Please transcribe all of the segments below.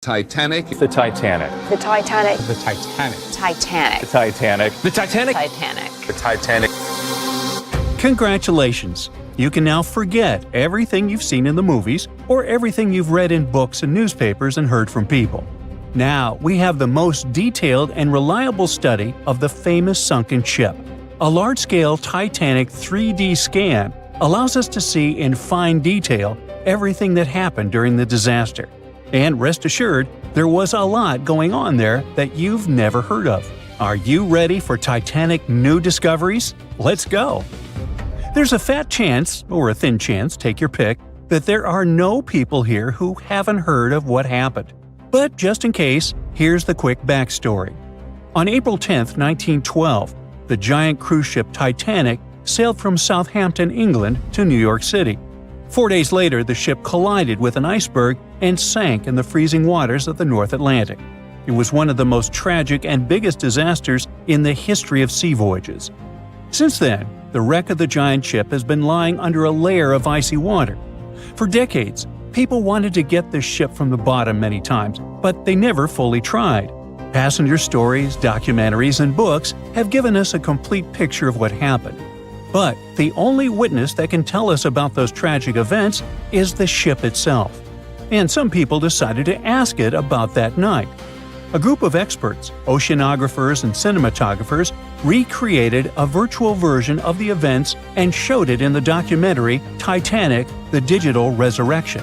Titanic. The Titanic. The Titanic. The Titanic. Titanic. The Titanic. The Titanic. Titanic. The Titanic. Congratulations! You can now forget everything you've seen in the movies or everything you've read in books and newspapers and heard from people. Now we have the most detailed and reliable study of the famous sunken ship. A large-scale Titanic 3D scan allows us to see in fine detail everything that happened during the disaster. And rest assured, there was a lot going on there that you've never heard of. Are you ready for Titanic new discoveries? Let's go! There's a fat chance, or a thin chance, take your pick, that there are no people here who haven't heard of what happened. But just in case, here's the quick backstory. On April 10, 1912, the giant cruise ship Titanic sailed from Southampton, England to New York City. 4 days later, the ship collided with an iceberg and sank in the freezing waters of the North Atlantic. It was one of the most tragic and biggest disasters in the history of sea voyages. Since then, the wreck of the giant ship has been lying under a layer of icy water. For decades, people wanted to get this ship from the bottom many times, but they never fully tried. Passenger stories, documentaries, and books have given us a complete picture of what happened. But the only witness that can tell us about those tragic events is the ship itself. And some people decided to ask it about that night. A group of experts, oceanographers and cinematographers, recreated a virtual version of the events and showed it in the documentary Titanic: The Digital Resurrection.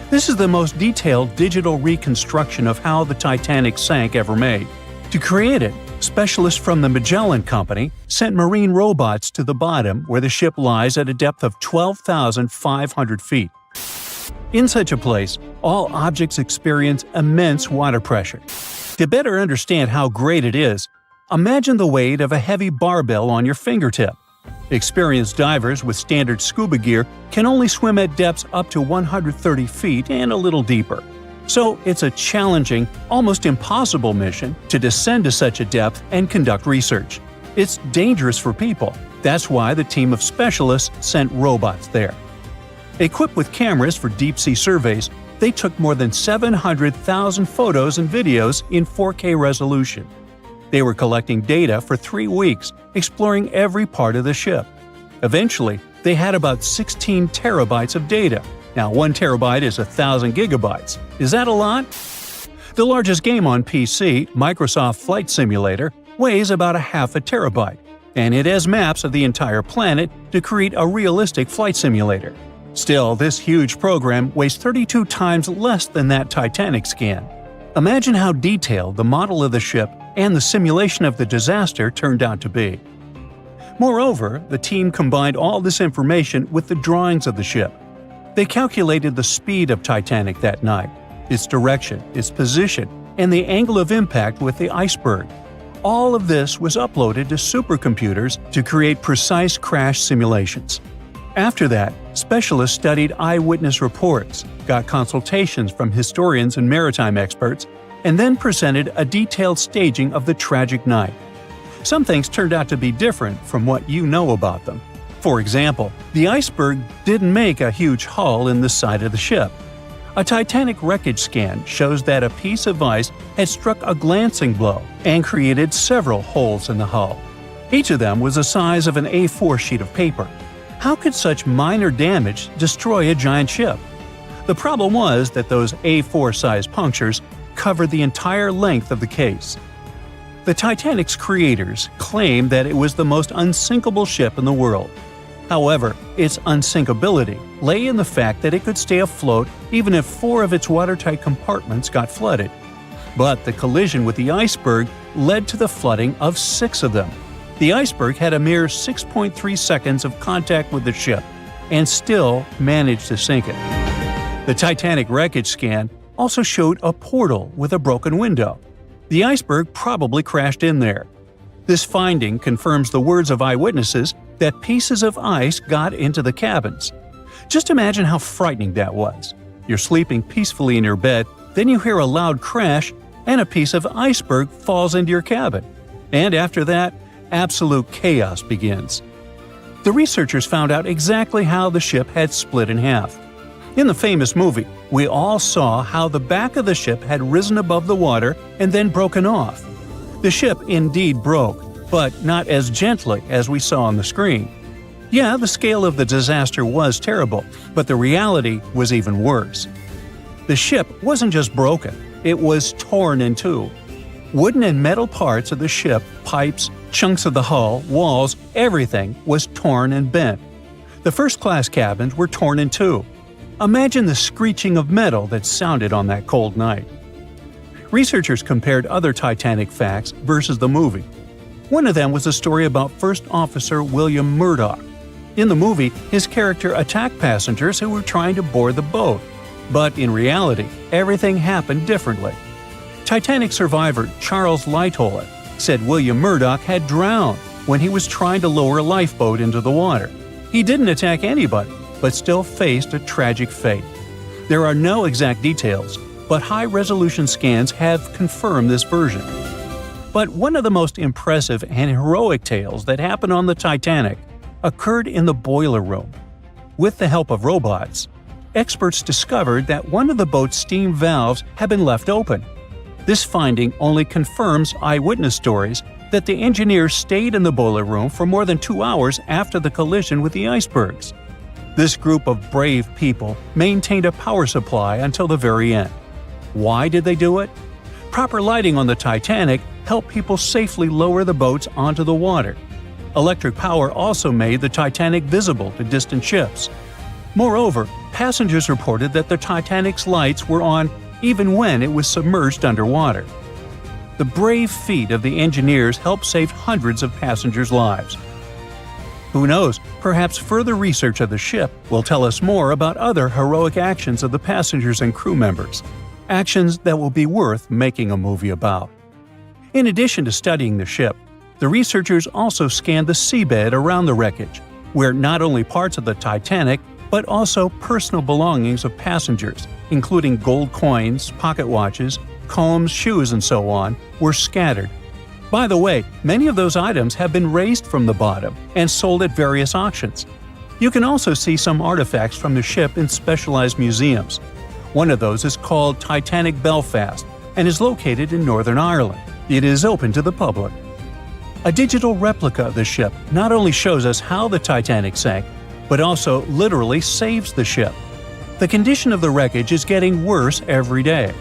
This is the most detailed digital reconstruction of how the Titanic sank ever made. To create it, specialists from the Magellan Company sent marine robots to the bottom where the ship lies at a depth of 12,500 feet. In such a place, all objects experience immense water pressure. To better understand how great it is, imagine the weight of a heavy barbell on your fingertip. Experienced divers with standard scuba gear can only swim at depths up to 130 feet and a little deeper. So it's a challenging, almost impossible mission to descend to such a depth and conduct research. It's dangerous for people. That's why the team of specialists sent robots there. Equipped with cameras for deep-sea surveys, they took more than 700,000 photos and videos in 4K resolution. They were collecting data for 3 weeks, exploring every part of the ship. Eventually, they had about 16 terabytes of data. Now, 1 terabyte is 1,000 gigabytes. Is that a lot? The largest game on PC, Microsoft Flight Simulator, weighs about a half a terabyte, and it has maps of the entire planet to create a realistic flight simulator. Still, this huge program weighs 32 times less than that Titanic scan. Imagine how detailed the model of the ship and the simulation of the disaster turned out to be. Moreover, the team combined all this information with the drawings of the ship. They calculated the speed of Titanic that night, its direction, its position, and the angle of impact with the iceberg. All of this was uploaded to supercomputers to create precise crash simulations. After that, specialists studied eyewitness reports, got consultations from historians and maritime experts, and then presented a detailed staging of the tragic night. Some things turned out to be different from what you know about them. For example, the iceberg didn't make a huge hole in the side of the ship. A Titanic wreckage scan shows that a piece of ice had struck a glancing blow and created several holes in the hull. Each of them was the size of an A4 sheet of paper. How could such minor damage destroy a giant ship? The problem was that those A4-sized punctures covered the entire length of the case. The Titanic's creators claimed that it was the most unsinkable ship in the world. However, its unsinkability lay in the fact that it could stay afloat even if 4 of its watertight compartments got flooded. But the collision with the iceberg led to the flooding of 6 of them. The iceberg had a mere 6.3 seconds of contact with the ship and still managed to sink it. The Titanic wreckage scan also showed a portal with a broken window. The iceberg probably crashed in there. This finding confirms the words of eyewitnesses that pieces of ice got into the cabins. Just imagine how frightening that was. You're sleeping peacefully in your bed, then you hear a loud crash, and a piece of iceberg falls into your cabin. And after that, absolute chaos begins. The researchers found out exactly how the ship had split in half. In the famous movie, we all saw how the back of the ship had risen above the water and then broken off. The ship indeed broke, but not as gently as we saw on the screen. Yeah, the scale of the disaster was terrible, but the reality was even worse. The ship wasn't just broken, it was torn in two. Wooden and metal parts of the ship, pipes, chunks of the hull, walls, everything was torn and bent. The first-class cabins were torn in two. Imagine the screeching of metal that sounded on that cold night. Researchers compared other Titanic facts versus the movie. One of them was a story about First Officer William Murdoch. In the movie, his character attacked passengers who were trying to board the boat. But in reality, everything happened differently. Titanic survivor Charles Lightoller said William Murdoch had drowned when he was trying to lower a lifeboat into the water. He didn't attack anybody, but still faced a tragic fate. There are no exact details, but high-resolution scans have confirmed this version. But one of the most impressive and heroic tales that happened on the Titanic occurred in the boiler room. With the help of robots, experts discovered that one of the boat's steam valves had been left open. This finding only confirms eyewitness stories that the engineers stayed in the boiler room for more than 2 hours after the collision with the icebergs. This group of brave people maintained a power supply until the very end. Why did they do it? Proper lighting on the Titanic helped people safely lower the boats onto the water. Electric power also made the Titanic visible to distant ships. Moreover, passengers reported that the Titanic's lights were on even when it was submerged underwater. The brave feat of the engineers helped save hundreds of passengers' lives. Who knows, perhaps further research of the ship will tell us more about other heroic actions of the passengers and crew members. Actions that will be worth making a movie about. In addition to studying the ship, the researchers also scanned the seabed around the wreckage, where not only parts of the Titanic, but also personal belongings of passengers, including gold coins, pocket watches, combs, shoes, and so on, were scattered. By the way, many of those items have been raised from the bottom and sold at various auctions. You can also see some artifacts from the ship in specialized museums. One of those is called Titanic Belfast and is located in Northern Ireland. It is open to the public. A digital replica of the ship not only shows us how the Titanic sank, but also literally saves the ship. The condition of the wreckage is getting worse every day.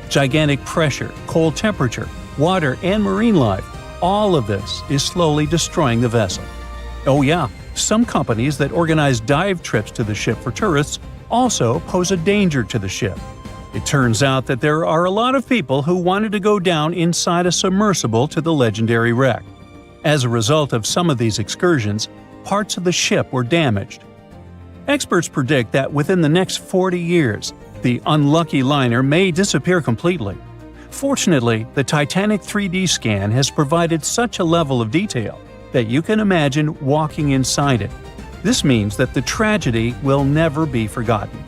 Gigantic pressure, cold temperature, water, and marine life, all of this is slowly destroying the vessel. Oh yeah, some companies that organize dive trips to the ship for tourists also pose a danger to the ship. It turns out that there are a lot of people who wanted to go down inside a submersible to the legendary wreck. As a result of some of these excursions, parts of the ship were damaged. Experts predict that within the next 40 years, the unlucky liner may disappear completely. Fortunately, the Titanic 3D scan has provided such a level of detail that you can imagine walking inside it. This means that the tragedy will never be forgotten.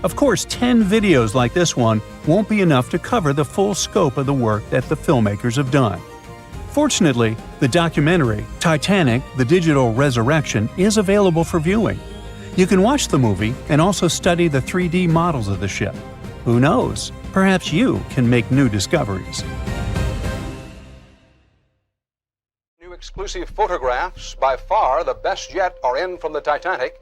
Of course, 10 videos like this one won't be enough to cover the full scope of the work that the filmmakers have done. Fortunately, the documentary, Titanic: The Digital Resurrection, is available for viewing. You can watch the movie and also study the 3D models of the ship. Who knows? Perhaps you can make new discoveries. New exclusive photographs, by far the best yet, are in from the Titanic.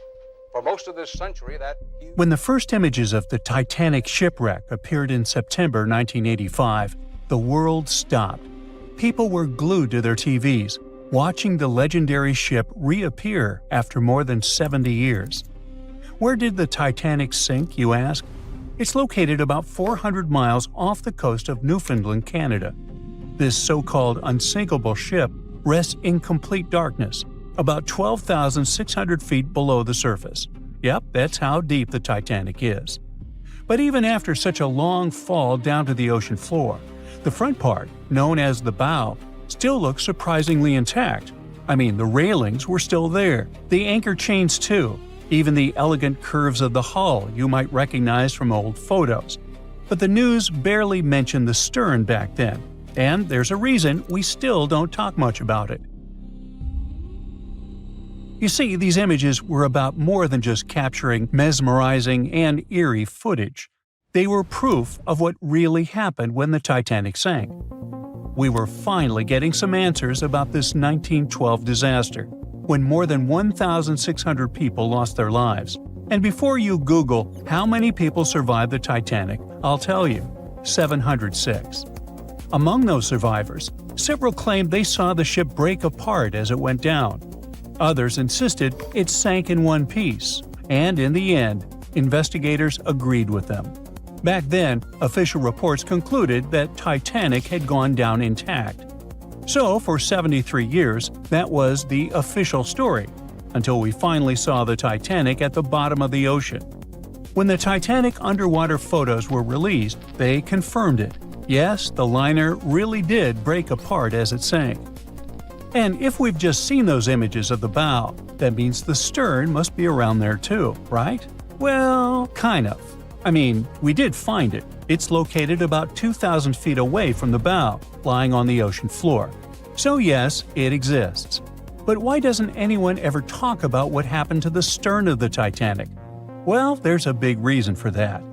For most of this century, that... When the first images of the Titanic shipwreck appeared in September 1985, the world stopped. People were glued to their TVs, watching the legendary ship reappear after more than 70 years. Where did the Titanic sink, you ask? It's located about 400 miles off the coast of Newfoundland, Canada. This so-called unsinkable ship rests in complete darkness, about 12,600 feet below the surface. Yep, that's how deep the Titanic is. But even after such a long fall down to the ocean floor, the front part, known as the bow, still looks surprisingly intact. I mean, the railings were still there, the anchor chains too, even the elegant curves of the hull you might recognize from old photos. But the news barely mentioned the stern back then, and there's a reason we still don't talk much about it. You see, these images were about more than just capturing mesmerizing and eerie footage. They were proof of what really happened when the Titanic sank. We were finally getting some answers about this 1912 disaster, when more than 1,600 people lost their lives. And before you Google how many people survived the Titanic, I'll tell you, 706. Among those survivors, several claimed they saw the ship break apart as it went down. Others insisted it sank in one piece, and in the end, investigators agreed with them. Back then, official reports concluded that Titanic had gone down intact. So, for 73 years, that was the official story, until we finally saw the Titanic at the bottom of the ocean. When the Titanic underwater photos were released, they confirmed it. Yes, the liner really did break apart as it sank. And if we've just seen those images of the bow, that means the stern must be around there too, right? Well, kind of. I mean, we did find it. It's located about 2,000 feet away from the bow, lying on the ocean floor. So yes, it exists. But why doesn't anyone ever talk about what happened to the stern of the Titanic? Well, there's a big reason for that.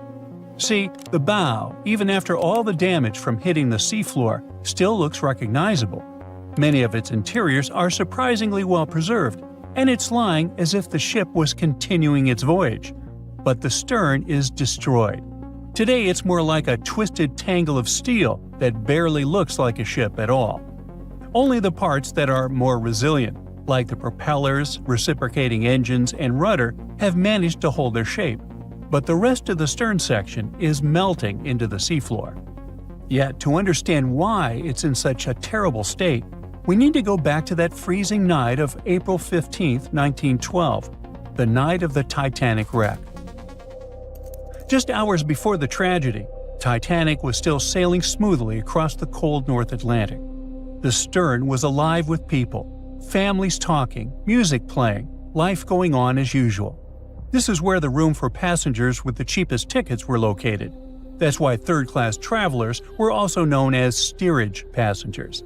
See, the bow, even after all the damage from hitting the seafloor, still looks recognizable. Many of its interiors are surprisingly well preserved, and it's lying as if the ship was continuing its voyage. But the stern is destroyed. Today it's more like a twisted tangle of steel that barely looks like a ship at all. Only the parts that are more resilient, like the propellers, reciprocating engines, and rudder, have managed to hold their shape. But the rest of the stern section is melting into the seafloor. Yet, to understand why it's in such a terrible state, we need to go back to that freezing night of April 15, 1912, the night of the Titanic wreck. Just hours before the tragedy, Titanic was still sailing smoothly across the cold North Atlantic. The stern was alive with people, families talking, music playing, life going on as usual. This is where the room for passengers with the cheapest tickets were located. That's why third-class travelers were also known as steerage passengers.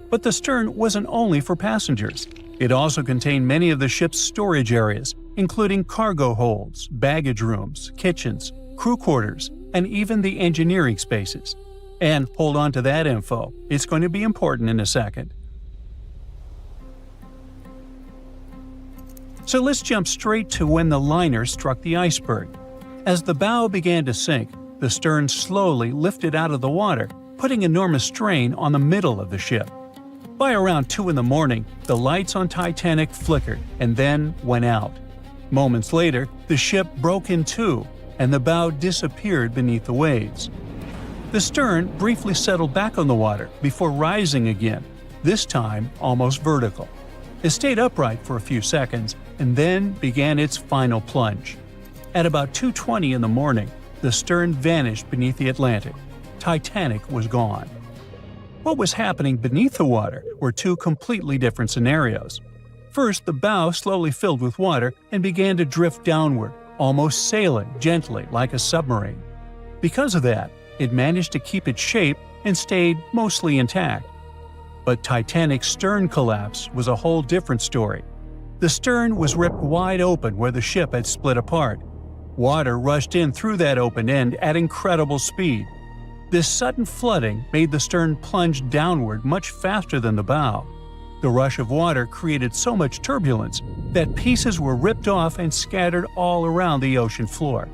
But the stern wasn't only for passengers. It also contained many of the ship's storage areas, including cargo holds, baggage rooms, kitchens, crew quarters, and even the engineering spaces. And hold on to that info, it's going to be important in a second. So let's jump straight to when the liner struck the iceberg. As the bow began to sink, the stern slowly lifted out of the water, putting enormous strain on the middle of the ship. By around 2 in the morning, the lights on Titanic flickered and then went out. Moments later, the ship broke in two, and the bow disappeared beneath the waves. The stern briefly settled back on the water before rising again, this time almost vertical. It stayed upright for a few seconds and then began its final plunge. At about 2:20 in the morning, the stern vanished beneath the Atlantic. Titanic was gone. What was happening beneath the water were two completely different scenarios. First, the bow slowly filled with water and began to drift downward, almost sailing gently like a submarine. Because of that, it managed to keep its shape and stayed mostly intact. But Titanic's stern collapse was a whole different story. The stern was ripped wide open where the ship had split apart. Water rushed in through that open end at incredible speed. This sudden flooding made the stern plunge downward much faster than the bow. The rush of water created so much turbulence that pieces were ripped off and scattered all around the ocean floor.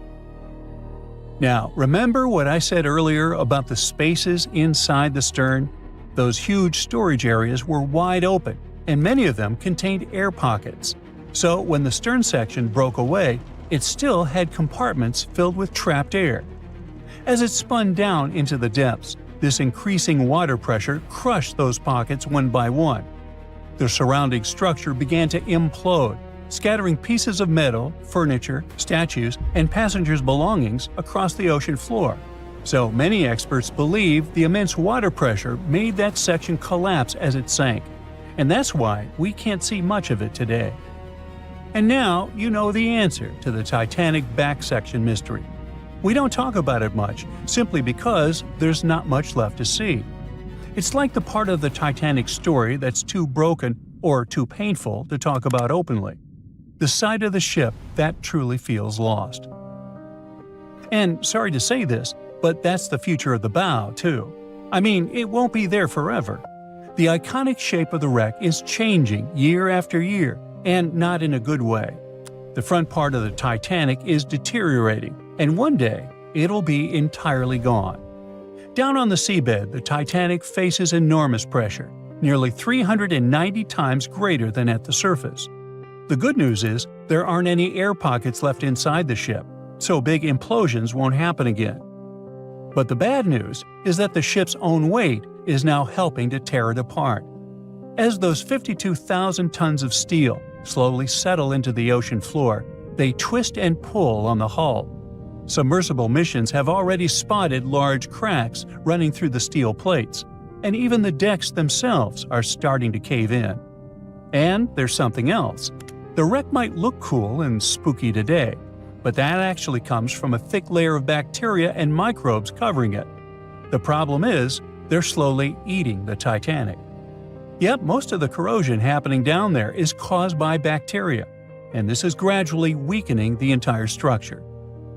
Now, remember what I said earlier about the spaces inside the stern? Those huge storage areas were wide open, and many of them contained air pockets. So when the stern section broke away, it still had compartments filled with trapped air. As it spun down into the depths, this increasing water pressure crushed those pockets one by one. The surrounding structure began to implode, scattering pieces of metal, furniture, statues, and passengers' belongings across the ocean floor. So many experts believe the immense water pressure made that section collapse as it sank, and that's why we can't see much of it today. And now you know the answer to the Titanic back section mystery. We don't talk about it much, simply because there's not much left to see. It's like the part of the Titanic story that's too broken or too painful to talk about openly. the side of the ship that truly feels lost. And sorry to say this, but that's the future of the bow, too. I mean, it won't be there forever. The iconic shape of the wreck is changing year after year, and not in a good way. The front part of the Titanic is deteriorating, and one day, it'll be entirely gone. Down on the seabed, the Titanic faces enormous pressure, nearly 390 times greater than at the surface. The good news is there aren't any air pockets left inside the ship, so big implosions won't happen again. But the bad news is that the ship's own weight is now helping to tear it apart. As those 52,000 tons of steel slowly settle into the ocean floor, they twist and pull on the hull. Submersible missions have already spotted large cracks running through the steel plates, and even the decks themselves are starting to cave in. And there's something else. The wreck might look cool and spooky today, but that actually comes from a thick layer of bacteria and microbes covering it. The problem is, they're slowly eating the Titanic. Yep, most of the corrosion happening down there is caused by bacteria, and this is gradually weakening the entire structure.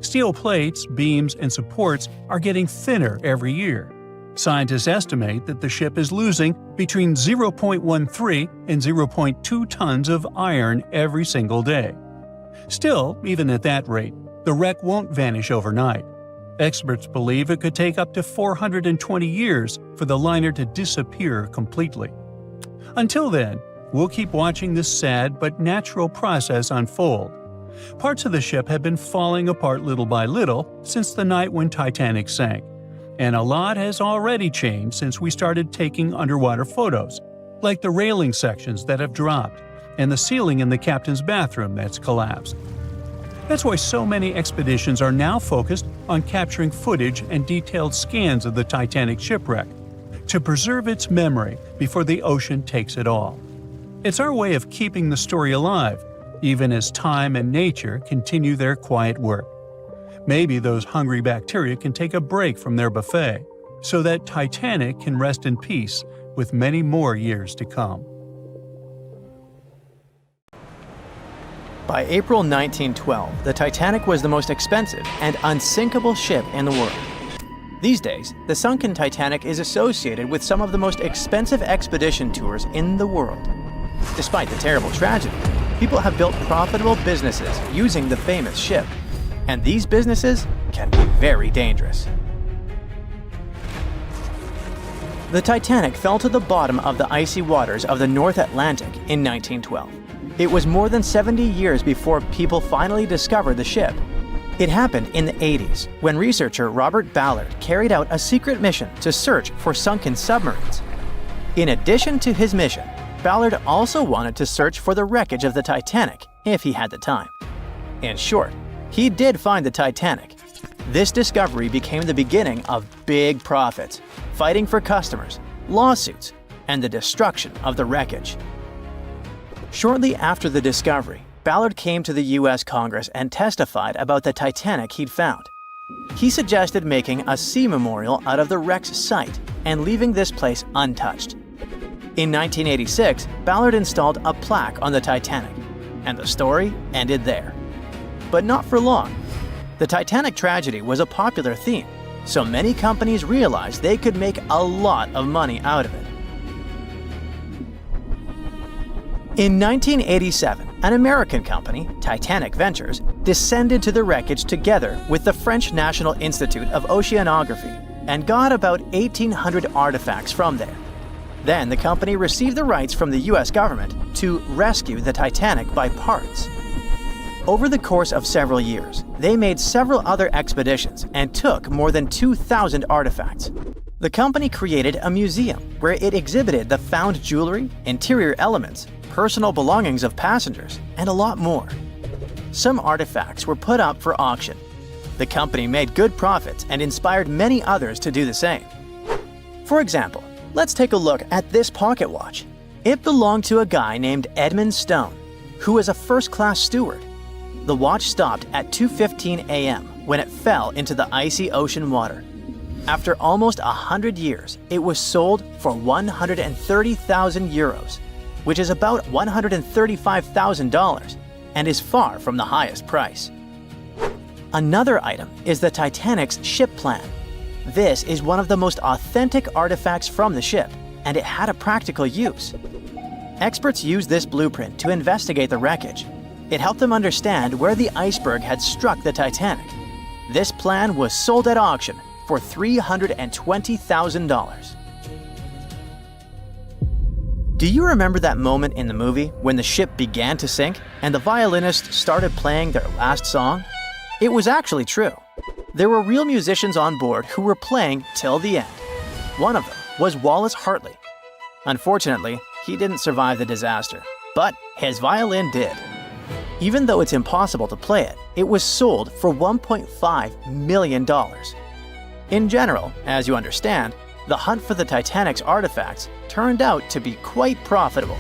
Steel plates, beams, and supports are getting thinner every year. Scientists estimate that the ship is losing between 0.13 and 0.2 tons of iron every single day. Still, even at that rate, the wreck won't vanish overnight. Experts believe it could take up to 420 years for the liner to disappear completely. Until then, we'll keep watching this sad but natural process unfold. Parts of the ship have been falling apart little by little since the night when Titanic sank, and a lot has already changed since we started taking underwater photos, like the railing sections that have dropped and the ceiling in the captain's bathroom that's collapsed. That's why so many expeditions are now focused on capturing footage and detailed scans of the Titanic shipwreck, to preserve its memory before the ocean takes it all. It's our way of keeping the story alive, even as time and nature continue their quiet work. Maybe those hungry bacteria can take a break from their buffet, so that Titanic can rest in peace with many more years to come. By April 1912, the Titanic was the most expensive and unsinkable ship in the world. These days, the sunken Titanic is associated with some of the most expensive expedition tours in the world. Despite the terrible tragedy, people have built profitable businesses using the famous ship, and these businesses can be very dangerous. The Titanic fell to the bottom of the icy waters of the North Atlantic in 1912. It was more than 70 years before people finally discovered the ship. It happened in the 80s, when researcher Robert Ballard carried out a secret mission to search for sunken submarines. In addition to his mission, Ballard also wanted to search for the wreckage of the Titanic if he had the time. In short, he did find the Titanic. This discovery became the beginning of big profits, fighting for customers, lawsuits, and the destruction of the wreckage. Shortly after the discovery, Ballard came to the U.S. Congress and testified about the Titanic he'd found. He suggested making a sea memorial out of the wreck's site and leaving this place untouched. In 1986, Ballard installed a plaque on the Titanic, and the story ended there. But not for long. The Titanic tragedy was a popular theme, so many companies realized they could make a lot of money out of it. In 1987, an American company, Titanic Ventures, descended to the wreckage together with the French National Institute of Oceanography and got about 1,800 artifacts from there. Then the company received the rights from the US government to rescue the Titanic by parts. Over the course of several years, they made several other expeditions and took more than 2,000 artifacts. The company created a museum where it exhibited the found jewelry, interior elements, personal belongings of passengers, and a lot more. Some artifacts were put up for auction. The company made good profits and inspired many others to do the same. For example, let's take a look at this pocket watch. It belonged to a guy named Edmund Stone, who was a first-class steward. The watch stopped at 2:15 a.m. when it fell into the icy ocean water. After almost 100 years, it was sold for 130,000 euros, which is about $135,000, and is far from the highest price. Another item is the Titanic's ship plan. This is one of the most authentic artifacts from the ship, and it had a practical use. Experts used this blueprint to investigate the wreckage. It helped them understand where the iceberg had struck the Titanic. This plan was sold at auction for $320,000. Do you remember that moment in the movie when the ship began to sink and the violinists started playing their last song? It was actually true. There were real musicians on board who were playing till the end. One of them was Wallace Hartley. Unfortunately, he didn't survive the disaster, but his violin did. Even though it's impossible to play it, it was sold for $1.5 million. In general, as you understand, the hunt for the Titanic's artifacts turned out to be quite profitable.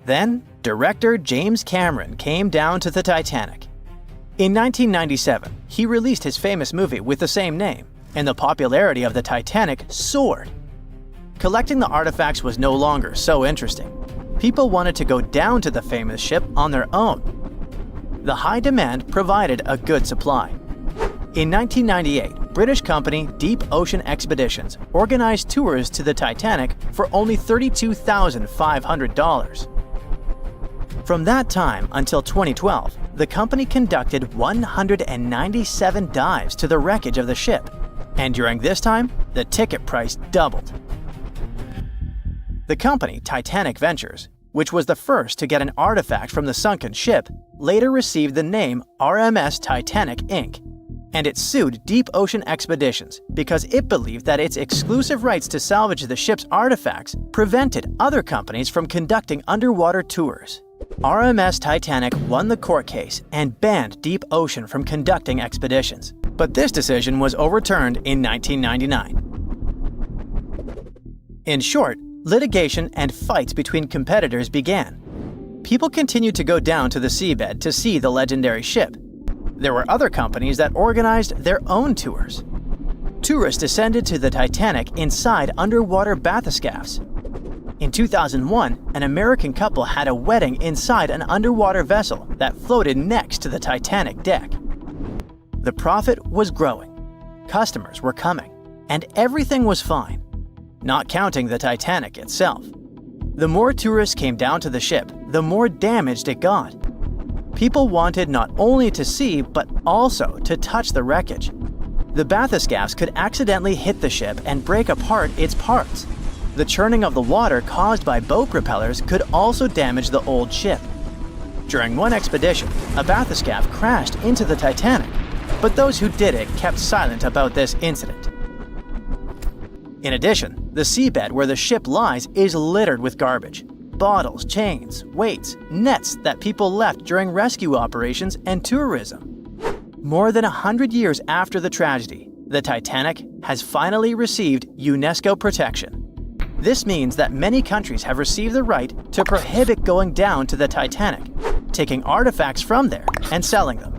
Then, director James Cameron came down to the Titanic. In 1997, he released his famous movie with the same name, and the popularity of the Titanic soared. Collecting the artifacts was no longer so interesting. People wanted to go down to the famous ship on their own. The high demand provided a good supply. In 1998, British company Deep Ocean Expeditions organized tours to the Titanic for only $32,500. From that time until 2012, the company conducted 197 dives to the wreckage of the ship, and during this time, the ticket price doubled. The company, Titanic Ventures, which was the first to get an artifact from the sunken ship, later received the name RMS Titanic Inc., and it sued Deep Ocean Expeditions because it believed that its exclusive rights to salvage the ship's artifacts prevented other companies from conducting underwater tours. RMS Titanic won the court case and banned Deep Ocean from conducting expeditions, but this decision was overturned in 1999. In short, litigation and fights between competitors began. People continued to go down to the seabed to see the legendary ship. There were other companies that organized their own tours. Tourists descended to the Titanic inside underwater bathyscaphs. In 2001, an American couple had a wedding inside an underwater vessel that floated next to the Titanic deck. The profit was growing, customers were coming, and everything was fine, not counting the Titanic itself. The more tourists came down to the ship, the more damaged it got. People wanted not only to see, but also to touch the wreckage. The bathyscaphs could accidentally hit the ship and break apart its parts. The churning of the water caused by boat propellers could also damage the old ship. During one expedition, a bathyscaph crashed into the Titanic, but those who did it kept silent about this incident. In addition, the seabed where the ship lies is littered with garbage. Bottles, chains, weights, nets that people left during rescue operations and tourism. More than 100 years after the tragedy, the Titanic has finally received UNESCO protection. This means that many countries have received the right to prohibit going down to the Titanic, taking artifacts from there and selling them.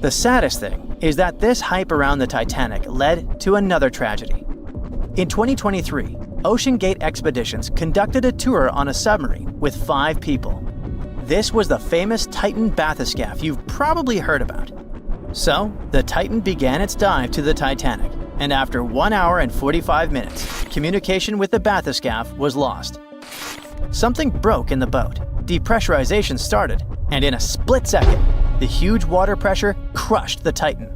The saddest thing is that this hype around the Titanic led to another tragedy. In 2023, OceanGate Expeditions conducted a tour on a submarine with 5 people. This was the famous Titan bathyscaph you've probably heard about. So, the Titan began its dive to the Titanic, and after 1 hour and 45 minutes, communication with the bathyscaph was lost. Something broke in the boat, depressurization started, and in a split second, the huge water pressure crushed the Titan.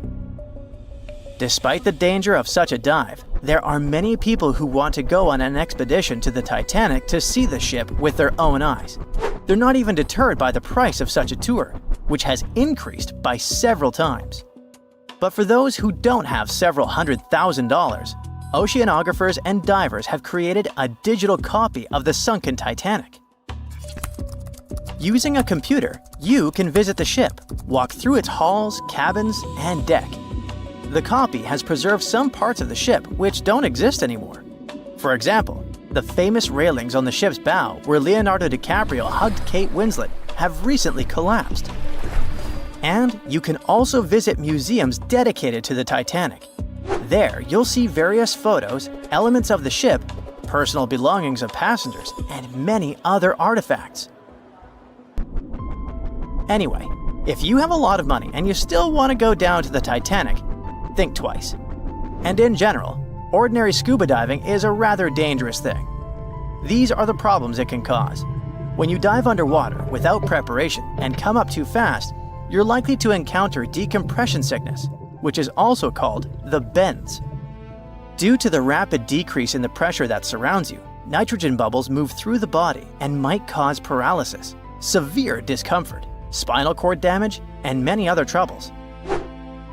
Despite the danger of such a dive, there are many people who want to go on an expedition to the Titanic to see the ship with their own eyes. They're not even deterred by the price of such a tour, which has increased by several times. But for those who don't have several $100,000, oceanographers and divers have created a digital copy of the sunken Titanic. Using a computer, you can visit the ship, walk through its halls, cabins, and deck. The copy has preserved some parts of the ship which don't exist anymore. For example, the famous railings on the ship's bow where Leonardo DiCaprio hugged Kate Winslet have recently collapsed. And you can also visit museums dedicated to the Titanic. There, you'll see various photos, elements of the ship, personal belongings of passengers, and many other artifacts. Anyway, if you have a lot of money and you still want to go down to the Titanic, think twice. And in general, ordinary scuba diving is a rather dangerous thing. These are the problems it can cause. When you dive underwater without preparation and come up too fast, you're likely to encounter decompression sickness, which is also called the bends. Due to the rapid decrease in the pressure that surrounds you, nitrogen bubbles move through the body and might cause paralysis, severe discomfort, spinal cord damage, and many other troubles.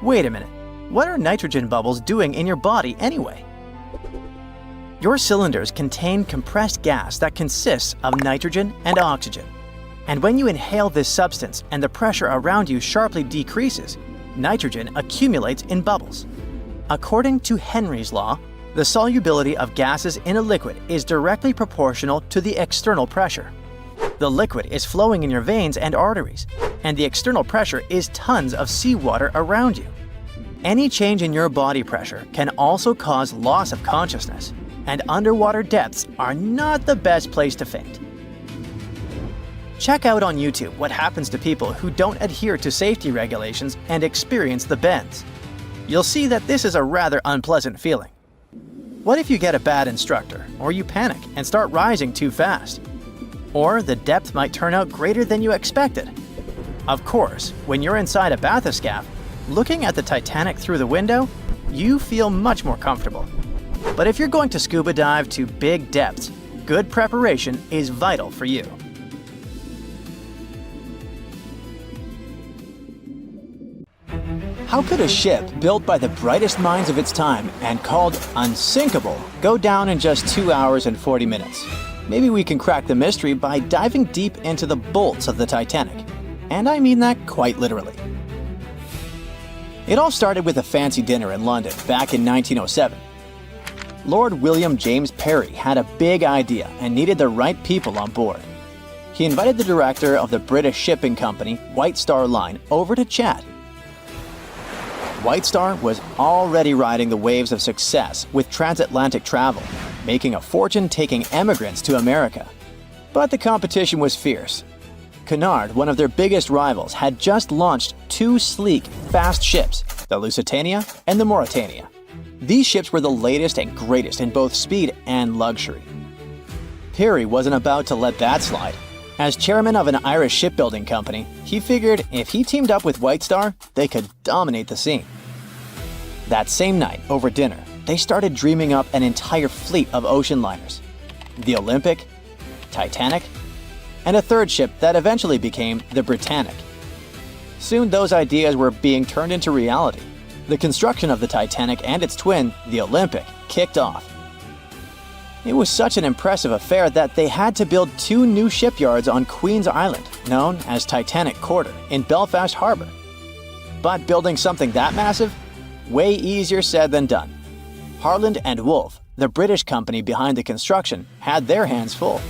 Wait a minute, what are nitrogen bubbles doing in your body anyway? Your cylinders contain compressed gas that consists of nitrogen and oxygen. And when you inhale this substance and the pressure around you sharply decreases, nitrogen accumulates in bubbles. According to Henry's law, the solubility of gases in a liquid is directly proportional to the external pressure. The liquid is flowing in your veins and arteries, and the external pressure is tons of seawater around you. Any change in your body pressure can also cause loss of consciousness, and underwater depths are not the best place to faint. Check out on YouTube what happens to people who don't adhere to safety regulations and experience the bends. You'll see that this is a rather unpleasant feeling. What if you get a bad instructor, or you panic and start rising too fast? Or the depth might turn out greater than you expected. Of course, when you're inside a bathyscaphe, looking at the Titanic through the window, you feel much more comfortable. But if you're going to scuba dive to big depths, good preparation is vital for you. How could a ship built by the brightest minds of its time and called unsinkable go down in just 2 hours and 40 minutes? Maybe we can crack the mystery by diving deep into the bolts of the Titanic. And I mean that quite literally. It all started with a fancy dinner in London back in 1907. Lord William James Parry had a big idea and needed the right people on board. He invited the director of the British shipping company, White Star Line, over to chat. White Star was already riding the waves of success with transatlantic travel, making a fortune taking emigrants to America. But the competition was fierce. Cunard, one of their biggest rivals, had just launched 2 sleek, fast ships, the Lusitania and the Mauretania. These ships were the latest and greatest in both speed and luxury. Parry wasn't about to let that slide. As chairman of an Irish shipbuilding company, he figured if he teamed up with White Star, they could dominate the scene. That same night, over dinner, they started dreaming up an entire fleet of ocean liners. The Olympic, Titanic, and a third ship that eventually became the Britannic. Soon those ideas were being turned into reality. The construction of the Titanic and its twin, the Olympic, kicked off. It was such an impressive affair that they had to build 2 new shipyards on Queen's Island, known as Titanic Quarter, in Belfast Harbour. But building something that massive? Way easier said than done. Harland and Wolff, the British company behind the construction, had their hands full.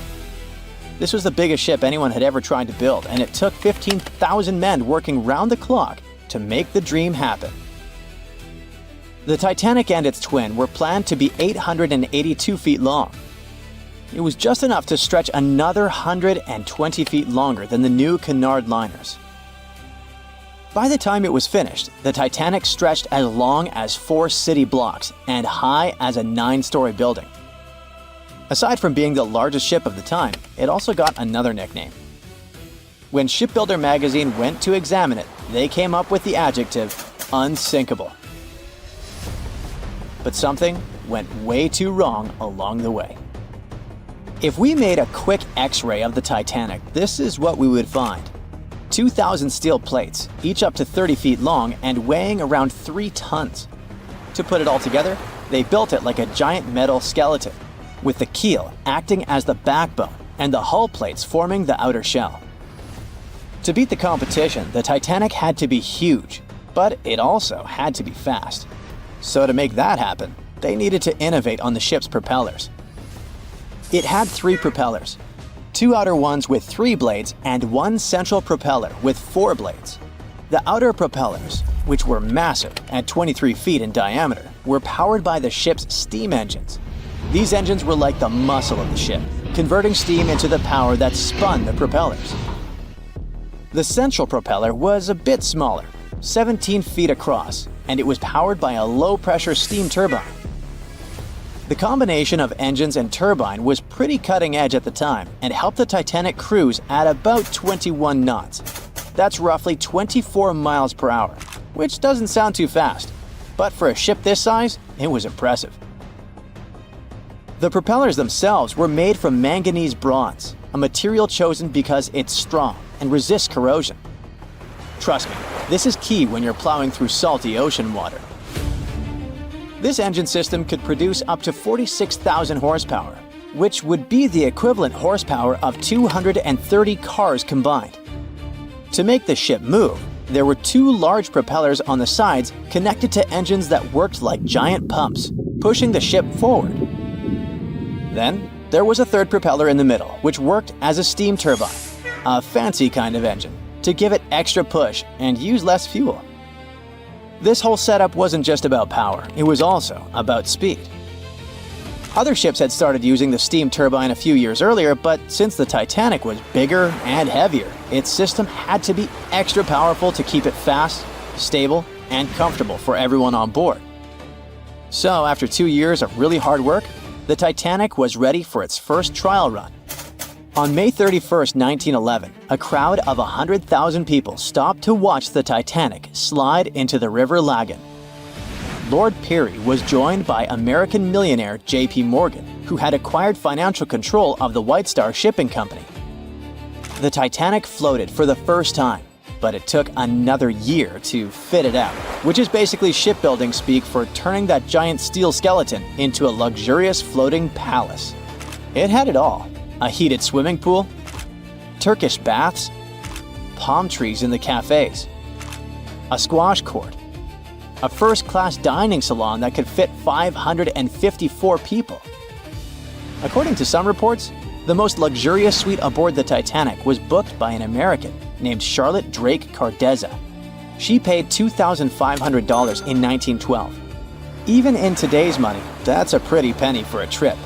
This was the biggest ship anyone had ever tried to build, and it took 15,000 men working round the clock to make the dream happen. The Titanic and its twin were planned to be 882 feet long. It was just enough to stretch another 120 feet longer than the new Cunard liners. By the time it was finished, the Titanic stretched as long as 4 city blocks and high as a 9-story building. Aside from being the largest ship of the time, it also got another nickname. When Shipbuilder magazine went to examine it, they came up with the adjective unsinkable. But something went way too wrong along the way. If we made a quick X-ray of the Titanic, this is what we would find. 2,000 steel plates, each up to 30 feet long and weighing around 3 tons. To put it all together, they built it like a giant metal skeleton, with the keel acting as the backbone and the hull plates forming the outer shell. To beat the competition, the Titanic had to be huge, but it also had to be fast. So to make that happen, they needed to innovate on the ship's propellers. It had 3 propellers, 2 outer ones with 3 blades and 1 central propeller with 4 blades. The outer propellers, which were massive at 23 feet in diameter, were powered by the ship's steam engines. These engines were like the muscle of the ship, converting steam into the power that spun the propellers. The central propeller was a bit smaller, 17 feet across, and it was powered by a low-pressure steam turbine. The combination of engines and turbine was pretty cutting edge at the time and helped the Titanic cruise at about 21 knots. That's roughly 24 miles per hour, which doesn't sound too fast, but for a ship this size, it was impressive. The propellers themselves were made from manganese bronze, a material chosen because it's strong and resists corrosion. Trust me, this is key when you're plowing through salty ocean water. This engine system could produce up to 46,000 horsepower, which would be the equivalent horsepower of 230 cars combined. To make the ship move, there were two large propellers on the sides connected to engines that worked like giant pumps, pushing the ship forward. Then, there was a third propeller in the middle, which worked as a steam turbine, a fancy kind of engine, to give it extra push and use less fuel. This whole setup wasn't just about power, it was also about speed. Other ships had started using the steam turbine a few years earlier, but since the Titanic was bigger and heavier, its system had to be extra powerful to keep it fast, stable, and comfortable for everyone on board. So after 2 years of really hard work, the Titanic was ready for its first trial run. On May 31, 1911, a crowd of 100,000 people stopped to watch the Titanic slide into the River Lagan. Lord Peary was joined by American millionaire J.P. Morgan, who had acquired financial control of the White Star Shipping Company. The Titanic floated for the first time, but it took another year to fit it out, which is basically shipbuilding speak for turning that giant steel skeleton into a luxurious floating palace. It had it all: a heated swimming pool, Turkish baths, palm trees in the cafes, a squash court, a first-class dining salon that could fit 554 people. According to some reports, the most luxurious suite aboard the Titanic was booked by an American named Charlotte Drake Cardezza. She paid $2,500 in 1912. Even in today's money, that's a pretty penny for a trip.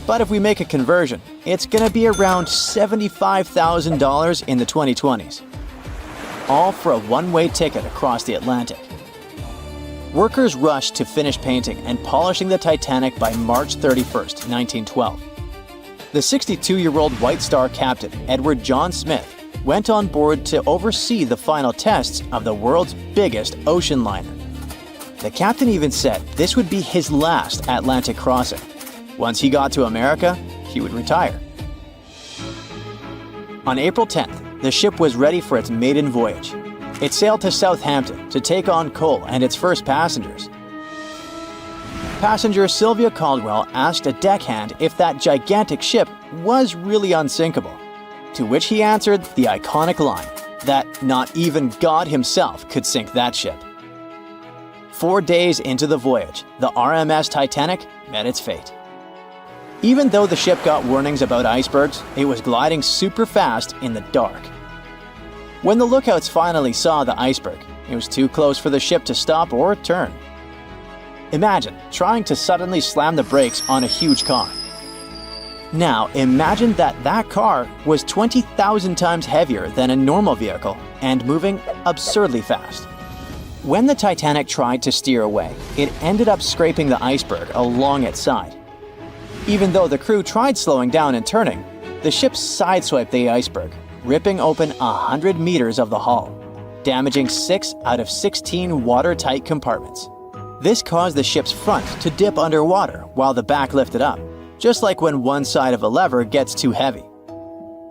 But if we make a conversion, it's gonna be around $75,000 in the 2020s. All for a one-way ticket across the Atlantic. Workers rushed to finish painting and polishing the Titanic by March 31st, 1912. The 62-year-old White Star captain, Edward John Smith, went on board to oversee the final tests of the world's biggest ocean liner. The captain even said this would be his last Atlantic crossing. Once he got to America, he would retire. On April 10th, the ship was ready for its maiden voyage. It sailed to Southampton to take on coal and its first passengers. Passenger Sylvia Caldwell asked a deckhand if that gigantic ship was really unsinkable, to which he answered the iconic line that not even God himself could sink that ship. 4 days into the voyage, the RMS Titanic met its fate. Even though the ship got warnings about icebergs, it was gliding super fast in the dark. When the lookouts finally saw the iceberg, it was too close for the ship to stop or turn. Imagine trying to suddenly slam the brakes on a huge car. Now imagine that car was 20,000 times heavier than a normal vehicle and moving absurdly fast. When the Titanic tried to steer away, it ended up scraping the iceberg along its side. Even though the crew tried slowing down and turning, the ship sideswiped the iceberg, ripping open 100 meters of the hull, damaging 6 out of 16 watertight compartments. This caused the ship's front to dip underwater while the back lifted up, just like when one side of a lever gets too heavy.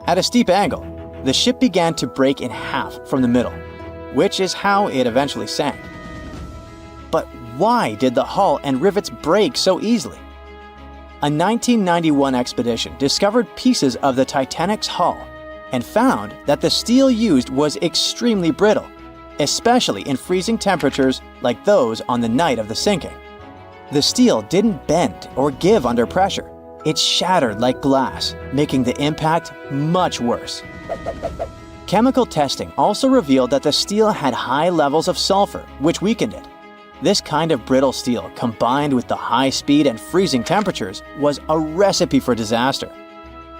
At a steep angle, the ship began to break in half from the middle, which is how it eventually sank. But why did the hull and rivets break so easily? A 1991 expedition discovered pieces of the Titanic's hull and found that the steel used was extremely brittle, especially in freezing temperatures like those on the night of the sinking. The steel didn't bend or give under pressure. It shattered like glass, making the impact much worse. Chemical testing also revealed that the steel had high levels of sulfur, which weakened it. This kind of brittle steel, combined with the high speed and freezing temperatures, was a recipe for disaster.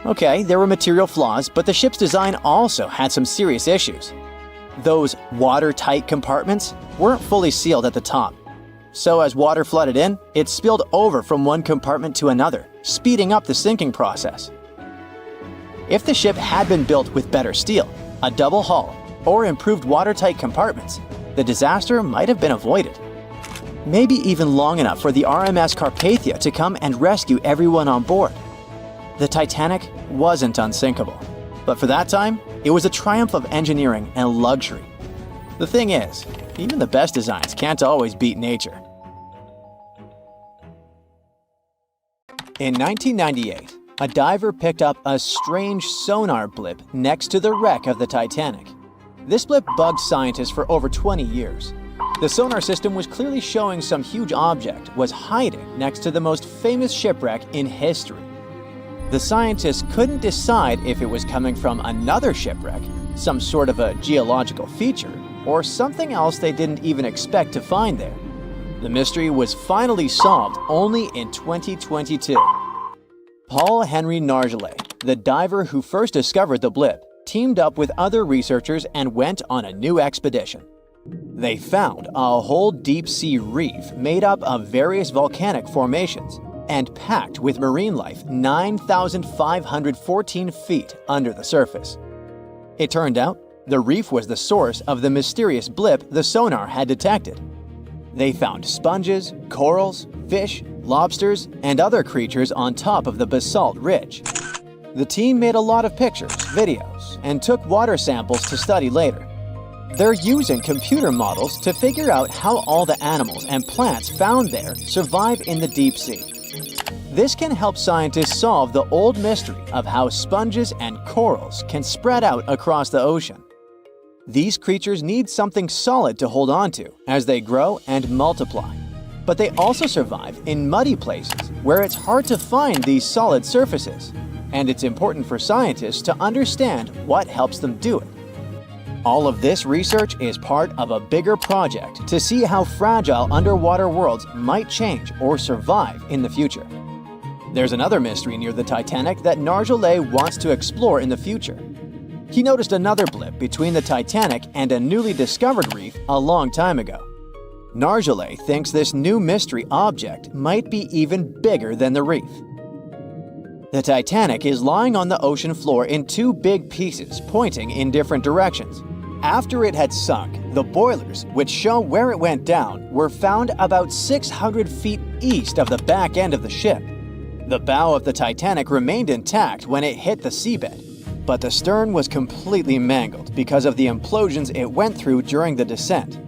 Okay, there were material flaws, but the ship's design also had some serious issues. Those watertight compartments weren't fully sealed at the top. So as water flooded in, it spilled over from one compartment to another, speeding up the sinking process. If the ship had been built with better steel, a double hull, or improved watertight compartments, the disaster might have been avoided. Maybe even long enough for the RMS Carpathia to come and rescue everyone on board. The Titanic wasn't unsinkable, but for that time, it was a triumph of engineering and luxury. The thing is, even the best designs can't always beat nature. In 1998, a diver picked up a strange sonar blip next to the wreck of the Titanic. This blip bugged scientists for over 20 years. The sonar system was clearly showing some huge object was hiding next to the most famous shipwreck in history. The scientists couldn't decide if it was coming from another shipwreck, some sort of a geological feature, or something else they didn't even expect to find there. The mystery was finally solved only in 2022. Paul Henry Nargeolet, the diver who first discovered the blip, teamed up with other researchers and went on a new expedition. They found a whole deep-sea reef made up of various volcanic formations and packed with marine life 9,514 feet under the surface. It turned out the reef was the source of the mysterious blip the sonar had detected. They found sponges, corals, fish, lobsters, and other creatures on top of the basalt ridge. The team made a lot of pictures, videos, and took water samples to study later. They're using computer models to figure out how all the animals and plants found there survive in the deep sea. This can help scientists solve the old mystery of how sponges and corals can spread out across the ocean. These creatures need something solid to hold on to as they grow and multiply. But they also survive in muddy places where it's hard to find these solid surfaces. And it's important for scientists to understand what helps them do it. All of this research is part of a bigger project to see how fragile underwater worlds might change or survive in the future. There's another mystery near the Titanic that Nargeolet wants to explore in the future. He noticed another blip between the Titanic and a newly discovered reef a long time ago. Nargeolet thinks this new mystery object might be even bigger than the reef. The Titanic is lying on the ocean floor in two big pieces pointing in different directions. After it had sunk, the boilers, which show where it went down, were found about 600 feet east of the back end of the ship. The bow of the Titanic remained intact when it hit the seabed, but the stern was completely mangled because of the implosions it went through during the descent.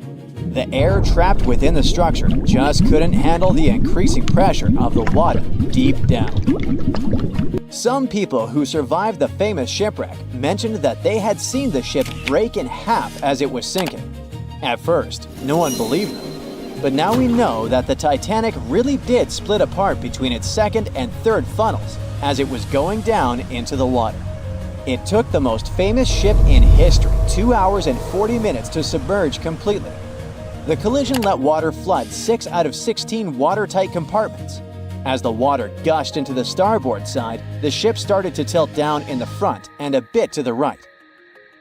The air trapped within the structure just couldn't handle the increasing pressure of the water deep down. Some people who survived the famous shipwreck mentioned that they had seen the ship break in half as it was sinking. At first, no one believed them. But now we know that the Titanic really did split apart between its second and third funnels as it was going down into the water. It took the most famous ship in history 2 hours and 40 minutes to submerge completely. The collision let water flood 6 out of 16 watertight compartments. As the water gushed into the starboard side, the ship started to tilt down in the front and a bit to the right.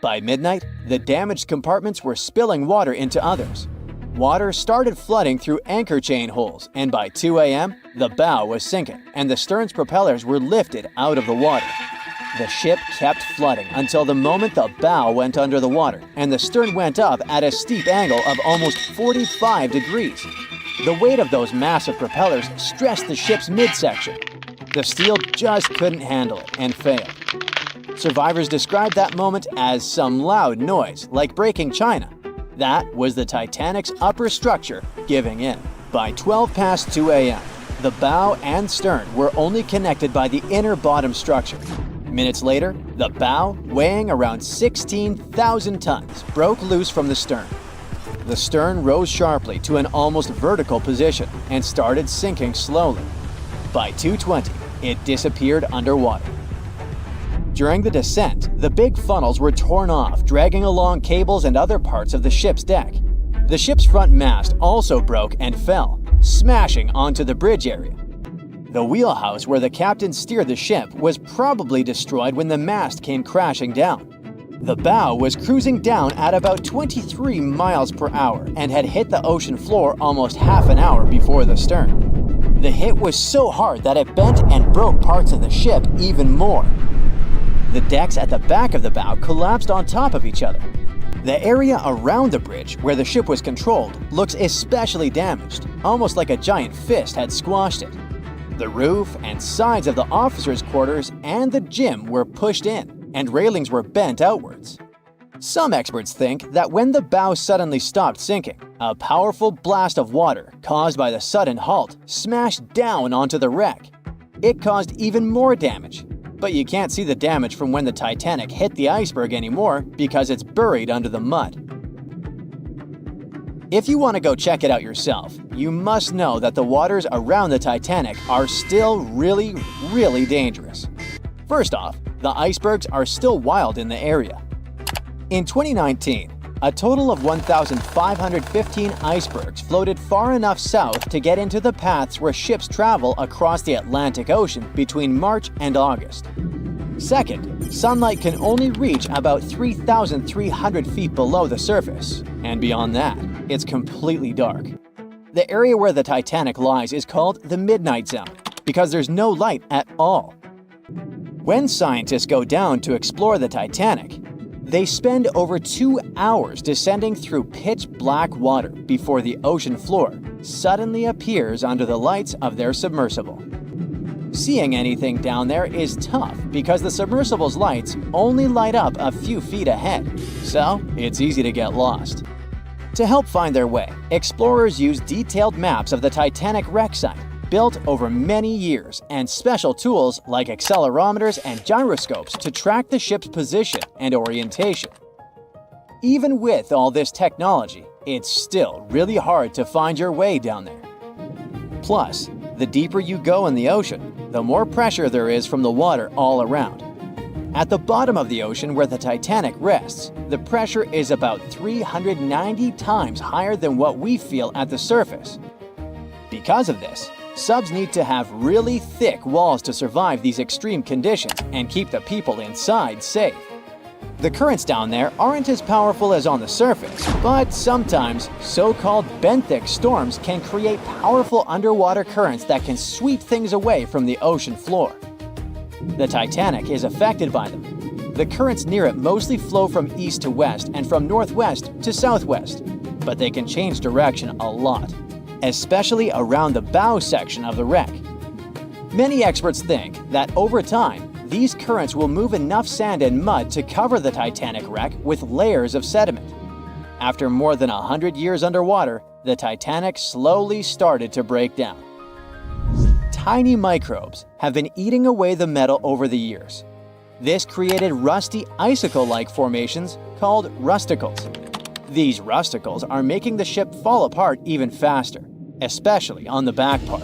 By midnight, the damaged compartments were spilling water into others. Water started flooding through anchor chain holes, and by 2 a.m., the bow was sinking and the stern's propellers were lifted out of the water. The ship kept flooding until the moment the bow went under the water and the stern went up at a steep angle of almost 45 degrees. The weight of those massive propellers stressed the ship's midsection. The steel just couldn't handle it and failed. Survivors described that moment as some loud noise, like breaking china. That was the Titanic's upper structure giving in. By 12 past 2 a.m., the bow and stern were only connected by the inner bottom structure. Minutes later, the bow, weighing around 16,000 tons, broke loose from the stern. The stern rose sharply to an almost vertical position and started sinking slowly. By 2:20, it disappeared underwater. During the descent, the big funnels were torn off, dragging along cables and other parts of the ship's deck. The ship's front mast also broke and fell, smashing onto the bridge area. The wheelhouse where the captain steered the ship was probably destroyed when the mast came crashing down. The bow was cruising down at about 23 miles per hour and had hit the ocean floor almost half an hour before the stern. The hit was so hard that it bent and broke parts of the ship even more. The decks at the back of the bow collapsed on top of each other. The area around the bridge where the ship was controlled looks especially damaged, almost like a giant fist had squashed it. The roof and sides of the officers' quarters and the gym were pushed in, and railings were bent outwards. Some experts think that when the bow suddenly stopped sinking, a powerful blast of water caused by the sudden halt smashed down onto the wreck. It caused even more damage, but you can't see the damage from when the Titanic hit the iceberg anymore because it's buried under the mud. If you want to go check it out yourself, you must know that the waters around the Titanic are still really, really dangerous. First off, the icebergs are still wild in the area. In 2019, a total of 1,515 icebergs floated far enough south to get into the paths where ships travel across the Atlantic Ocean between March and August. Second, sunlight can only reach about 3,300 feet below the surface, and beyond that, it's completely dark. The area where the Titanic lies is called the Midnight Zone because there's no light at all. When scientists go down to explore the Titanic, they spend over 2 hours descending through pitch-black water before the ocean floor suddenly appears under the lights of their submersible. Seeing anything down there is tough because the submersible's lights only light up a few feet ahead, so it's easy to get lost. To help find their way, explorers use detailed maps of the Titanic wreck site, built over many years, and special tools like accelerometers and gyroscopes to track the ship's position and orientation. Even with all this technology, it's still really hard to find your way down there. Plus, the deeper you go in the ocean, the more pressure there is from the water all around. At the bottom of the ocean where the Titanic rests, the pressure is about 390 times higher than what we feel at the surface. Because of this, subs need to have really thick walls to survive these extreme conditions and keep the people inside safe. The currents down there aren't as powerful as on the surface, but sometimes so-called benthic storms can create powerful underwater currents that can sweep things away from the ocean floor. The Titanic is affected by them. The currents near it mostly flow from east to west and from northwest to southwest, but they can change direction a lot, especially around the bow section of the wreck. Many experts think that over time, these currents will move enough sand and mud to cover the Titanic wreck with layers of sediment. After more than 100 years underwater, the Titanic slowly started to break down. Tiny microbes have been eating away the metal over the years. This created rusty icicle-like formations called rusticles. These rusticles are making the ship fall apart even faster, especially on the back part.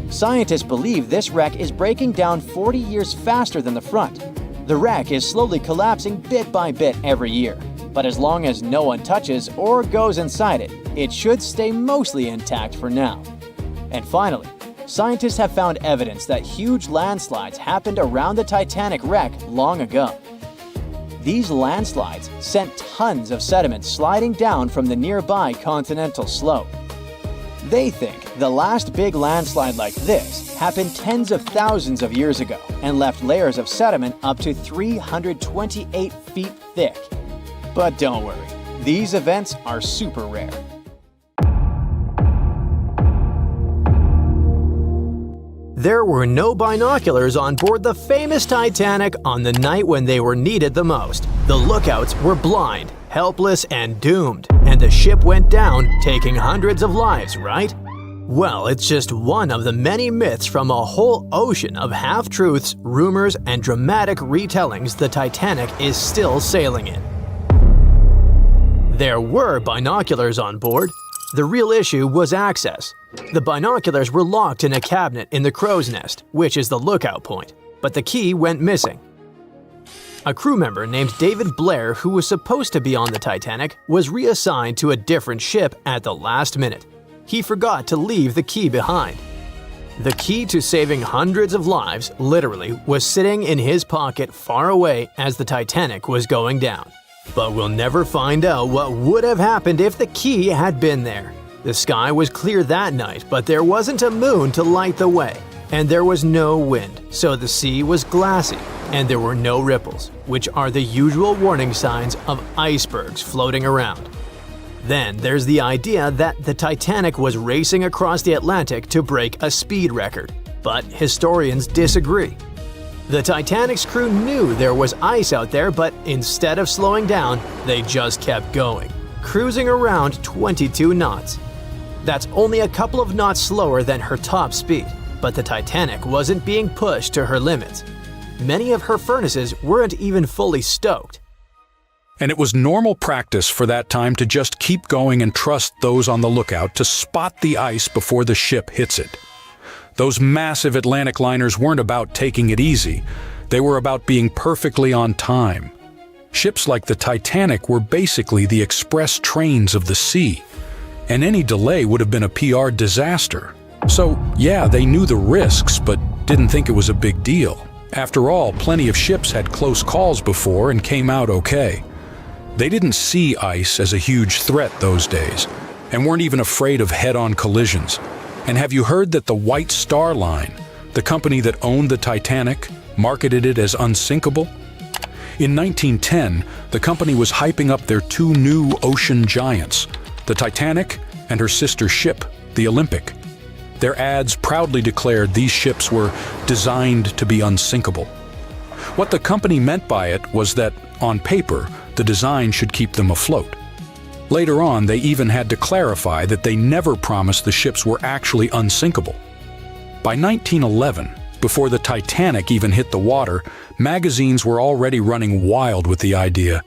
Scientists believe this wreck is breaking down 40 years faster than the front. The wreck is slowly collapsing bit by bit every year, but as long as no one touches or goes inside it, it should stay mostly intact for now. And finally, scientists have found evidence that huge landslides happened around the Titanic wreck long ago. These landslides sent tons of sediment sliding down from the nearby continental slope. They think the last big landslide like this happened tens of thousands of years ago and left layers of sediment up to 328 feet thick. But don't worry, these events are super rare. There were no binoculars on board the famous Titanic on the night when they were needed the most. The lookouts were blind, helpless, and doomed, and the ship went down, taking hundreds of lives, right? Well, it's just one of the many myths from a whole ocean of half-truths, rumors, and dramatic retellings the Titanic is still sailing in. There were binoculars on board. The real issue was access. The binoculars were locked in a cabinet in the crow's nest, which is the lookout point, but the key went missing. A crew member named David Blair, who was supposed to be on the Titanic, was reassigned to a different ship at the last minute. He forgot to leave the key behind. The key to saving hundreds of lives, literally, was sitting in his pocket far away as the Titanic was going down. But we'll never find out what would have happened if the key had been there. The sky was clear that night, but there wasn't a moon to light the way, and there was no wind, so the sea was glassy, and there were no ripples, which are the usual warning signs of icebergs floating around. Then there's the idea that the Titanic was racing across the Atlantic to break a speed record, but historians disagree. The Titanic's crew knew there was ice out there, but instead of slowing down, they just kept going, cruising around 22 knots. That's only a couple of knots slower than her top speed, but the Titanic wasn't being pushed to her limits. Many of her furnaces weren't even fully stoked. And it was normal practice for that time to just keep going and trust those on the lookout to spot the ice before the ship hits it. Those massive Atlantic liners weren't about taking it easy. They were about being perfectly on time. Ships like the Titanic were basically the express trains of the sea, and any delay would have been a PR disaster. So, yeah, they knew the risks, but didn't think it was a big deal. After all, plenty of ships had close calls before and came out okay. They didn't see ice as a huge threat those days, and weren't even afraid of head-on collisions. And have you heard that the White Star Line, the company that owned the Titanic, marketed it as unsinkable? In 1910, the company was hyping up their two new ocean giants, the Titanic and her sister ship, the Olympic. Their ads proudly declared these ships were designed to be unsinkable. What the company meant by it was that, on paper, the design should keep them afloat. Later on, they even had to clarify that they never promised the ships were actually unsinkable. By 1911, before the Titanic even hit the water, magazines were already running wild with the idea.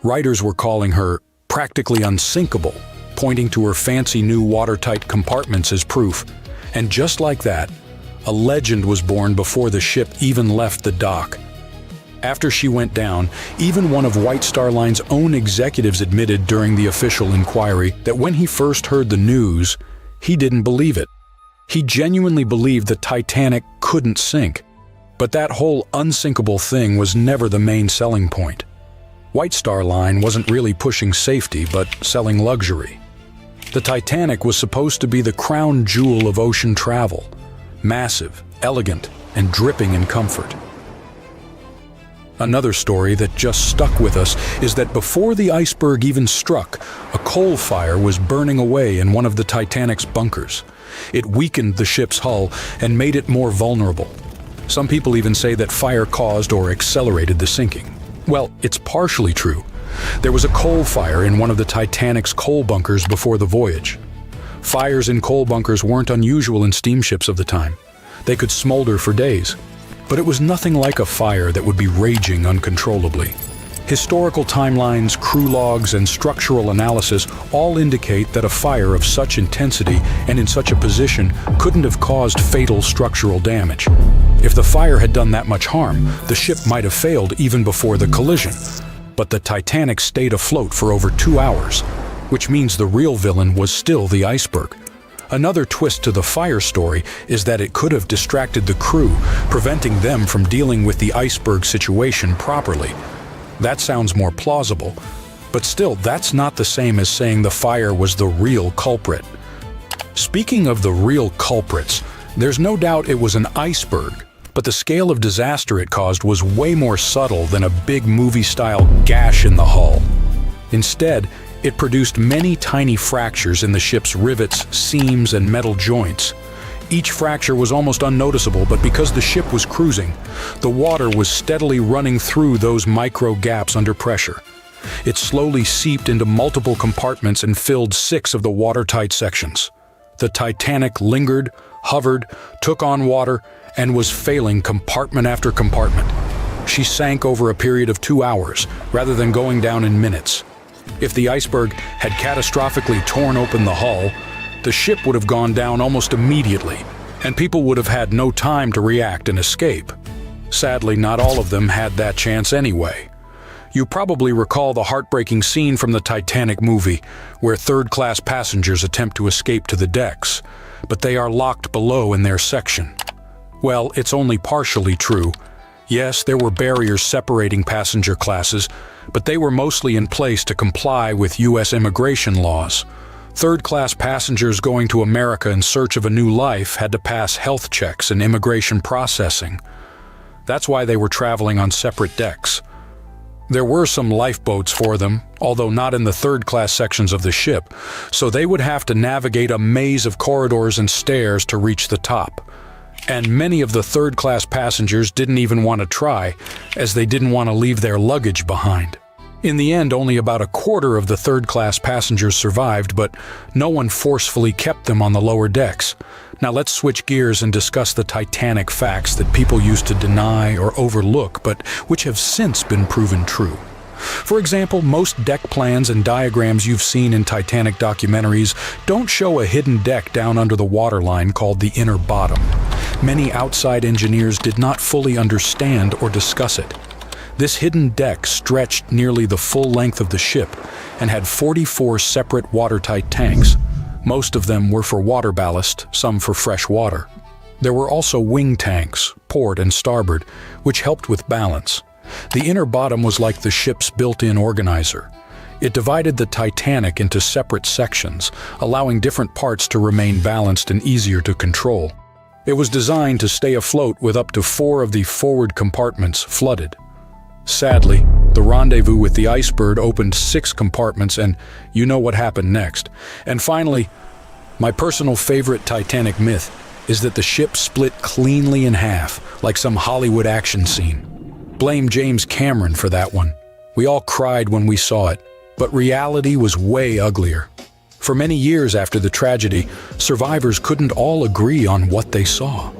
Writers were calling her practically unsinkable, pointing to her fancy new watertight compartments as proof. And just like that, a legend was born before the ship even left the dock. After she went down, even one of White Star Line's own executives admitted during the official inquiry that when he first heard the news, he didn't believe it. He genuinely believed the Titanic couldn't sink. But that whole unsinkable thing was never the main selling point. White Star Line wasn't really pushing safety, but selling luxury. The Titanic was supposed to be the crown jewel of ocean travel, massive, elegant, and dripping in comfort. Another story that just stuck with us is that before the iceberg even struck, a coal fire was burning away in one of the Titanic's bunkers. It weakened the ship's hull and made it more vulnerable. Some people even say that fire caused or accelerated the sinking. Well, it's partially true. There was a coal fire in one of the Titanic's coal bunkers before the voyage. Fires in coal bunkers weren't unusual in steamships of the time. They could smolder for days. But it was nothing like a fire that would be raging uncontrollably. Historical timelines, crew logs, and structural analysis all indicate that a fire of such intensity and in such a position couldn't have caused fatal structural damage. If the fire had done that much harm, the ship might have failed even before the collision. But the Titanic stayed afloat for over 2 hours, which means the real villain was still the iceberg. Another twist to the fire story is that it could have distracted the crew, preventing them from dealing with the iceberg situation properly. That sounds more plausible, but still, that's not the same as saying the fire was the real culprit. Speaking of the real culprits, there's no doubt it was an iceberg, but the scale of disaster it caused was way more subtle than a big movie-style gash in the hull. Instead, it produced many tiny fractures in the ship's rivets, seams, and metal joints. Each fracture was almost unnoticeable, but because the ship was cruising, the water was steadily running through those micro gaps under pressure. It slowly seeped into multiple compartments and filled 6 of the watertight sections. The Titanic lingered, hovered, took on water, and was failing compartment after compartment. She sank over a period of 2 hours, rather than going down in minutes. If the iceberg had catastrophically torn open the hull, the ship would have gone down almost immediately, and people would have had no time to react and escape. Sadly, not all of them had that chance anyway. You probably recall the heartbreaking scene from the Titanic movie, where third-class passengers attempt to escape to the decks, but they are locked below in their section. Well, it's only partially true. Yes, there were barriers separating passenger classes, but they were mostly in place to comply with U.S. immigration laws. Third-class passengers going to America in search of a new life had to pass health checks and immigration processing. That's why they were traveling on separate decks. There were some lifeboats for them, although not in the third-class sections of the ship, so they would have to navigate a maze of corridors and stairs to reach the top. And many of the third-class passengers didn't even want to try, as they didn't want to leave their luggage behind. In the end, only about a quarter of the third-class passengers survived, but no one forcefully kept them on the lower decks. Now let's switch gears and discuss the Titanic facts that people used to deny or overlook, but which have since been proven true. For example, most deck plans and diagrams you've seen in Titanic documentaries don't show a hidden deck down under the waterline called the inner bottom. Many outside engineers did not fully understand or discuss it. This hidden deck stretched nearly the full length of the ship and had 44 separate watertight tanks. Most of them were for water ballast, some for fresh water. There were also wing tanks, port and starboard, which helped with balance. The inner bottom was like the ship's built-in organizer. It divided the Titanic into separate sections, allowing different parts to remain balanced and easier to control. It was designed to stay afloat with up to 4 of the forward compartments flooded. Sadly, the rendezvous with the iceberg opened 6 compartments, and you know what happened next. And finally, my personal favorite Titanic myth is that the ship split cleanly in half, like some Hollywood action scene. Blame James Cameron for that one. We all cried when we saw it, but reality was way uglier. For many years after the tragedy, survivors couldn't all agree on what they saw.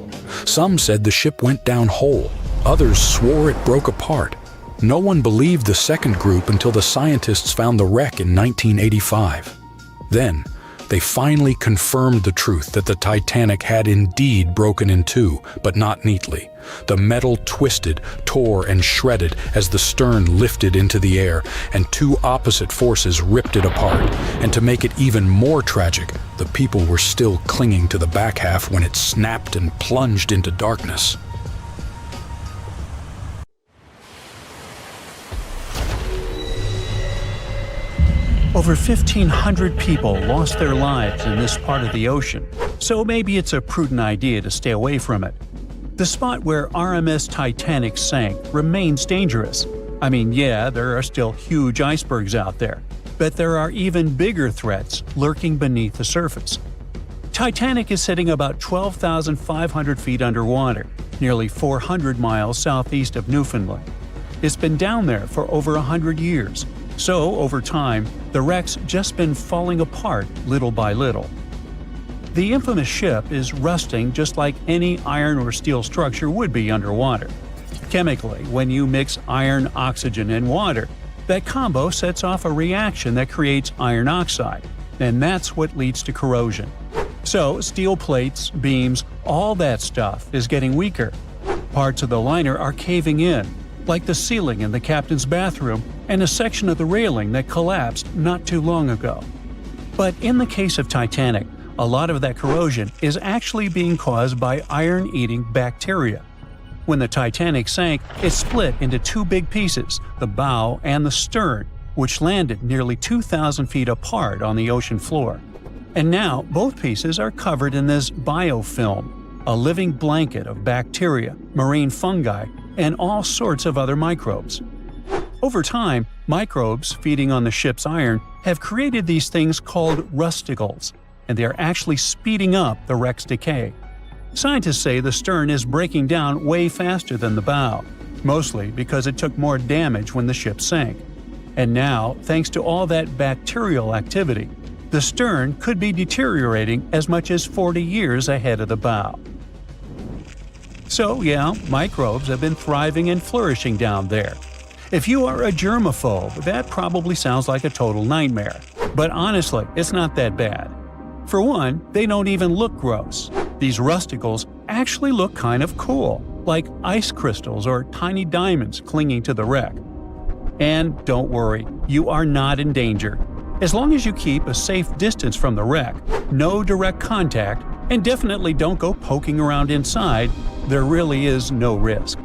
Some said the ship went down whole. Others swore it broke apart. No one believed the second group until the scientists found the wreck in 1985. Then, they finally confirmed the truth that the Titanic had indeed broken in two, but not neatly. The metal twisted, tore, and shredded as the stern lifted into the air, and 2 opposite forces ripped it apart. And to make it even more tragic, the people were still clinging to the back half when it snapped and plunged into darkness. Over 1,500 people lost their lives in this part of the ocean, so maybe it's a prudent idea to stay away from it. The spot where RMS Titanic sank remains dangerous. I mean, yeah, there are still huge icebergs out there, but there are even bigger threats lurking beneath the surface. Titanic is sitting about 12,500 feet underwater, nearly 400 miles southeast of Newfoundland. It's been down there for over 100 years. So, over time, the wreck's just been falling apart little by little. The infamous ship is rusting just like any iron or steel structure would be underwater. Chemically, when you mix iron, oxygen, and water, that combo sets off a reaction that creates iron oxide, and that's what leads to corrosion. So, steel plates, beams, all that stuff is getting weaker. Parts of the liner are caving in, like the ceiling in the captain's bathroom and a section of the railing that collapsed not too long ago. But in the case of Titanic, a lot of that corrosion is actually being caused by iron-eating bacteria. When the Titanic sank, it split into 2 big pieces, the bow and the stern, which landed nearly 2,000 feet apart on the ocean floor. And now both pieces are covered in this biofilm, a living blanket of bacteria, marine fungi, and all sorts of other microbes. Over time, microbes feeding on the ship's iron have created these things called rusticles, and they are actually speeding up the wreck's decay. Scientists say the stern is breaking down way faster than the bow, mostly because it took more damage when the ship sank. And now, thanks to all that bacterial activity, the stern could be deteriorating as much as 40 years ahead of the bow. So yeah, microbes have been thriving and flourishing down there. If you are a germaphobe, that probably sounds like a total nightmare. But honestly, it's not that bad. For one, they don't even look gross. These rusticles actually look kind of cool. like ice crystals or tiny diamonds clinging to the wreck. And don't worry, you are not in danger. As long as you keep a safe distance from the wreck, no direct contact, and definitely don't go poking around inside, there really is no risk.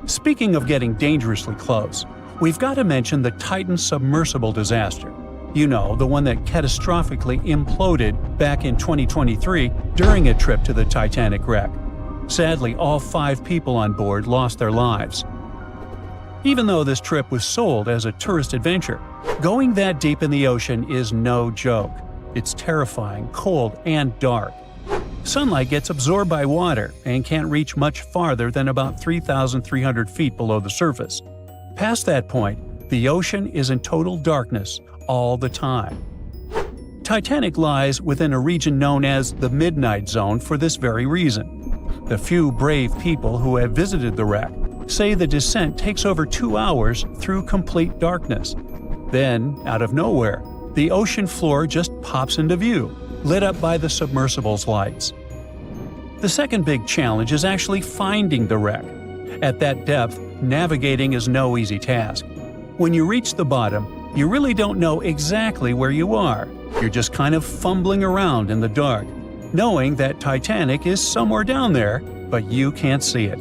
Speaking of getting dangerously close, we've got to mention the Titan submersible disaster. You know, the one that catastrophically imploded back in 2023 during a trip to the Titanic wreck. Sadly, all 5 people on board lost their lives. Even though this trip was sold as a tourist adventure, going that deep in the ocean is no joke. It's terrifying, cold, and dark. Sunlight gets absorbed by water and can't reach much farther than about 3,300 feet below the surface. Past that point, the ocean is in total darkness all the time. Titanic lies within a region known as the Midnight Zone for this very reason. The few brave people who have visited the wreck say the descent takes over 2 hours through complete darkness. Then, out of nowhere, the ocean floor just pops into view, lit up by the submersible's lights. The second big challenge is actually finding the wreck. At that depth, navigating is no easy task. When you reach the bottom, you really don't know exactly where you are. You're just kind of fumbling around in the dark, knowing that Titanic is somewhere down there, but you can't see it.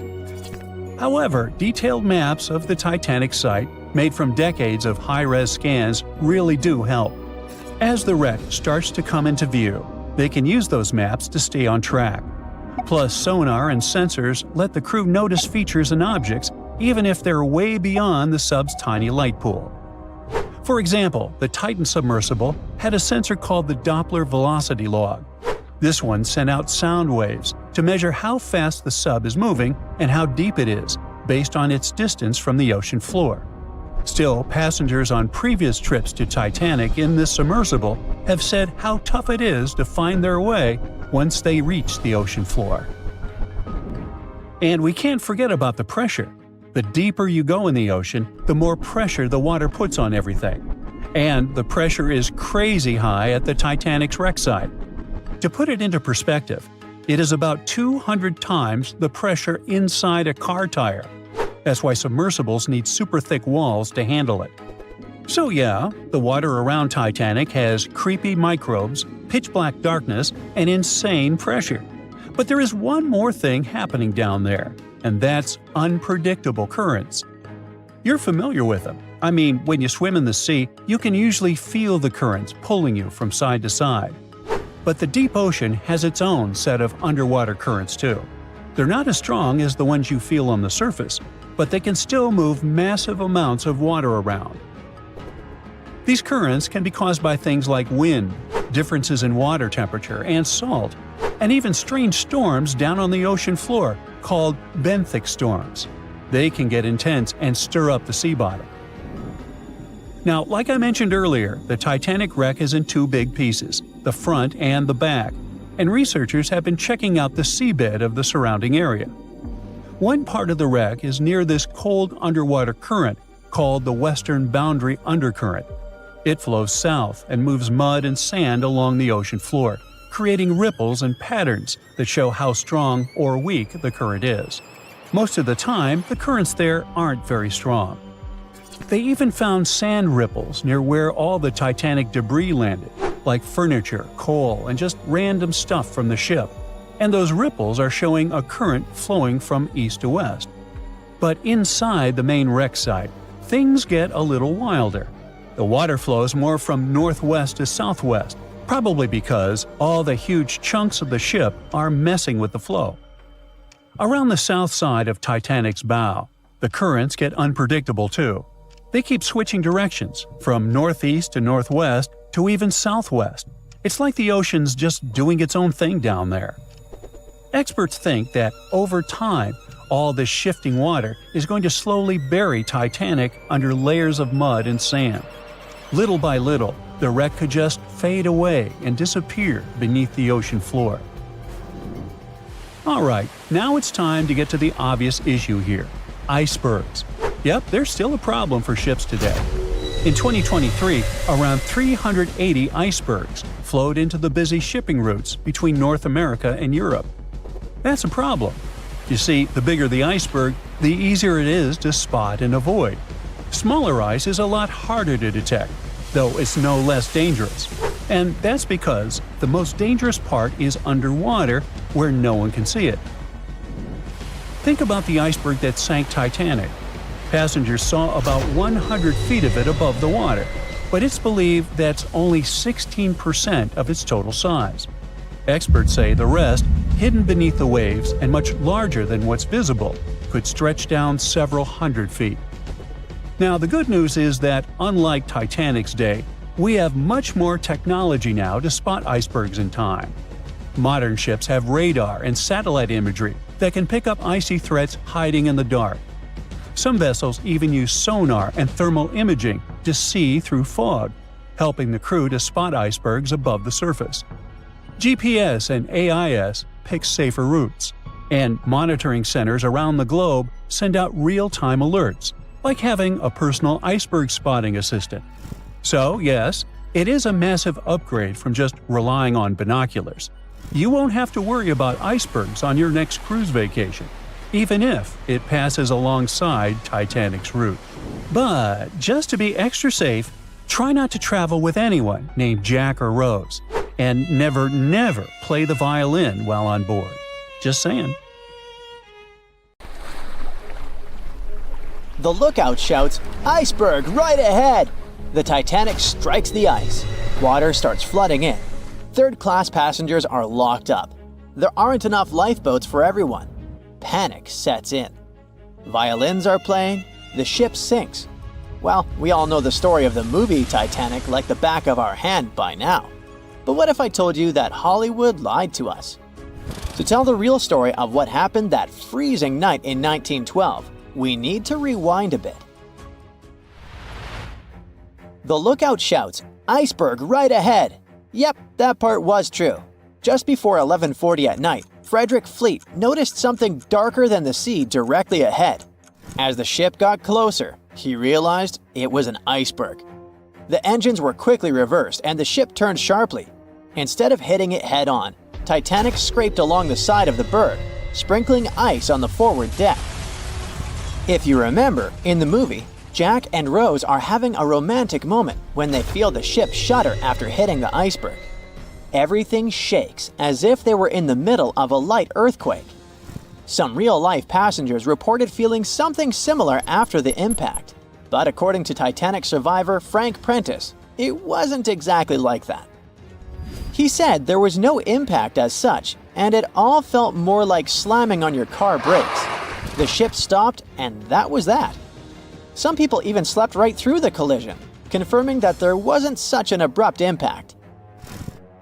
However, detailed maps of the Titanic site, made from decades of high-res scans, really do help. As the wreck starts to come into view, they can use those maps to stay on track. Plus, sonar and sensors let the crew notice features and objects even if they're way beyond the sub's tiny light pool. For example, the Titan submersible had a sensor called the Doppler velocity log. This one sent out sound waves to measure how fast the sub is moving and how deep it is, based on its distance from the ocean floor. Still, passengers on previous trips to Titanic in this submersible have said how tough it is to find their way once they reach the ocean floor. And we can't forget about the pressure. The deeper you go in the ocean, the more pressure the water puts on everything. And the pressure is crazy high at the Titanic's wreck site. To put it into perspective, it is about 200 times the pressure inside a car tire. That's why submersibles need super thick walls to handle it. So yeah, the water around Titanic has creepy microbes, pitch-black darkness, and insane pressure. But there is one more thing happening down there, and that's unpredictable currents. You're familiar with them. I mean, when you swim in the sea, you can usually feel the currents pulling you from side to side. But the deep ocean has its own set of underwater currents too. They're not as strong as the ones you feel on the surface, but they can still move massive amounts of water around. These currents can be caused by things like wind, differences in water temperature and salt, and even strange storms down on the ocean floor called benthic storms. They can get intense and stir up the sea bottom. Now, like I mentioned earlier, the Titanic wreck is in 2 big pieces, the front and the back, and researchers have been checking out the seabed of the surrounding area. One part of the wreck is near this cold underwater current called the Western Boundary Undercurrent. It flows south and moves mud and sand along the ocean floor, creating ripples and patterns that show how strong or weak the current is. Most of the time, the currents there aren't very strong. They even found sand ripples near where all the Titanic debris landed, like furniture, coal, and just random stuff from the ship. And those ripples are showing a current flowing from east to west. But inside the main wreck site, things get a little wilder. The water flows more from northwest to southwest, probably because all the huge chunks of the ship are messing with the flow. Around the south side of Titanic's bow, the currents get unpredictable too. They keep switching directions, from northeast to northwest to even southwest. It's like the ocean's just doing its own thing down there. Experts think that over time, all this shifting water is going to slowly bury Titanic under layers of mud and sand. Little by little, the wreck could just fade away and disappear beneath the ocean floor. Alright, now it's time to get to the obvious issue here: icebergs. Yep, they're still a problem for ships today. In 2023, around 380 icebergs flowed into the busy shipping routes between North America and Europe. That's a problem. You see, the bigger the iceberg, the easier it is to spot and avoid. Smaller ice is a lot harder to detect, though it's no less dangerous. And that's because the most dangerous part is underwater, where no one can see it. Think about the iceberg that sank Titanic. Passengers saw about 100 feet of it above the water, but it's believed that's only 16% of its total size. Experts say the rest, hidden beneath the waves and much larger than what's visible, could stretch down several hundred feet. Now, the good news is that, unlike Titanic's day, we have much more technology now to spot icebergs in time. Modern ships have radar and satellite imagery that can pick up icy threats hiding in the dark. Some vessels even use sonar and thermal imaging to see through fog, helping the crew to spot icebergs above the surface. GPS and AIS pick safer routes, and monitoring centers around the globe send out real-time alerts, like having a personal iceberg spotting assistant. So, yes, it is a massive upgrade from just relying on binoculars. You won't have to worry about icebergs on your next cruise vacation, even if it passes alongside Titanic's route. But just to be extra safe, try not to travel with anyone named Jack or Rose, and never play the violin while on board. Just saying. The lookout shouts, "Iceberg right ahead!" The Titanic strikes the ice. Water starts flooding in. Third-class passengers are locked up. There aren't enough lifeboats for everyone. Panic sets in. Violins are playing. The ship sinks. Well, we all know the story of the movie Titanic like the back of our hand by now. But what if I told you that Hollywood lied to us? To tell the real story of what happened that freezing night in 1912, we need to rewind a bit. The lookout shouts, "Iceberg right ahead!" Yep, that part was true. Just before 11:40 at night, Frederick Fleet noticed something darker than the sea directly ahead. As the ship got closer, he realized it was an iceberg. The engines were quickly reversed and the ship turned sharply. Instead of hitting it head-on, Titanic scraped along the side of the berg, sprinkling ice on the forward deck. If you remember, in the movie, Jack and Rose are having a romantic moment when they feel the ship shudder after hitting the iceberg. Everything shakes as if they were in the middle of a light earthquake. Some real-life passengers reported feeling something similar after the impact, but according to Titanic survivor Frank Prentice, it wasn't exactly like that. He said there was no impact as such, and it all felt more like slamming on your car brakes. The ship stopped, and that was that. Some people even slept right through the collision, confirming that there wasn't such an abrupt impact.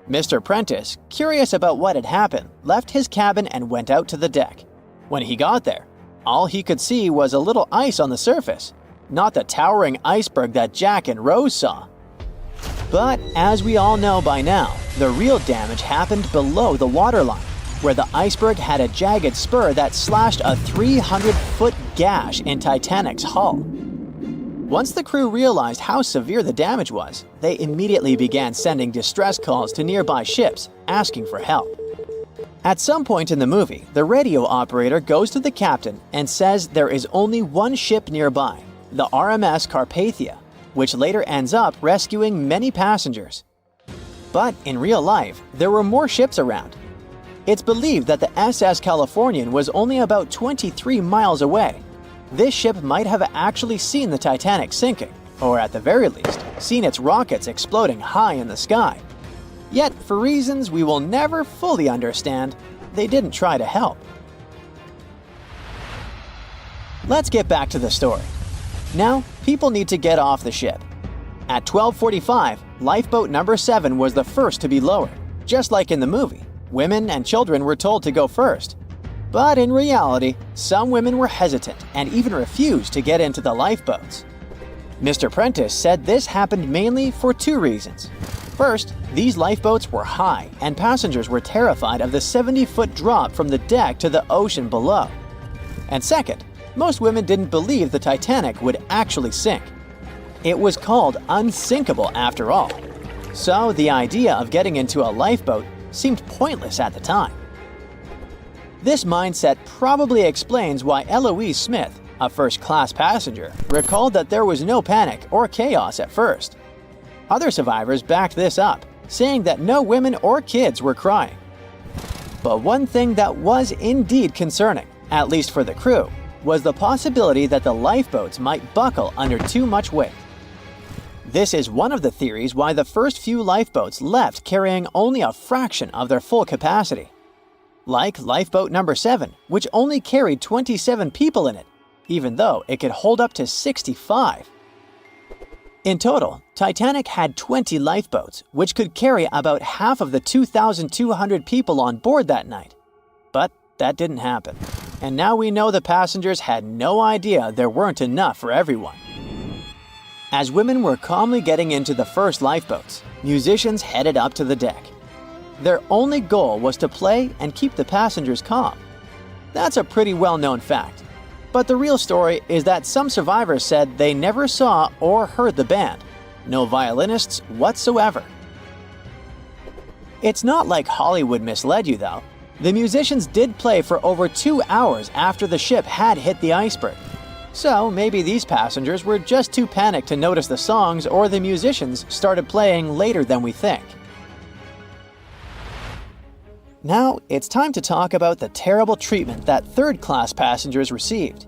Mr. Prentice, curious about what had happened, left his cabin and went out to the deck. When he got there, all he could see was a little ice on the surface, not the towering iceberg that Jack and Rose saw. But as we all know by now, the real damage happened below the waterline, where the iceberg had a jagged spur that slashed a 300-foot gash in Titanic's hull. Once the crew realized how severe the damage was, they immediately began sending distress calls to nearby ships, asking for help. At some point in the movie, the radio operator goes to the captain and says there is only one ship nearby, the RMS Carpathia, which later ends up rescuing many passengers. But in real life, there were more ships around. It's believed that the SS Californian was only about 23 miles away. This ship might have actually seen the Titanic sinking, or at the very least, seen its rockets exploding high in the sky. Yet, for reasons we will never fully understand, they didn't try to help. Let's get back to the story. Now, people need to get off the ship. At 12:45, lifeboat number 7 was the first to be lowered. Just like in the movie, women and children were told to go first. But in reality, some women were hesitant and even refused to get into the lifeboats. Mr. Prentice said this happened mainly for 2 reasons. First, these lifeboats were high and passengers were terrified of the 70-foot drop from the deck to the ocean below. And second, most women didn't believe the Titanic would actually sink. It was called unsinkable after all. So the idea of getting into a lifeboat seemed pointless at the time. This mindset probably explains why Eloise Smith, a first-class passenger, recalled that there was no panic or chaos at first. Other survivors backed this up, saying that no women or kids were crying. But one thing that was indeed concerning, at least for the crew, was the possibility that the lifeboats might buckle under too much weight. This is one of the theories why the first few lifeboats left carrying only a fraction of their full capacity. Like lifeboat number 7, which only carried 27 people in it, even though it could hold up to 65. In total, Titanic had 20 lifeboats, which could carry about half of the 2,200 people on board that night. But that didn't happen. And now we know the passengers had no idea there weren't enough for everyone. As women were calmly getting into the first lifeboats, musicians headed up to the deck. Their only goal was to play and keep the passengers calm. That's a pretty well-known fact. But the real story is that some survivors said they never saw or heard the band. No violinists whatsoever. It's not like Hollywood misled you, though. The musicians did play for over 2 hours after the ship had hit the iceberg. So maybe these passengers were just too panicked to notice the songs, or the musicians started playing later than we think. Now, it's time to talk about the terrible treatment that third-class passengers received.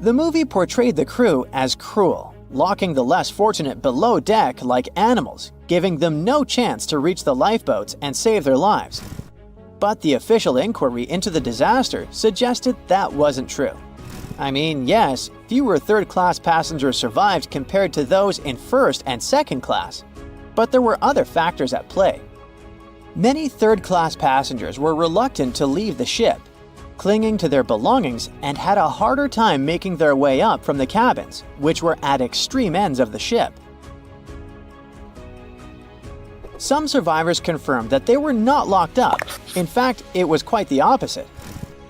The movie portrayed the crew as cruel, locking the less fortunate below deck like animals, giving them no chance to reach the lifeboats and save their lives. But the official inquiry into the disaster suggested that wasn't true. I mean, yes, fewer third-class passengers survived compared to those in first and second class, but there were other factors at play. Many third-class passengers were reluctant to leave the ship, clinging to their belongings, and had a harder time making their way up from the cabins, which were at extreme ends of the ship. Some survivors confirmed that they were not locked up. In fact, it was quite the opposite.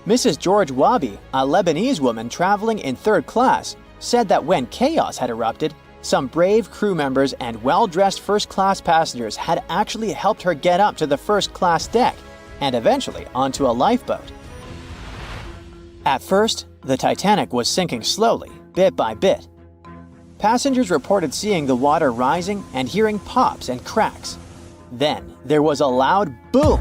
Mrs. George Wabi, a Lebanese woman traveling in third class, said that when chaos had erupted, some brave crew members and well-dressed first-class passengers had actually helped her get up to the first-class deck and eventually onto a lifeboat. At first, the Titanic was sinking slowly, bit by bit. Passengers reported seeing the water rising and hearing pops and cracks. Then, there was a loud boom.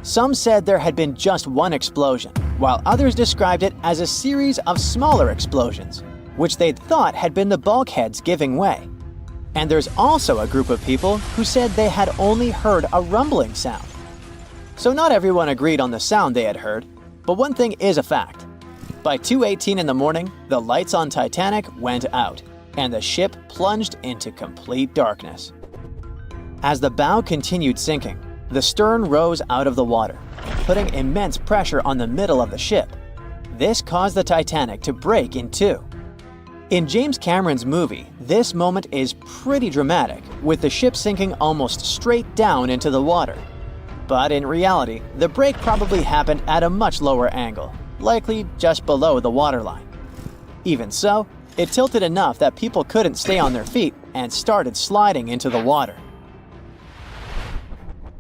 Some said there had been just one explosion, while others described it as a series of smaller explosions, which they'd thought had been the bulkheads giving way. And there's also a group of people who said they had only heard a rumbling sound. So not everyone agreed on the sound they had heard, but one thing is a fact. By 2:18 in the morning, the lights on Titanic went out, and the ship plunged into complete darkness. As the bow continued sinking, the stern rose out of the water, putting immense pressure on the middle of the ship. This caused the Titanic to break in two. In James Cameron's movie, this moment is pretty dramatic, with the ship sinking almost straight down into the water. But in reality, the break probably happened at a much lower angle, likely just below the waterline. Even so, it tilted enough that people couldn't stay on their feet and started sliding into the water.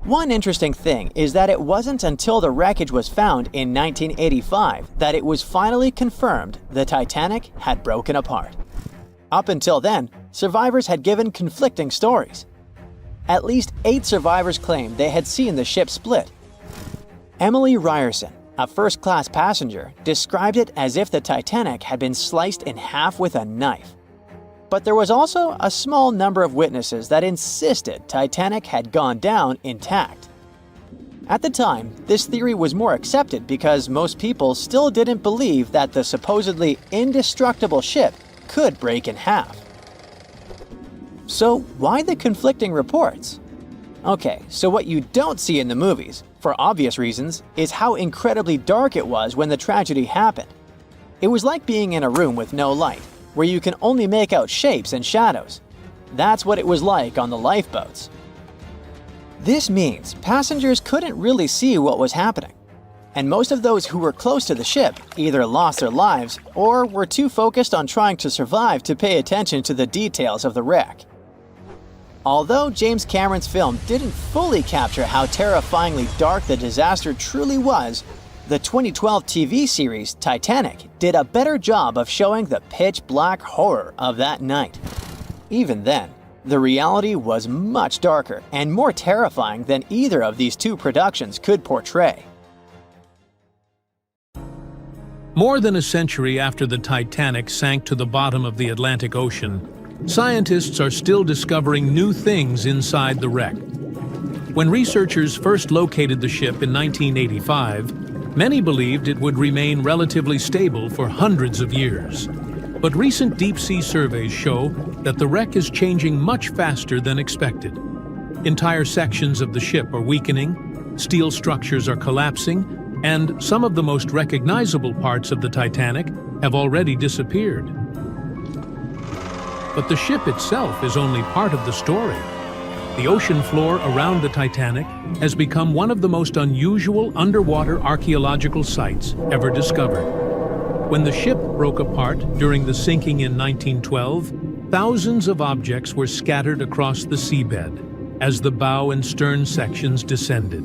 One interesting thing is that it wasn't until the wreckage was found in 1985 that it was finally confirmed the Titanic had broken apart. Up until then, survivors had given conflicting stories. At least 8 survivors claimed they had seen the ship split. Emily Ryerson, a first-class passenger, described it as if the Titanic had been sliced in half with a knife. But there was also a small number of witnesses that insisted Titanic had gone down intact. At the time, this theory was more accepted because most people still didn't believe that the supposedly indestructible ship could break in half. So why the conflicting reports? Okay, so what you don't see in the movies, for obvious reasons, is how incredibly dark it was when the tragedy happened. It was like being in a room with no light, where you can only make out shapes and shadows. That's what it was like on the lifeboats. This means passengers couldn't really see what was happening, and most of those who were close to the ship either lost their lives or were too focused on trying to survive to pay attention to the details of the wreck. Although James Cameron's film didn't fully capture how terrifyingly dark the disaster truly was, The 2012 TV series Titanic did a better job of showing the pitch-black horror of that night. Even then, the reality was much darker and more terrifying than either of these two productions could portray. More than a century after the Titanic sank to the bottom of the Atlantic Ocean, scientists are still discovering new things inside the wreck. When researchers first located the ship in 1985, many believed it would remain relatively stable for hundreds of years. But recent deep-sea surveys show that the wreck is changing much faster than expected. Entire sections of the ship are weakening, steel structures are collapsing, and some of the most recognizable parts of the Titanic have already disappeared. But the ship itself is only part of the story. The ocean floor around the Titanic has become one of the most unusual underwater archaeological sites ever discovered. When the ship broke apart during the sinking in 1912, thousands of objects were scattered across the seabed as the bow and stern sections descended.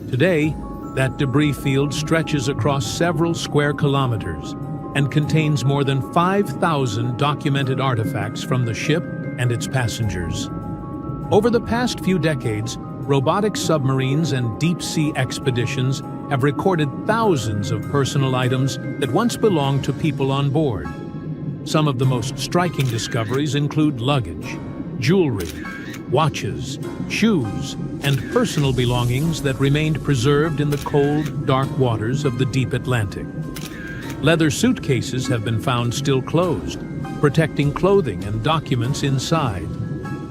Today, that debris field stretches across several square kilometers and contains more than 5,000 documented artifacts from the ship and its passengers. Over the past few decades, robotic submarines and deep-sea expeditions have recorded thousands of personal items that once belonged to people on board. Some of the most striking discoveries include luggage, jewelry, watches, shoes, and personal belongings that remained preserved in the cold, dark waters of the deep Atlantic. Leather suitcases have been found still closed, protecting clothing and documents inside.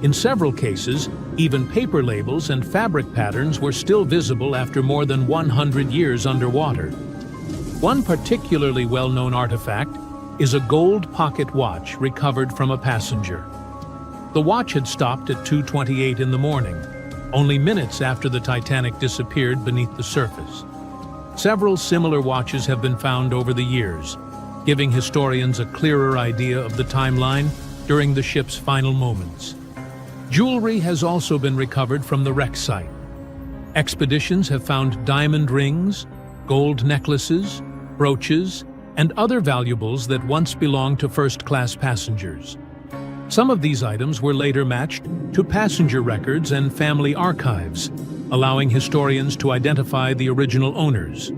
In several cases, even paper labels and fabric patterns were still visible after more than 100 years underwater. One particularly well-known artifact is a gold pocket watch recovered from a passenger. The watch had stopped at 2:28 in the morning, only minutes after the Titanic disappeared beneath the surface. Several similar watches have been found over the years, giving historians a clearer idea of the timeline during the ship's final moments. Jewelry has also been recovered from the wreck site. Expeditions have found diamond rings, gold necklaces, brooches, and other valuables that once belonged to first-class passengers. Some of these items were later matched to passenger records and family archives, allowing historians to identify the original owners.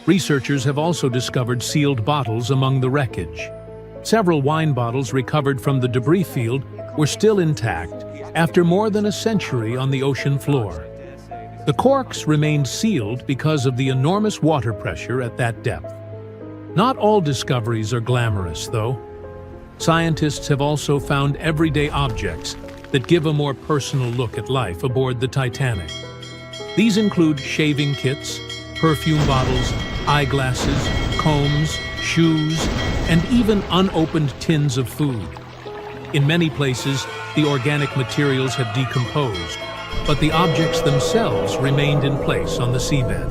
Researchers have also discovered sealed bottles among the wreckage. Several wine bottles recovered from the debris field were still intact after more than a century on the ocean floor. The corks remained sealed because of the enormous water pressure at that depth. Not all discoveries are glamorous, though. Scientists have also found everyday objects that give a more personal look at life aboard the Titanic. These include shaving kits, perfume bottles, eyeglasses, combs, shoes, and even unopened tins of food. In many places, the organic materials have decomposed, but the objects themselves remained in place on the seabed.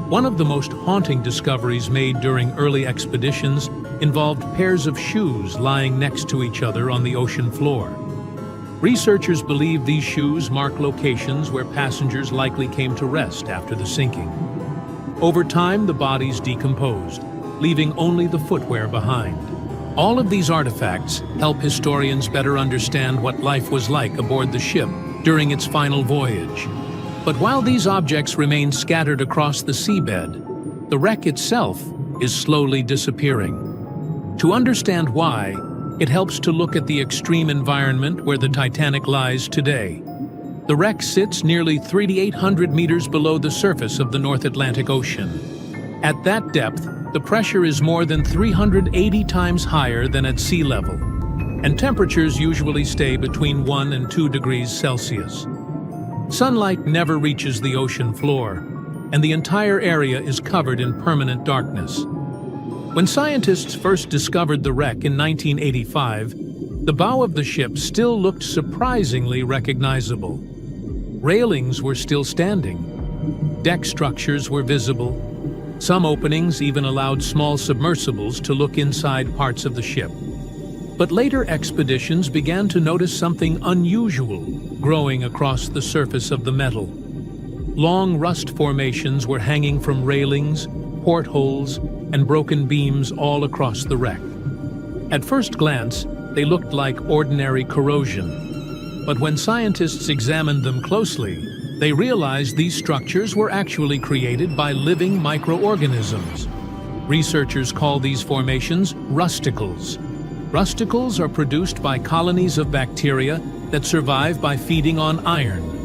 One of the most haunting discoveries made during early expeditions involved pairs of shoes lying next to each other on the ocean floor. Researchers believe these shoes mark locations where passengers likely came to rest after the sinking. Over time, the bodies decomposed, leaving only the footwear behind. All of these artifacts help historians better understand what life was like aboard the ship during its final voyage. But while these objects remain scattered across the seabed, the wreck itself is slowly disappearing. To understand why, it helps to look at the extreme environment where the Titanic lies today. The wreck sits nearly 3,800 meters below the surface of the North Atlantic Ocean. At that depth, the pressure is more than 380 times higher than at sea level, and temperatures usually stay between 1 and 2 degrees Celsius. Sunlight never reaches the ocean floor, and the entire area is covered in permanent darkness. When scientists first discovered the wreck in 1985, the bow of the ship still looked surprisingly recognizable. Railings were still standing. Deck structures were visible. Some openings even allowed small submersibles to look inside parts of the ship. But later expeditions began to notice something unusual growing across the surface of the metal. Long rust formations were hanging from railings, portholes, and broken beams all across the wreck. At first glance, they looked like ordinary corrosion. But when scientists examined them closely, they realized these structures were actually created by living microorganisms. Researchers call these formations rusticles. Rusticles are produced by colonies of bacteria that survive by feeding on iron.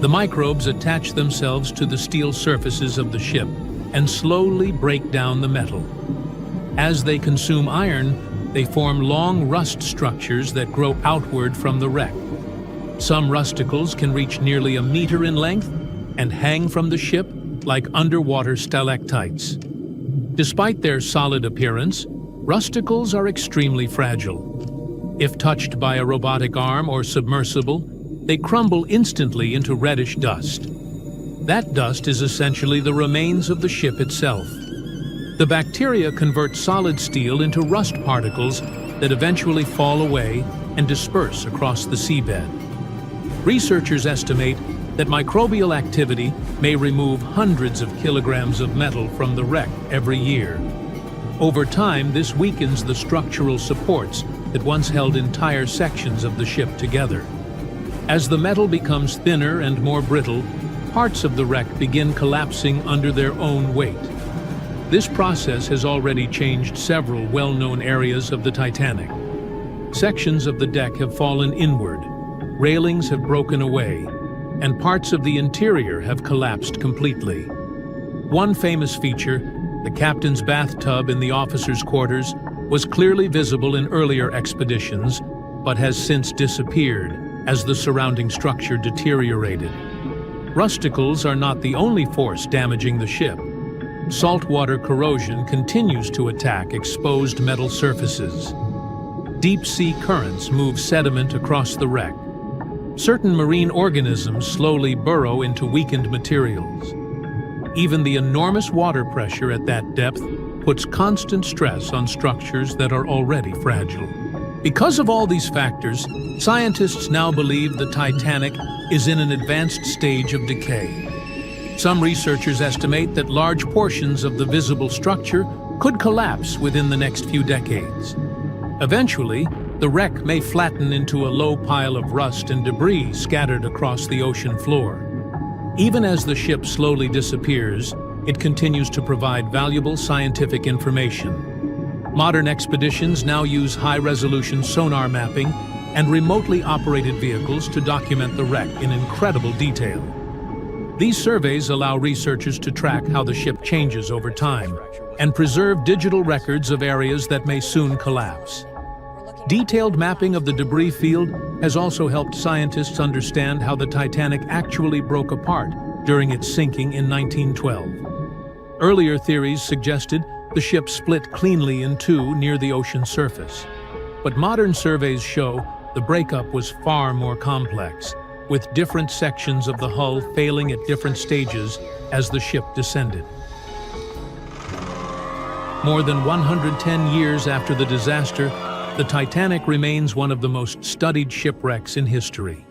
The microbes attach themselves to the steel surfaces of the ship and slowly break down the metal. As they consume iron, they form long rust structures that grow outward from the wreck. Some rusticles can reach nearly 1 meter in length and hang from the ship like underwater stalactites. Despite their solid appearance, rusticles are extremely fragile. If touched by a robotic arm or submersible, they crumble instantly into reddish dust. That dust is essentially the remains of the ship itself. The bacteria convert solid steel into rust particles that eventually fall away and disperse across the seabed. Researchers estimate that microbial activity may remove hundreds of kilograms of metal from the wreck every year. Over time, this weakens the structural supports that once held entire sections of the ship together. As the metal becomes thinner and more brittle, parts of the wreck begin collapsing under their own weight. This process has already changed several well-known areas of the Titanic. Sections of the deck have fallen inward, railings have broken away, and parts of the interior have collapsed completely. One famous feature, the captain's bathtub in the officers' quarters, was clearly visible in earlier expeditions, but has since disappeared as the surrounding structure deteriorated. Rusticles are not the only force damaging the ship. Saltwater corrosion continues to attack exposed metal surfaces. Deep-sea currents move sediment across the wreck. Certain marine organisms slowly burrow into weakened materials. Even the enormous water pressure at that depth puts constant stress on structures that are already fragile. Because of all these factors, scientists now believe the Titanic is in an advanced stage of decay. Some researchers estimate that large portions of the visible structure could collapse within the next few decades. Eventually, the wreck may flatten into a low pile of rust and debris scattered across the ocean floor. Even as the ship slowly disappears, it continues to provide valuable scientific information. Modern expeditions now use high-resolution sonar mapping and remotely operated vehicles to document the wreck in incredible detail. These surveys allow researchers to track how the ship changes over time and preserve digital records of areas that may soon collapse. Detailed mapping of the debris field has also helped scientists understand how the Titanic actually broke apart during its sinking in 1912. Earlier theories suggested the ship split cleanly in two near the ocean surface. But modern surveys show the breakup was far more complex, with different sections of the hull failing at different stages as the ship descended. More than 110 years after the disaster, the Titanic remains one of the most studied shipwrecks in history.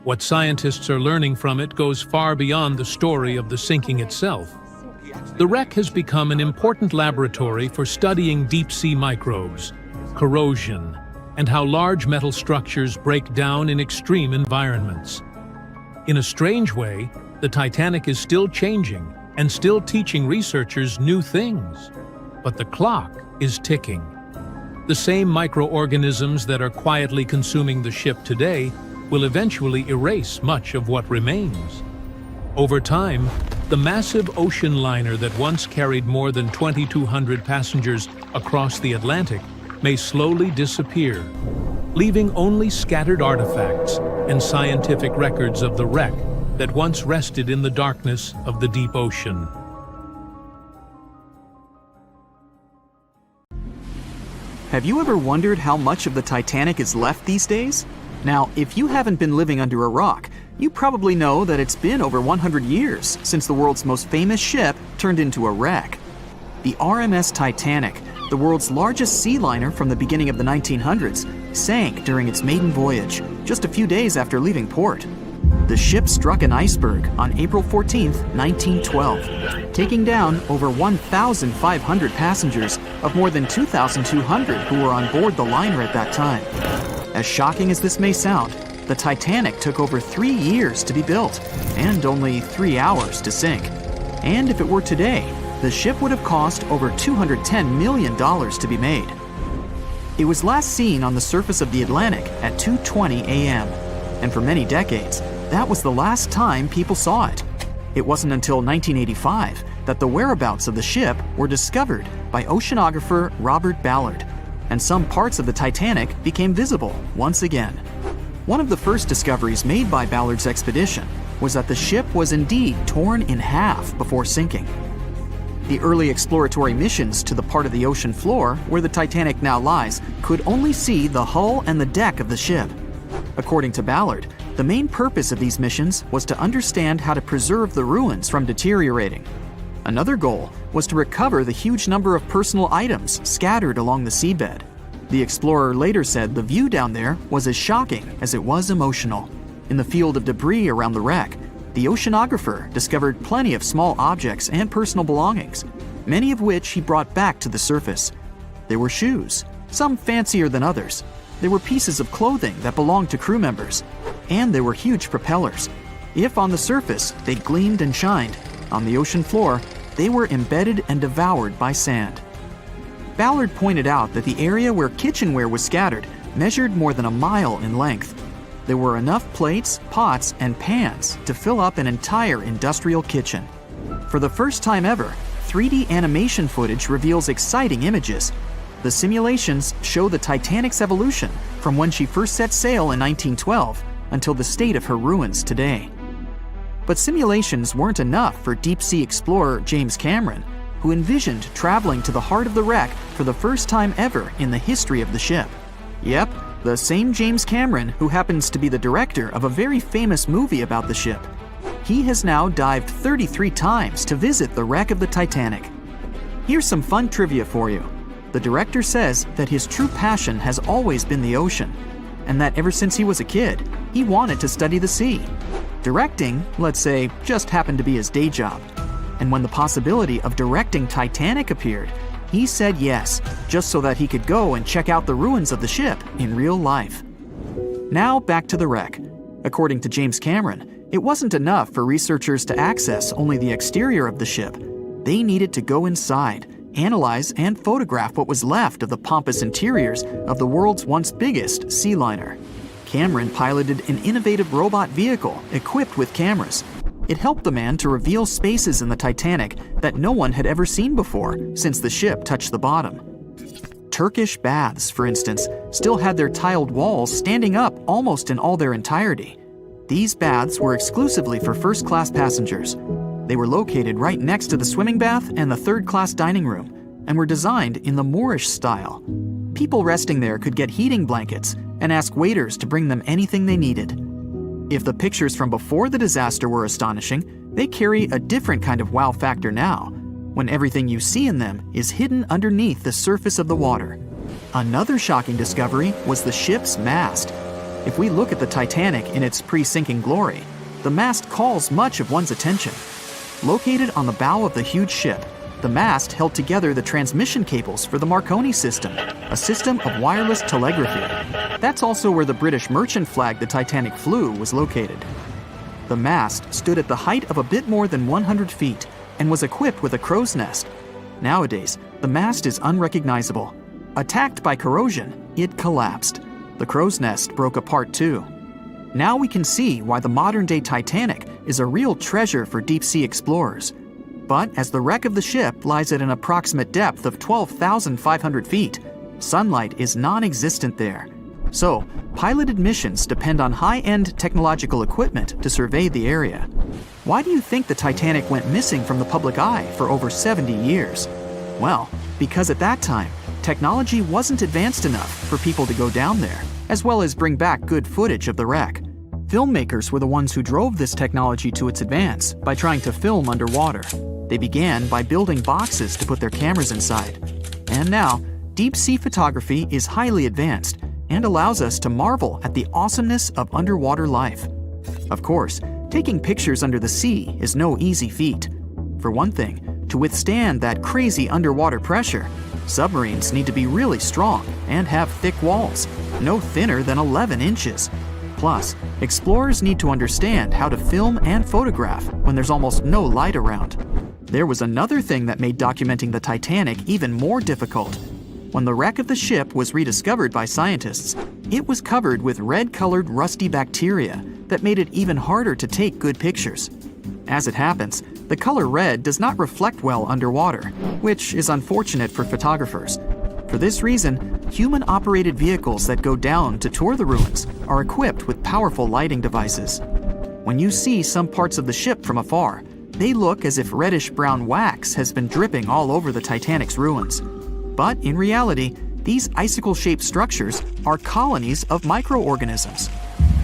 What scientists are learning from it goes far beyond the story of the sinking itself. The wreck has become an important laboratory for studying deep-sea microbes, corrosion, and how large metal structures break down in extreme environments. In a strange way, the Titanic is still changing and still teaching researchers new things. But the clock is ticking. The same microorganisms that are quietly consuming the ship today will eventually erase much of what remains. Over time, the massive ocean liner that once carried more than 2,200 passengers across the Atlantic may slowly disappear, leaving only scattered artifacts and scientific records of the wreck that once rested in the darkness of the deep ocean. Have you ever wondered how much of the Titanic is left these days? Now, if you haven't been living under a rock, you probably know that it's been over 100 years since the world's most famous ship turned into a wreck. The RMS Titanic, the world's largest sea liner from the beginning of the 1900s, sank during its maiden voyage, just a few days after leaving port. the ship struck an iceberg on April 14, 1912, taking down over 1,500 passengers of more than 2,200 who were on board the liner at that time. As shocking as this may sound, the Titanic took over 3 years to be built and only 3 hours to sink. And if it were today, the ship would have cost over $210 million to be made. It was last seen on the surface of the Atlantic at 2:20 a.m., and for many decades, that was the last time people saw it. It wasn't until 1985 that the whereabouts of the ship were discovered by oceanographer Robert Ballard, and some parts of the Titanic became visible once again. One of the first discoveries made by Ballard's expedition was that the ship was indeed torn in half before sinking. The early exploratory missions to the part of the ocean floor where the Titanic now lies could only see the hull and the deck of the ship. According to Ballard, the main purpose of these missions was to understand how to preserve the ruins from deteriorating. Another goal was to recover the huge number of personal items scattered along the seabed. The explorer later said the view down there was as shocking as it was emotional. In the field of debris around the wreck, the oceanographer discovered plenty of small objects and personal belongings, many of which he brought back to the surface. There were shoes, some fancier than others. There were pieces of clothing that belonged to crew members, and there were huge propellers. If on the surface they gleamed and shined, on the ocean floor they were embedded and devoured by sand. Ballard pointed out that the area where kitchenware was scattered measured more than a mile in length. There were enough plates, pots, and pans to fill up an entire industrial kitchen. For the first time ever, 3D animation footage reveals exciting images. The simulations show the Titanic's evolution from when she first set sail in 1912 until the state of her ruins today. But simulations weren't enough for deep-sea explorer James Cameron, who envisioned traveling to the heart of the wreck for the first time ever in the history of the ship. Yep, the same James Cameron who happens to be the director of a very famous movie about the ship. He has now dived 33 times to visit the wreck of the Titanic. Here's some fun trivia for you. The director says that his true passion has always been the ocean, and that ever since he was a kid, he wanted to study the sea. Directing, let's say, just happened to be his day job. And when the possibility of directing Titanic appeared, he said yes, just so that he could go and check out the ruins of the ship in real life. Now back to the wreck. According to James Cameron, it wasn't enough for researchers to access only the exterior of the ship. They needed to go inside, analyze and photograph what was left of the pompous interiors of the world's once biggest sea liner. Cameron piloted an innovative robot vehicle equipped with cameras. It helped the man to reveal spaces in the Titanic that no one had ever seen before since the ship touched the bottom. Turkish baths, for instance, still had their tiled walls standing up almost in all their entirety. These baths were exclusively for first-class passengers. They were located right next to the swimming bath and the third-class dining room, and were designed in the Moorish style. People resting there could get heating blankets and ask waiters to bring them anything they needed. If the pictures from before the disaster were astonishing, they carry a different kind of wow factor now, when everything you see in them is hidden underneath the surface of the water. Another shocking discovery was the ship's mast. If we look at the Titanic in its pre-sinking glory, the mast calls much of one's attention. Located on the bow of the huge ship, the mast held together the transmission cables for the Marconi system, a system of wireless telegraphy. That's also where the British merchant flag the Titanic flew was located. The mast stood at the height of a bit more than 100 feet and was equipped with a crow's nest. Nowadays, the mast is unrecognizable. Attacked by corrosion, it collapsed. The crow's nest broke apart too. Now we can see why the modern-day Titanic is a real treasure for deep-sea explorers. But as the wreck of the ship lies at an approximate depth of 12,500 feet, sunlight is non-existent there. So, piloted missions depend on high-end technological equipment to survey the area. Why do you think the Titanic went missing from the public eye for over 70 years? Well, because at that time, technology wasn't advanced enough for people to go down there, as well as bring back good footage of the wreck. Filmmakers were the ones who drove this technology to its advance by trying to film underwater. They began by building boxes to put their cameras inside. And now, deep-sea photography is highly advanced and allows us to marvel at the awesomeness of underwater life. Of course, taking pictures under the sea is no easy feat. For one thing, to withstand that crazy underwater pressure, submarines need to be really strong and have thick walls, no thinner than 11 inches. Plus, explorers need to understand how to film and photograph when there's almost no light around. There was another thing that made documenting the Titanic even more difficult. When the wreck of the ship was rediscovered by scientists, it was covered with red-colored rusty bacteria that made it even harder to take good pictures. As it happens, the color red does not reflect well underwater, which is unfortunate for photographers. For this reason, human-operated vehicles that go down to tour the ruins are equipped with powerful lighting devices. When you see some parts of the ship from afar, they look as if reddish-brown wax has been dripping all over the Titanic's ruins. But in reality, these icicle-shaped structures are colonies of microorganisms.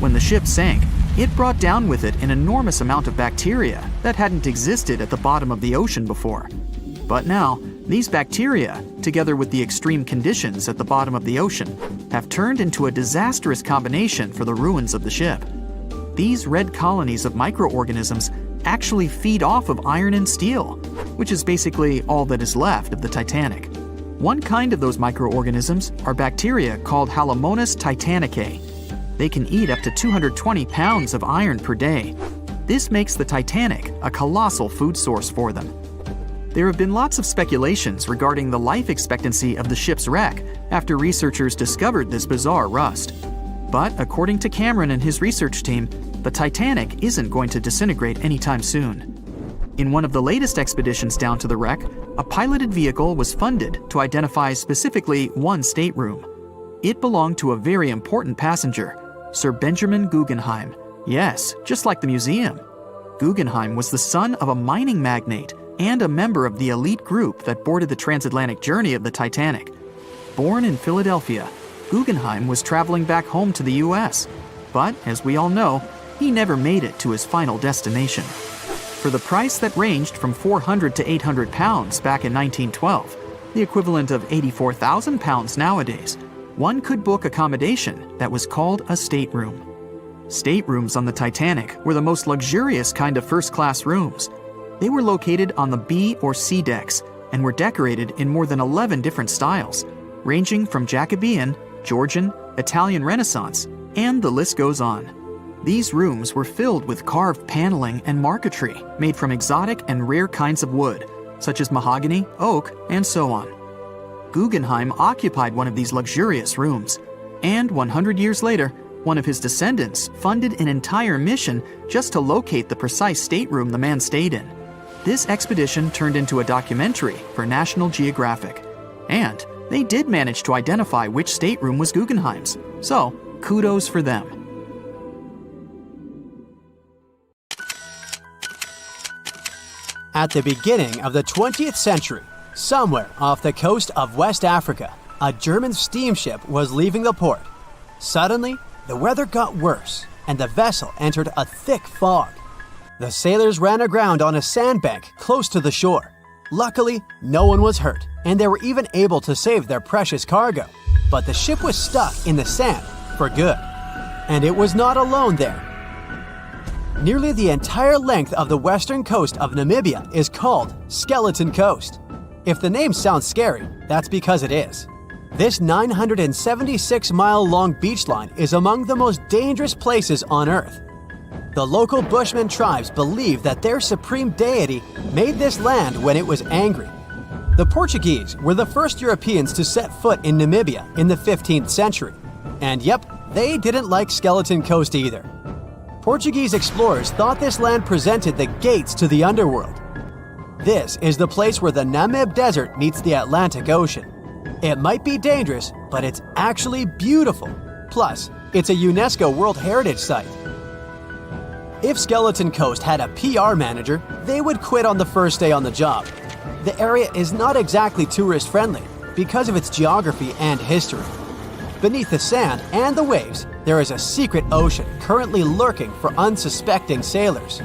When the ship sank, it brought down with it an enormous amount of bacteria that hadn't existed at the bottom of the ocean before. But now, these bacteria, together with the extreme conditions at the bottom of the ocean, have turned into a disastrous combination for the ruins of the ship. These red colonies of microorganisms actually feed off of iron and steel, which is basically all that is left of the Titanic. One kind of those microorganisms are bacteria called Halomonas titanicae. They can eat up to 220 pounds of iron per day. This makes the Titanic a colossal food source for them. There have been lots of speculations regarding the life expectancy of the ship's wreck after researchers discovered this bizarre rust. But according to Cameron and his research team, the Titanic isn't going to disintegrate anytime soon. In one of the latest expeditions down to the wreck, a piloted vehicle was funded to identify specifically one stateroom. It belonged to a very important passenger, Sir Benjamin Guggenheim. Yes, just like the museum. Guggenheim was the son of a mining magnate and a member of the elite group that boarded the transatlantic journey of the Titanic. Born in Philadelphia, Guggenheim was traveling back home to the US. But, as we all know, he never made it to his final destination. For the price that ranged from 400 to 800 pounds back in 1912, the equivalent of 84,000 pounds nowadays, one could book accommodation that was called a stateroom. Staterooms on the Titanic were the most luxurious kind of first-class rooms. They were located on the B or C decks and were decorated in more than 11 different styles, ranging from Jacobean, Georgian, Italian Renaissance, and the list goes on. These rooms were filled with carved paneling and marquetry made from exotic and rare kinds of wood, such as mahogany, oak, and so on. Guggenheim occupied one of these luxurious rooms, and 100 years later, one of his descendants funded an entire mission just to locate the precise stateroom the man stayed in. This expedition turned into a documentary for National Geographic, and they did manage to identify which stateroom was Guggenheim's, so kudos for them. At the beginning of the 20th century, somewhere off the coast of West Africa, a German steamship was leaving the port. Suddenly, the weather got worse, and the vessel entered a thick fog. The sailors ran aground on a sandbank close to the shore. Luckily, no one was hurt, and they were even able to save their precious cargo. But the ship was stuck in the sand for good. And it was not alone there. Nearly the entire length of the western coast of Namibia is called Skeleton Coast. If the name sounds scary, that's because it is. This 976-mile-long beach line is among the most dangerous places on Earth. The local Bushman tribes believe that their supreme deity made this land when it was angry. The Portuguese were the first Europeans to set foot in Namibia in the 15th century. And yep, they didn't like Skeleton Coast either. Portuguese explorers thought this land presented the gates to the underworld. This is the place where the Namib Desert meets the Atlantic Ocean. It might be dangerous, but it's actually beautiful. Plus, it's a UNESCO World Heritage Site. If Skeleton Coast had a PR manager, they would quit on the first day on the job. The area is not exactly tourist-friendly because of its geography and history. Beneath the sand and the waves, there is a secret ocean currently lurking for unsuspecting sailors.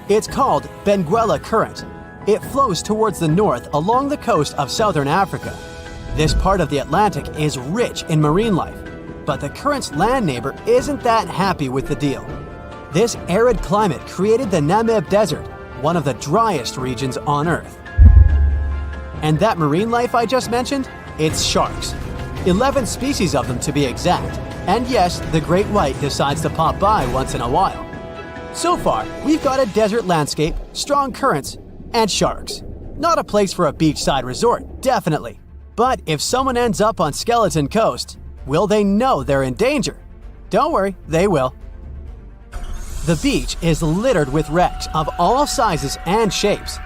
It's called Benguela Current. It flows towards the north along the coast of southern Africa. This part of the Atlantic is rich in marine life, but the current's land neighbor isn't that happy with the deal. This arid climate created the Namib Desert, one of the driest regions on Earth. And that marine life I just mentioned? It's sharks. 11 species of them to be exact. And yes, the great white decides to pop by once in a while. So far, we've got a desert landscape, strong currents, and sharks. Not a place for a beachside resort, definitely. But if someone ends up on Skeleton Coast, will they know they're in danger? Don't worry, they will. The beach is littered with wrecks of all sizes and shapes.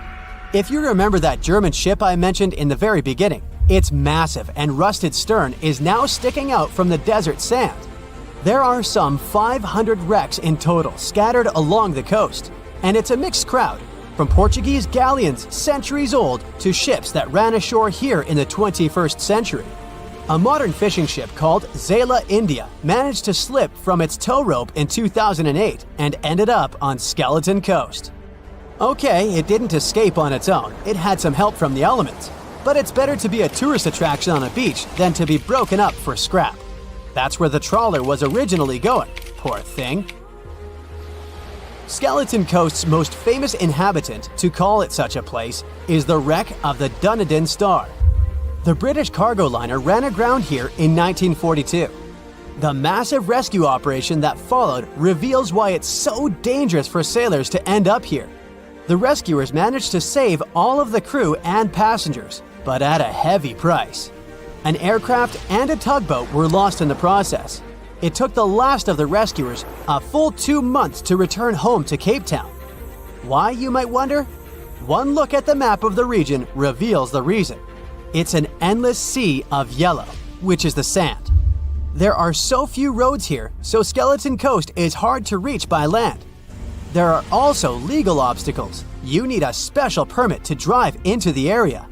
If you remember that German ship I mentioned in the very beginning, its massive and rusted stern is now sticking out from the desert sand. There are some 500 wrecks in total scattered along the coast, and it's a mixed crowd, from Portuguese galleons centuries old to ships that ran ashore here in the 21st century. A modern fishing ship called Zela India managed to slip from its tow rope in 2008 and ended up on Skeleton Coast. Okay, it didn't escape on its own, it had some help from the elements, but it's better to be a tourist attraction on a beach than to be broken up for scrap. That's where the trawler was originally going, poor thing. Skeleton Coast's most famous inhabitant, to call it such a place, is the wreck of the Dunedin Star. The British cargo liner ran aground here in 1942. The massive rescue operation that followed reveals why it's so dangerous for sailors to end up here. The rescuers managed to save all of the crew and passengers, but at a heavy price. An aircraft and a tugboat were lost in the process. It took the last of the rescuers a full 2 months to return home to Cape Town. Why, you might wonder? One look at the map of the region reveals the reason. It's an endless sea of yellow, which is the sand. There are so few roads here, so Skeleton Coast is hard to reach by land. There are also legal obstacles. You need a special permit to drive into the area.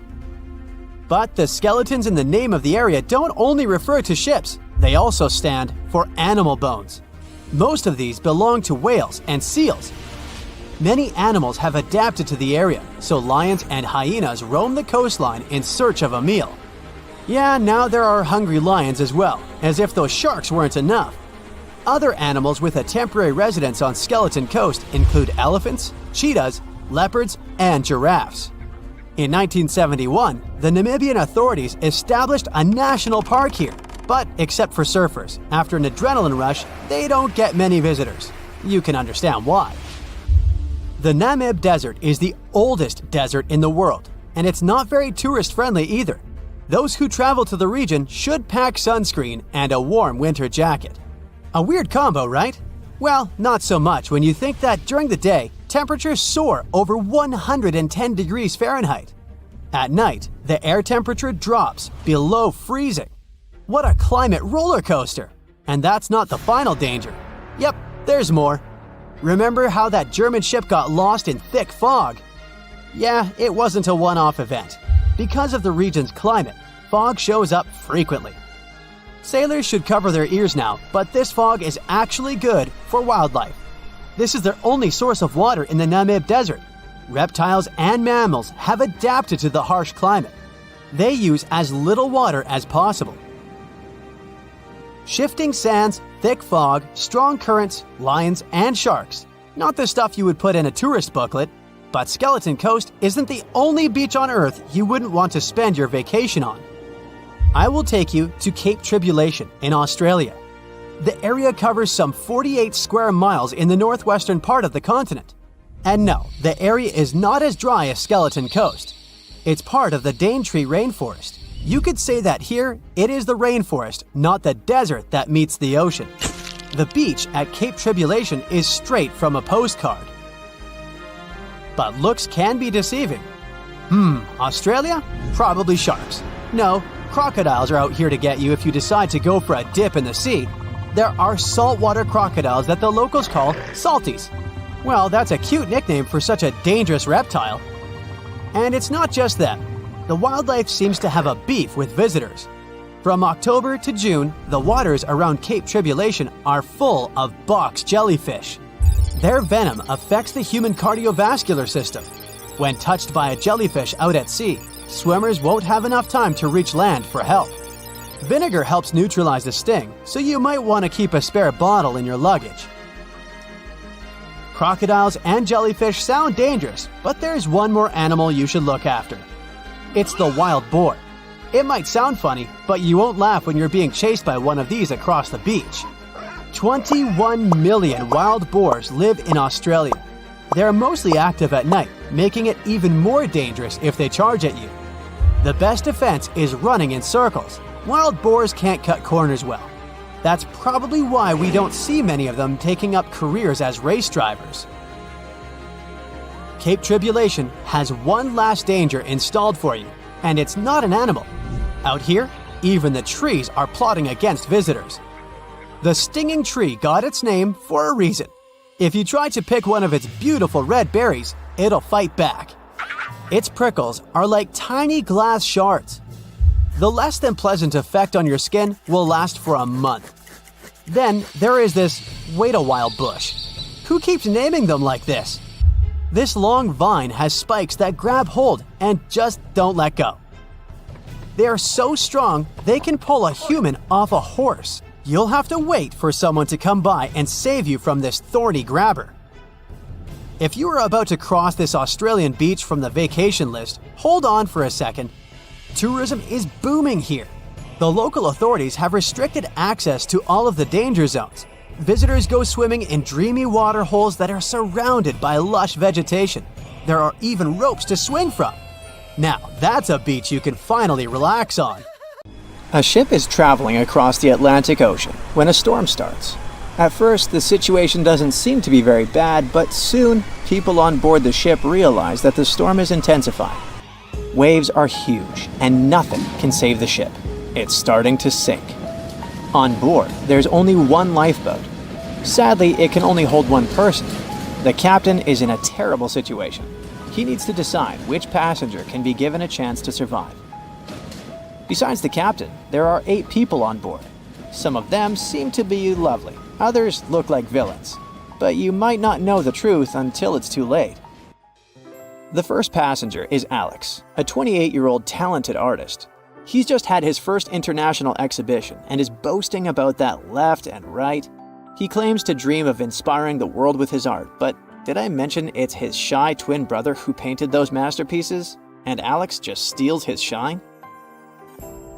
But the skeletons in the name of the area don't only refer to ships, they also stand for animal bones. Most of these belong to whales and seals. Many animals have adapted to the area, so lions and hyenas roam the coastline in search of a meal. Yeah, now there are hungry lions as well, as if those sharks weren't enough. Other animals with a temporary residence on Skeleton Coast include elephants, cheetahs, leopards, and giraffes. In 1971, the Namibian authorities established a national park here, but except for surfers, after an adrenaline rush, they don't get many visitors. You can understand why. The Namib Desert is the oldest desert in the world, and it's not very tourist-friendly either. Those who travel to the region should pack sunscreen and a warm winter jacket. A weird combo, right? Well, not so much when you think that during the day, temperatures soar over 110 degrees Fahrenheit. At night, the air temperature drops below freezing. What a climate roller coaster! And that's not the final danger. Yep, there's more. Remember how that German ship got lost in thick fog? Yeah, it wasn't a one-off event. Because of the region's climate, fog shows up frequently. Sailors should cover their ears now, but this fog is actually good for wildlife. This is their only source of water in the Namib Desert. Reptiles and mammals have adapted to the harsh climate. They use as little water as possible. Shifting sands, thick fog, strong currents, lions, and sharks. Not the stuff you would put in a tourist booklet, but Skeleton Coast isn't the only beach on Earth you wouldn't want to spend your vacation on. I will take you to Cape Tribulation in Australia. The area covers some 48 square miles in the northwestern part of the continent. And no, the area is not as dry as Skeleton Coast. It's part of the Daintree rainforest. You could say that here, it is the rainforest, not the desert that meets the ocean. The beach at Cape Tribulation is straight from a postcard. But looks can be deceiving. Australia? Probably sharks. No, crocodiles are out here to get you if you decide to go for a dip in the sea. There are saltwater crocodiles that the locals call salties. Well, that's a cute nickname for such a dangerous reptile. And it's not just them. The wildlife seems to have a beef with visitors. From October to June, the waters around Cape Tribulation are full of box jellyfish. Their venom affects the human cardiovascular system. When touched by a jellyfish out at sea, swimmers won't have enough time to reach land for help. Vinegar helps neutralize the sting, so you might want to keep a spare bottle in your luggage. Crocodiles and jellyfish sound dangerous, but there's one more animal you should look after. It's the wild boar. It might sound funny, but you won't laugh when you're being chased by one of these across the beach. 21 million wild boars live in Australia. They're mostly active at night, making it even more dangerous if they charge at you. The best defense is running in circles. Wild boars can't cut corners well. That's probably why we don't see many of them taking up careers as race drivers. Cape Tribulation has one last danger installed for you, and it's not an animal. Out here, even the trees are plotting against visitors. The stinging tree got its name for a reason. If you try to pick one of its beautiful red berries, it'll fight back. Its prickles are like tiny glass shards. The less than pleasant effect on your skin will last for a month. Then there is this wait a while bush. Who keeps naming them like this? This long vine has spikes that grab hold and just don't let go. They are so strong they can pull a human off a horse. You'll have to wait for someone to come by and save you from this thorny grabber. If you are about to cross this Australian beach from the vacation list, hold on for a second. Tourism is booming here. The local authorities have restricted access to all of the danger zones. Visitors go swimming in dreamy water holes that are surrounded by lush vegetation. There are even ropes to swing from. Now, that's a beach you can finally relax on. A ship is traveling across the Atlantic Ocean when a storm starts. At first, the situation doesn't seem to be very bad, but soon, people on board the ship realize that the storm is intensifying. Waves are huge, and nothing can save the ship. It's starting to sink. On board, there's only one lifeboat. Sadly, it can only hold one person. The captain is in a terrible situation. He needs to decide which passenger can be given a chance to survive. Besides the captain, there are 8 people on board. Some of them seem to be lovely. Others look like villains. But you might not know the truth until it's too late. The first passenger is Alex, a 28-year-old talented artist. He's just had his first international exhibition and is boasting about that left and right. He claims to dream of inspiring the world with his art, but did I mention it's his shy twin brother who painted those masterpieces? And Alex just steals his shine?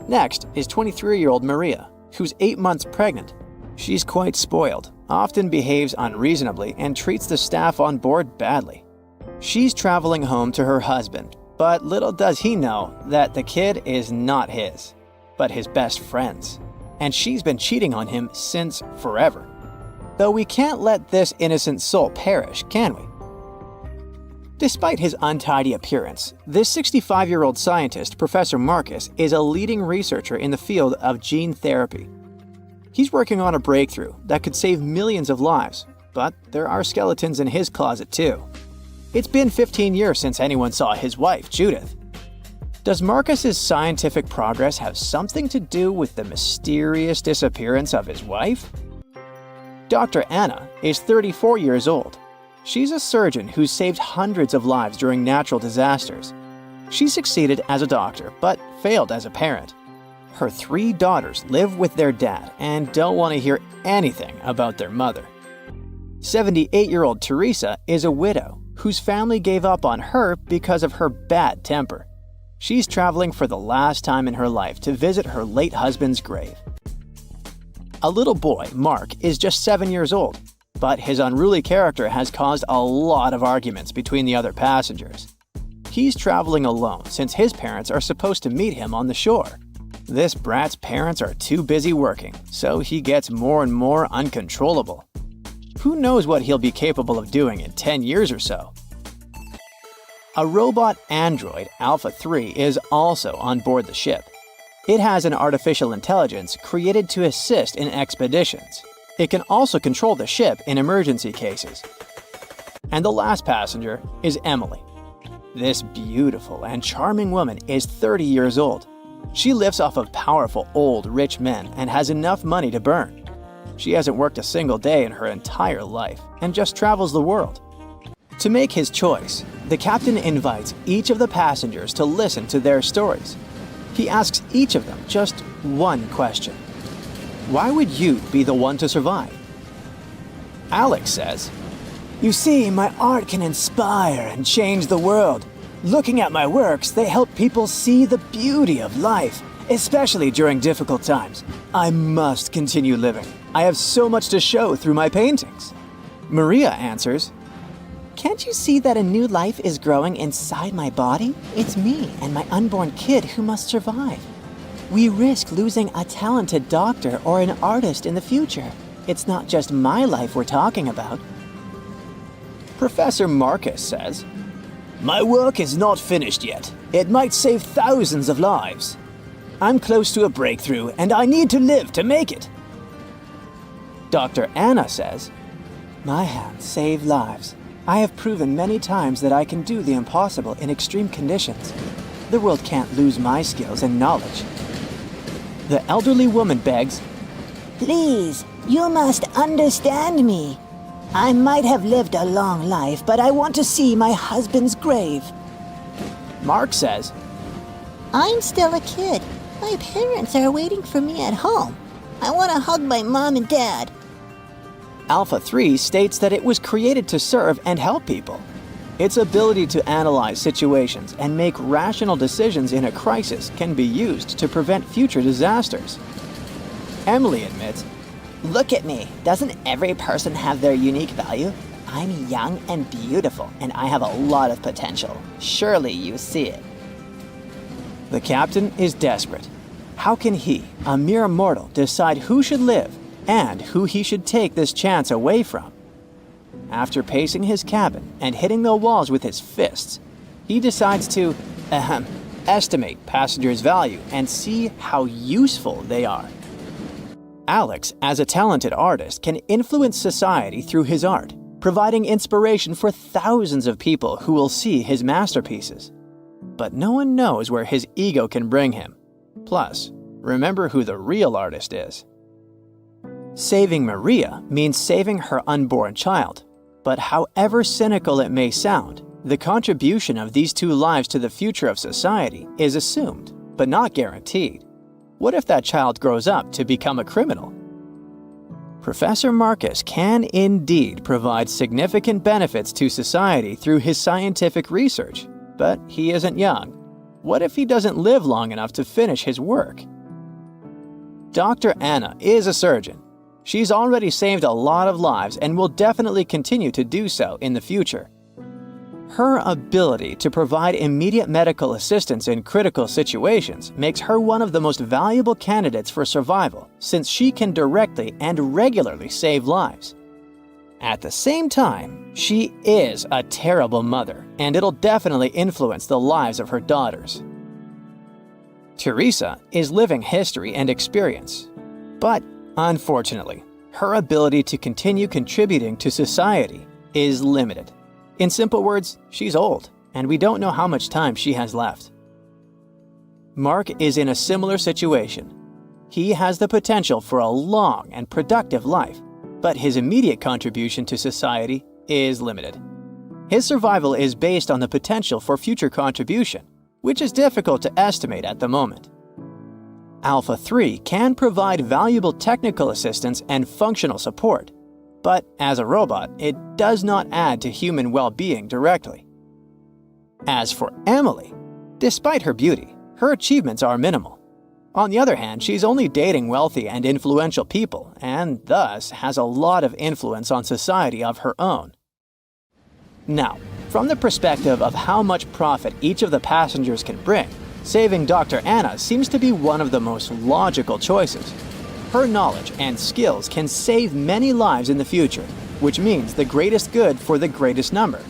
Next is 23-year-old Maria, who's 8 months pregnant. She's quite spoiled, often behaves unreasonably, and treats the staff on board badly. She's traveling home to her husband, but little does he know that the kid is not his, but his best friend's. And she's been cheating on him since forever. Though we can't let this innocent soul perish, can we? Despite his untidy appearance, this 65-year-old scientist, Professor Marcus, is a leading researcher in the field of gene therapy. He's working on a breakthrough that could save millions of lives, but there are skeletons in his closet too. It's been 15 years since anyone saw his wife, Judith. Does Marcus's scientific progress have something to do with the mysterious disappearance of his wife? Dr. Anna is 34 years old. She's a surgeon who's saved hundreds of lives during natural disasters. She succeeded as a doctor, but failed as a parent. Her 3 daughters live with their dad and don't want to hear anything about their mother. 78-year-old Teresa is a widow whose family gave up on her because of her bad temper. She's traveling for the last time in her life to visit her late husband's grave. A little boy, Mark, is just 7 years old, but his unruly character has caused a lot of arguments between the other passengers. He's traveling alone since his parents are supposed to meet him on the shore. This brat's parents are too busy working, so he gets more and more uncontrollable. Who knows what he'll be capable of doing in 10 years or so? A robot android, Alpha 3, is also on board the ship. It has an artificial intelligence created to assist in expeditions. It can also control the ship in emergency cases. And the last passenger is Emily. This beautiful and charming woman is 30 years old. She lives off of powerful, old, rich men and has enough money to burn. She hasn't worked a single day in her entire life and just travels the world. To make his choice, the captain invites each of the passengers to listen to their stories. He asks each of them just one question. Why would you be the one to survive? Alex says, You see, my art can inspire and change the world. Looking at my works, they help people see the beauty of life, especially during difficult times. I must continue living. I have so much to show through my paintings. Maria answers, "Can't you see that a new life is growing inside my body? It's me and my unborn kid who must survive. We risk losing a talented doctor or an artist in the future. It's not just my life we're talking about." Professor Marcus says, "My work is not finished yet. It might save thousands of lives. I'm close to a breakthrough, and I need to live to make it." Dr. Anna says, "My hands save lives. I have proven many times that I can do the impossible in extreme conditions. The world can't lose my skills and knowledge." The elderly woman begs, "Please, you must understand me. I might have lived a long life, but I want to see my husband's grave." Mark says, "I'm still a kid. My parents are waiting for me at home. I want to hug my mom and dad." Alpha 3 states that it was created to serve and help people. Its ability to analyze situations and make rational decisions in a crisis can be used to prevent future disasters. Emily admits, "Look at me. Doesn't every person have their unique value? I'm young and beautiful, and I have a lot of potential. Surely you see it." the captain is desperate. How can he, a mere mortal, decide who should live and who he should take this chance away from? After pacing his cabin and hitting the walls with his fists, he decides to, estimate passengers' value and see how useful they are. Alex, as a talented artist, can influence society through his art, providing inspiration for thousands of people who will see his masterpieces. But no one knows where his ego can bring him. Plus, remember who the real artist is. Saving Maria means saving her unborn child. But however cynical it may sound, the contribution of these two lives to the future of society is assumed, but not guaranteed. What if that child grows up to become a criminal? Professor Marcus can indeed provide significant benefits to society through his scientific research, but he isn't young. What if he doesn't live long enough to finish his work? Dr. Anna is a surgeon. She's already saved a lot of lives and will definitely continue to do so in the future. Her ability to provide immediate medical assistance in critical situations makes her one of the most valuable candidates for survival, since she can directly and regularly save lives. At the same time, she is a terrible mother, and it'll definitely influence the lives of her daughters. Teresa is living history and experience, but unfortunately, her ability to continue contributing to society is limited. In simple words, she's old, and we don't know how much time she has left. Mark is in a similar situation. He has the potential for a long and productive life, but his immediate contribution to society is limited. His survival is based on the potential for future contribution, which is difficult to estimate at the moment. Alpha 3 can provide valuable technical assistance and functional support, but as a robot, it does not add to human well-being directly. As for Emily, despite her beauty, her achievements are minimal. On the other hand, she's only dating wealthy and influential people, and thus has a lot of influence on society of her own. Now, from the perspective of how much profit each of the passengers can bring, saving Dr. Anna seems to be one of the most logical choices. Her knowledge and skills can save many lives in the future, which means the greatest good for the greatest number.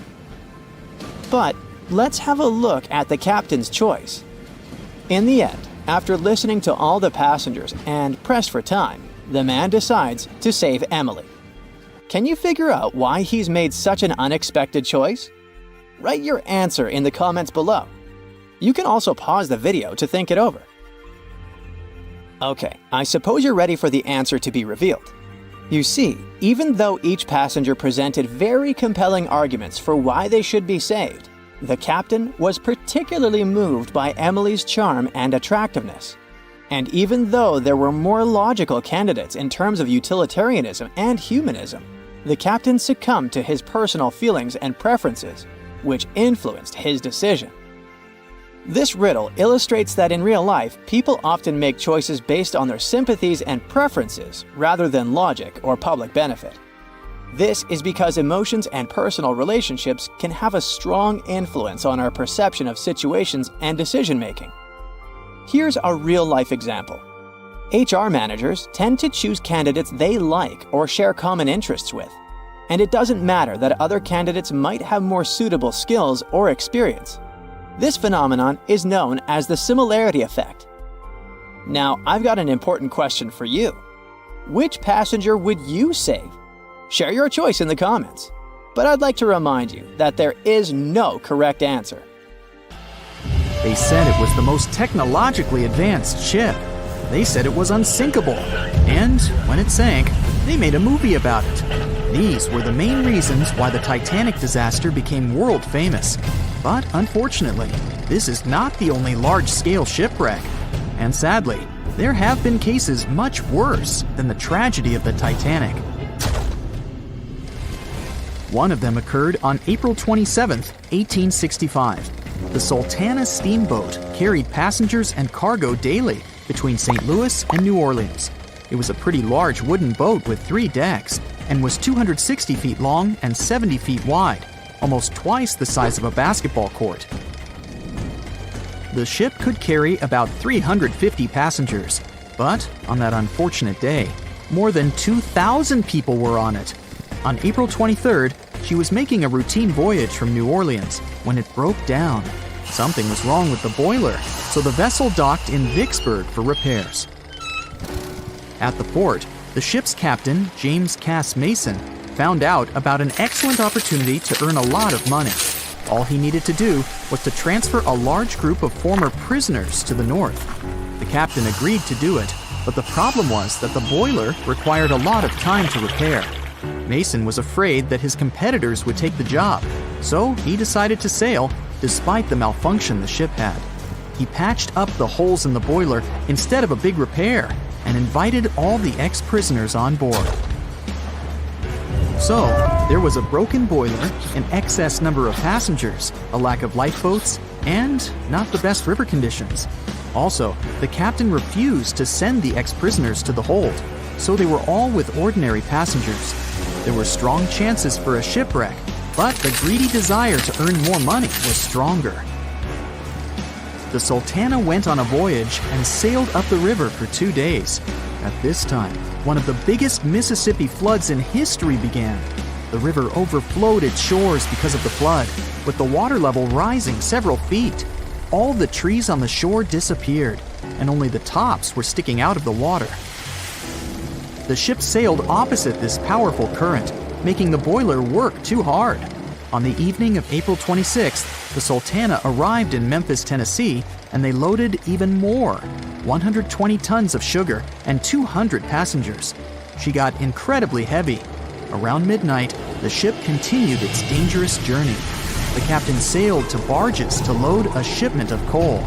But let's have a look at the captain's choice. In the end, after listening to all the passengers and pressed for time, the man decides to save Emily. Can you figure out why he's made such an unexpected choice? Write your answer in the comments below. You can also pause the video to think it over. Okay, I suppose you're ready for the answer to be revealed. You see, even though each passenger presented very compelling arguments for why they should be saved, the captain was particularly moved by Emily's charm and attractiveness. And even though there were more logical candidates in terms of utilitarianism and humanism, the captain succumbed to his personal feelings and preferences, which influenced his decision. This riddle illustrates that in real life, people often make choices based on their sympathies and preferences rather than logic or public benefit. This is because emotions and personal relationships can have a strong influence on our perception of situations and decision-making. Here's a real-life example. HR managers tend to choose candidates they like or share common interests with, and it doesn't matter that other candidates might have more suitable skills or experience. This phenomenon is known as the similarity effect. Now, I've got an important question for you. Which passenger would you save? Share your choice in the comments. But I'd like to remind you that there is no correct answer. They said it was the most technologically advanced ship. They said it was unsinkable. And when it sank, they made a movie about it. These were the main reasons why the Titanic disaster became world famous. But unfortunately, this is not the only large-scale shipwreck. And sadly, there have been cases much worse than the tragedy of the Titanic. One of them occurred on April 27, 1865. The Sultana steamboat carried passengers and cargo daily between St. Louis and New Orleans. It was a pretty large wooden boat with 3 decks and was 260 feet long and 70 feet wide, almost twice the size of a basketball court. The ship could carry about 350 passengers, but on that unfortunate day, more than 2,000 people were on it. On April 23rd, she was making a routine voyage from New Orleans when it broke down. Something was wrong with the boiler, so the vessel docked in Vicksburg for repairs. At the port, the ship's captain, James Cass Mason, found out about an excellent opportunity to earn a lot of money. All he needed to do was to transfer a large group of former prisoners to the north. The captain agreed to do it, but the problem was that the boiler required a lot of time to repair. Mason was afraid that his competitors would take the job, so he decided to sail despite the malfunction the ship had. He patched up the holes in the boiler instead of a big repair and invited all the ex-prisoners on board. So, there was a broken boiler, an excess number of passengers, a lack of lifeboats, and not the best river conditions. Also, the captain refused to send the ex-prisoners to the hold, so they were all with ordinary passengers. There were strong chances for a shipwreck, but the greedy desire to earn more money was stronger. The Sultana went on a voyage and sailed up the river for 2 days. At this time, one of the biggest Mississippi floods in history began. The river overflowed its shores because of the flood, with the water level rising several feet. All the trees on the shore disappeared, and only the tops were sticking out of the water. The ship sailed opposite this powerful current, making the boiler work too hard. On the evening of April 26th, the Sultana arrived in Memphis, Tennessee, and they loaded even more, 120 tons of sugar and 200 passengers. She got incredibly heavy. Around midnight, the ship continued its dangerous journey. The captain sailed to barges to load a shipment of coal.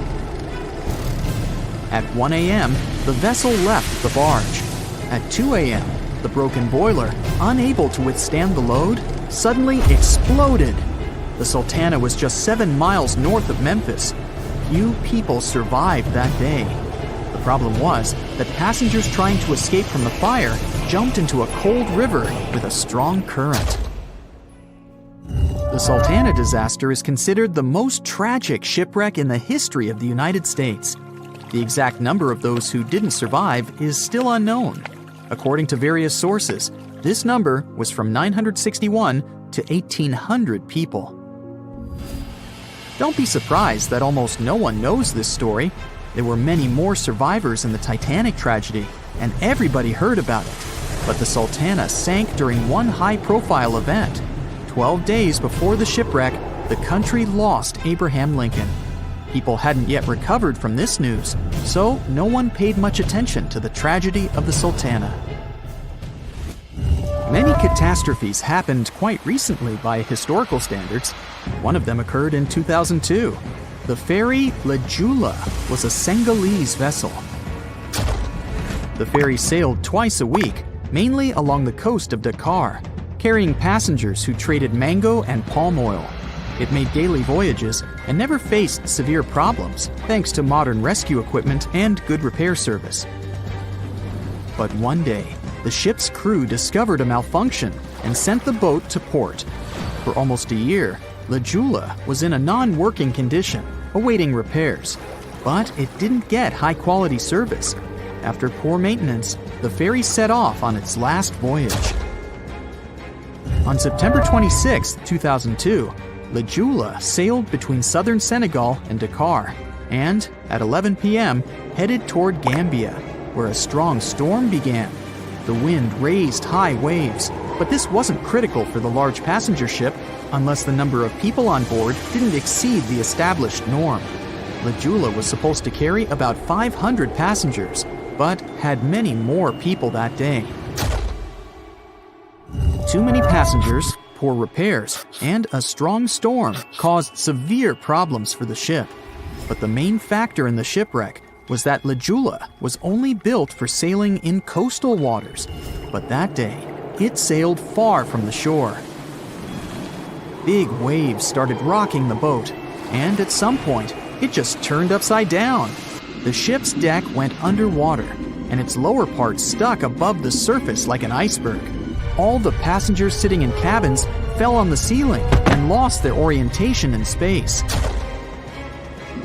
At 1 a.m., the vessel left the barge. At 2 a.m., the broken boiler, unable to withstand the load, suddenly exploded. The Sultana was just 7 miles north of Memphis. Few people survived that day. The problem was that passengers trying to escape from the fire jumped into a cold river with a strong current. The Sultana disaster is considered the most tragic shipwreck in the history of the United States. The exact number of those who didn't survive is still unknown. According to various sources, this number was from 961 to 1,800 people. Don't be surprised that almost no one knows this story. There were many more survivors in the Titanic tragedy, and everybody heard about it. But the Sultana sank during one high-profile event. 12 days before the shipwreck, the country lost Abraham Lincoln. People hadn't yet recovered from this news, so no one paid much attention to the tragedy of the Sultana. Many catastrophes happened quite recently by historical standards. One of them occurred in 2002. The ferry La Jula was a Senegalese vessel. The ferry sailed twice a week, mainly along the coast of Dakar. carrying passengers who traded mango and palm oil. It made daily voyages and never faced severe problems thanks to modern rescue equipment and good repair service. But one day, the ship's crew discovered a malfunction and sent the boat to port. For almost a year, La Jula was in a non-working condition, awaiting repairs. But it didn't get high-quality service. After poor maintenance, the ferry set off on its last voyage. On September 26, 2002, La Jula sailed between southern Senegal and Dakar, and at 11 p.m. headed toward Gambia, where a strong storm began. The wind raised high waves, but this wasn't critical for the large passenger ship unless the number of people on board didn't exceed the established norm. La Jula was supposed to carry about 500 passengers, but had many more people that day. Too many passengers, poor repairs, and a strong storm caused severe problems for the ship. But the main factor in the shipwreck was that La Jula was only built for sailing in coastal waters, but that day, it sailed far from the shore. Big waves started rocking the boat, and at some point, it just turned upside down. The ship's deck went underwater, and its lower part stuck above the surface like an iceberg. All the passengers sitting in cabins fell on the ceiling and lost their orientation in space.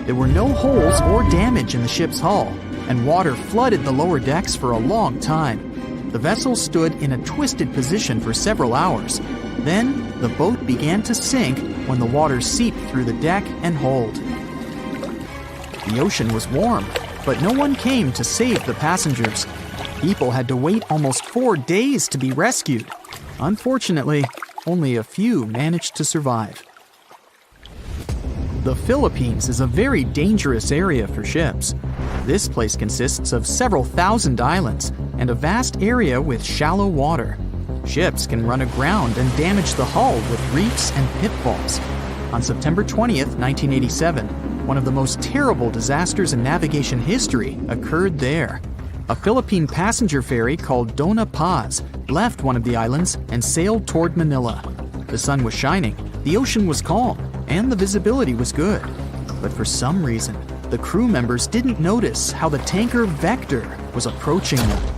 There were no holes or damage in the ship's hull, and water flooded the lower decks for a long time. The vessel stood in a twisted position for several hours. Then, the boat began to sink when the water seeped through the deck and hold. The ocean was warm, but no one came to save the passengers. People had to wait almost 4 days to be rescued. Unfortunately, only a few managed to survive. The Philippines is a very dangerous area for ships. This place consists of several thousand islands and a vast area with shallow water. Ships can run aground and damage the hull with reefs and pitfalls. On September 20th, 1987, one of the most terrible disasters in navigation history occurred there. A Philippine passenger ferry called Dona Paz left one of the islands and sailed toward Manila. The sun was shining, the ocean was calm, and the visibility was good. But for some reason, the crew members didn't notice how the tanker Vector was approaching them.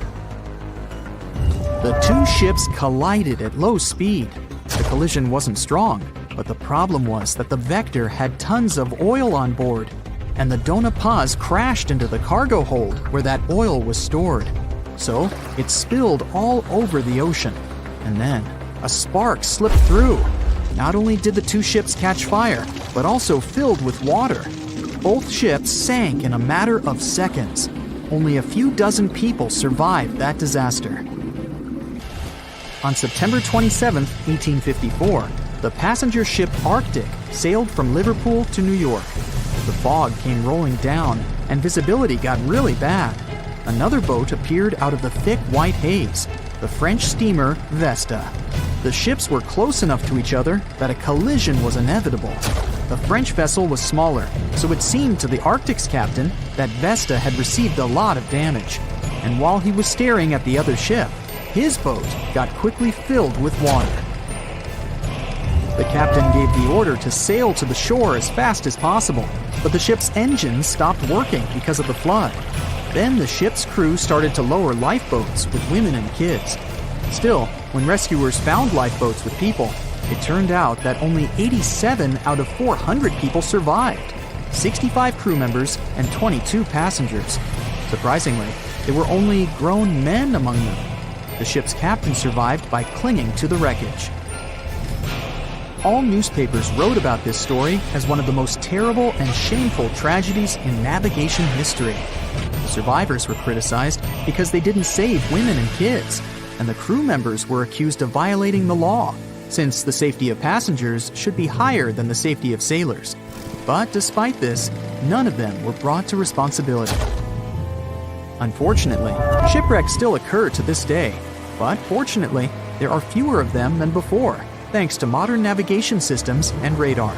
The two ships collided at low speed. The collision wasn't strong, but the problem was that the Vector had tons of oil on board, and the Dona Paz crashed into the cargo hold where that oil was stored. So it spilled all over the ocean, and then a spark slipped through. Not only did the two ships catch fire, but also filled with water. Both ships sank in a matter of seconds. Only a few dozen people survived that disaster. On September 27, 1854, the passenger ship Arctic sailed from Liverpool to New York. The fog came rolling down, and visibility got really bad. Another boat appeared out of the thick white haze, the French steamer Vesta. The ships were close enough to each other that a collision was inevitable. The French vessel was smaller, so it seemed to the Arctic's captain that Vesta had received a lot of damage. And while he was staring at the other ship, his boat got quickly filled with water. The captain gave the order to sail to the shore as fast as possible, but the ship's engines stopped working because of the flood. Then the ship's crew started to lower lifeboats with women and kids. Still, when rescuers found lifeboats with people, it turned out that only 87 out of 400 people survived, 65 crew members and 22 passengers. Surprisingly, there were only grown men among them. The ship's captain survived by clinging to the wreckage. All newspapers wrote about this story as one of the most terrible and shameful tragedies in navigation history. The survivors were criticized because they didn't save women and kids, and the crew members were accused of violating the law, since the safety of passengers should be higher than the safety of sailors. But despite this, none of them were brought to responsibility. Unfortunately, shipwrecks still occur to this day, but fortunately, there are fewer of them than before, thanks to modern navigation systems and radar.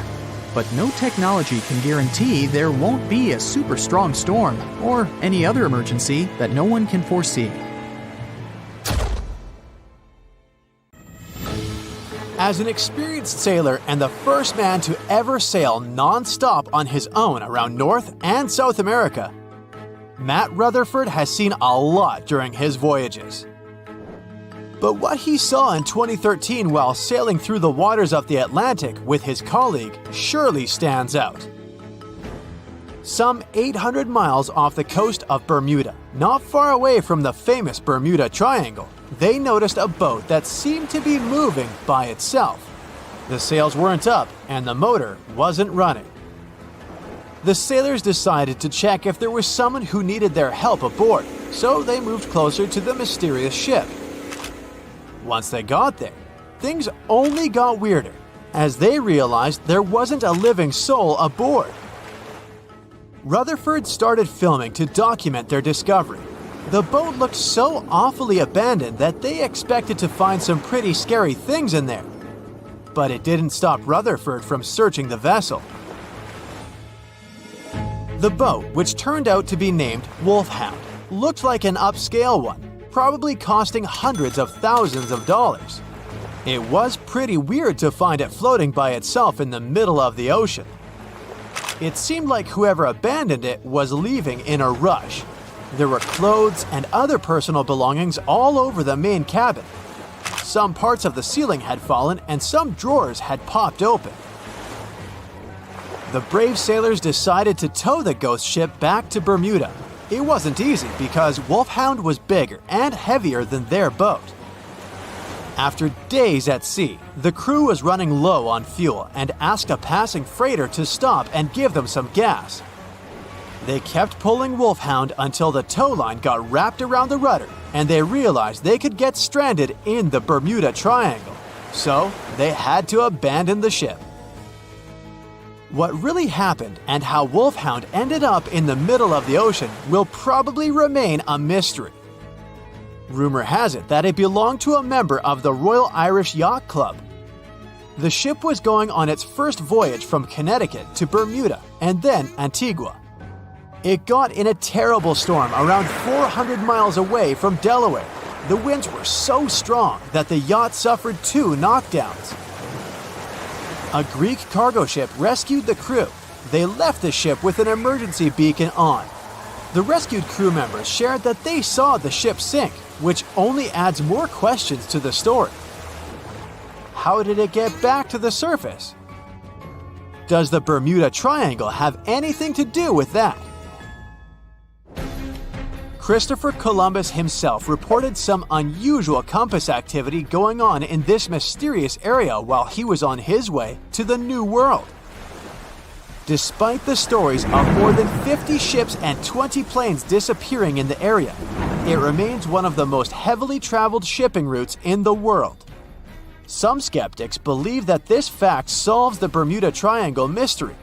But no technology can guarantee there won't be a super strong storm or any other emergency that no one can foresee. As an experienced sailor and the first man to ever sail non-stop on his own around North and South America, Matt Rutherford has seen a lot during his voyages. But what he saw in 2013 while sailing through the waters of the Atlantic with his colleague surely stands out. Some 800 miles off the coast of Bermuda, not far away from the famous Bermuda Triangle, they noticed a boat that seemed to be moving by itself. The sails weren't up and the motor wasn't running. The sailors decided to check if there was someone who needed their help aboard, so they moved closer to the mysterious ship. Once they got there, things only got weirder, as they realized there wasn't a living soul aboard. Rutherford started filming to document their discovery. The boat looked so awfully abandoned that they expected to find some pretty scary things in there. But it didn't stop Rutherford from searching the vessel. The boat, which turned out to be named Wolfhound, looked like an upscale one, probably costing hundreds of thousands of dollars. It was pretty weird to find it floating by itself in the middle of the ocean. It seemed like whoever abandoned it was leaving in a rush. There were clothes and other personal belongings all over the main cabin. Some parts of the ceiling had fallen and some drawers had popped open. The brave sailors decided to tow the ghost ship back to Bermuda. It wasn't easy because Wolfhound was bigger and heavier than their boat. After days at sea, the crew was running low on fuel and asked a passing freighter to stop and give them some gas. They kept pulling Wolfhound until the tow line got wrapped around the rudder and they realized they could get stranded in the Bermuda Triangle. So they had to abandon the ship. What really happened and how Wolfhound ended up in the middle of the ocean will probably remain a mystery. Rumor has it that it belonged to a member of the Royal Irish Yacht Club. The ship was going on its first voyage from Connecticut to Bermuda and then Antigua. It got in a terrible storm around 400 miles away from Delaware. The winds were so strong that the yacht suffered 2 knockdowns. A Greek cargo ship rescued the crew. They left the ship with an emergency beacon on. The rescued crew members shared that they saw the ship sink, which only adds more questions to the story. How did it get back to the surface? Does the Bermuda Triangle have anything to do with that? Christopher Columbus himself reported some unusual compass activity going on in this mysterious area while he was on his way to the New World. Despite the stories of more than 50 ships and 20 planes disappearing in the area, it remains one of the most heavily traveled shipping routes in the world. Some skeptics believe that this fact solves the Bermuda Triangle mystery.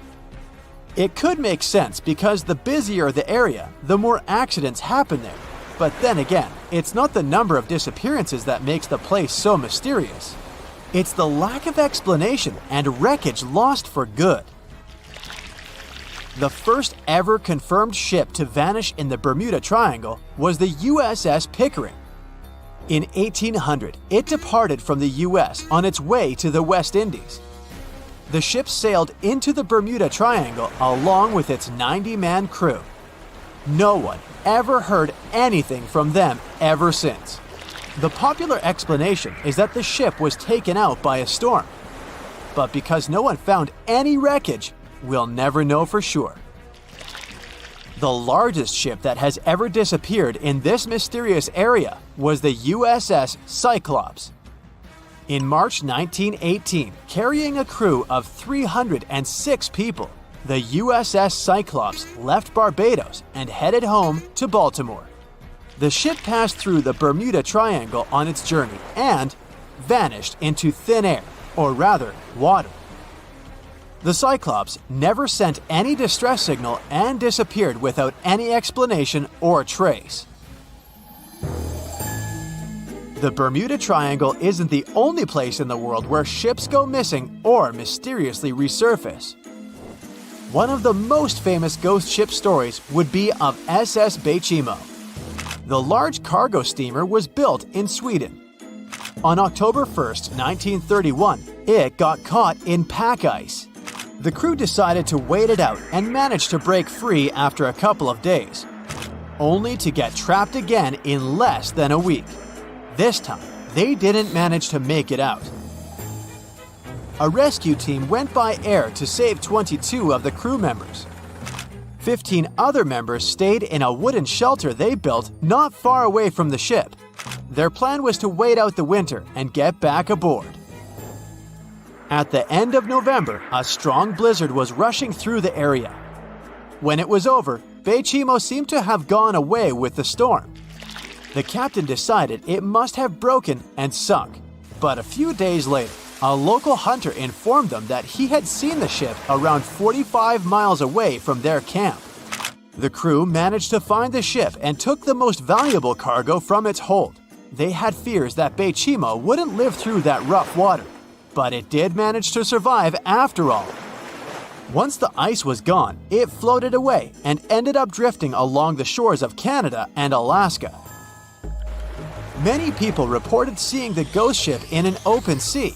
It could make sense because the busier the area, the more accidents happen there. But then again, it's not the number of disappearances that makes the place so mysterious. It's the lack of explanation and wreckage lost for good. The first ever confirmed ship to vanish in the Bermuda Triangle was the USS Pickering. In 1800, it departed from the US on its way to the West Indies. The ship sailed into the Bermuda Triangle along with its 90-man crew. No one ever heard anything from them ever since. The popular explanation is that the ship was taken out by a storm. But because no one found any wreckage, we'll never know for sure. The largest ship that has ever disappeared in this mysterious area was the USS Cyclops. In March 1918, carrying a crew of 306 people, the USS Cyclops left Barbados and headed home to Baltimore. The ship passed through the Bermuda Triangle on its journey and vanished into thin air, or rather, water. The Cyclops never sent any distress signal and disappeared without any explanation or trace. The Bermuda Triangle isn't the only place in the world where ships go missing or mysteriously resurface. One of the most famous ghost ship stories would be of SS Bechimo. The large cargo steamer was built in Sweden. On October 1st, 1931, it got caught in pack ice. The crew decided to wait it out and managed to break free after a couple of days, only to get trapped again in less than a week. This time, they didn't manage to make it out. A rescue team went by air to save 22 of the crew members. 15 other members stayed in a wooden shelter they built not far away from the ship. Their plan was to wait out the winter and get back aboard. At the end of November, a strong blizzard was rushing through the area. When it was over, Beichimo seemed to have gone away with the storm. The captain decided it must have broken and sunk, but a few days later, a local hunter informed them that he had seen the ship around 45 miles away from their camp. The crew managed to find the ship and took the most valuable cargo from its hold. They had fears that Beichimo wouldn't live through that rough water, but it did manage to survive after all. Once the ice was gone, it floated away and ended up drifting along the shores of Canada and Alaska. Many people reported seeing the ghost ship in an open sea.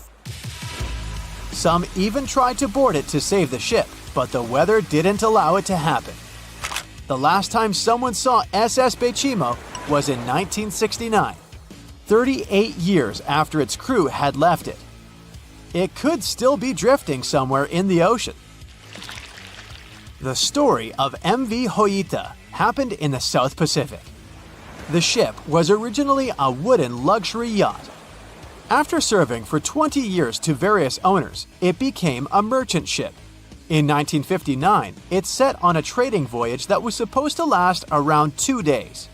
Some even tried to board it to save the ship, but the weather didn't allow it to happen. The last time someone saw SS Beichimo was in 1969, 38 years after its crew had left it. It could still be drifting somewhere in the ocean. The story of MV Hoita happened in the South Pacific. The ship was originally a wooden luxury yacht. After serving for 20 years to various owners, it became a merchant ship. In 1959, it set on a trading voyage that was supposed to last around 2 days.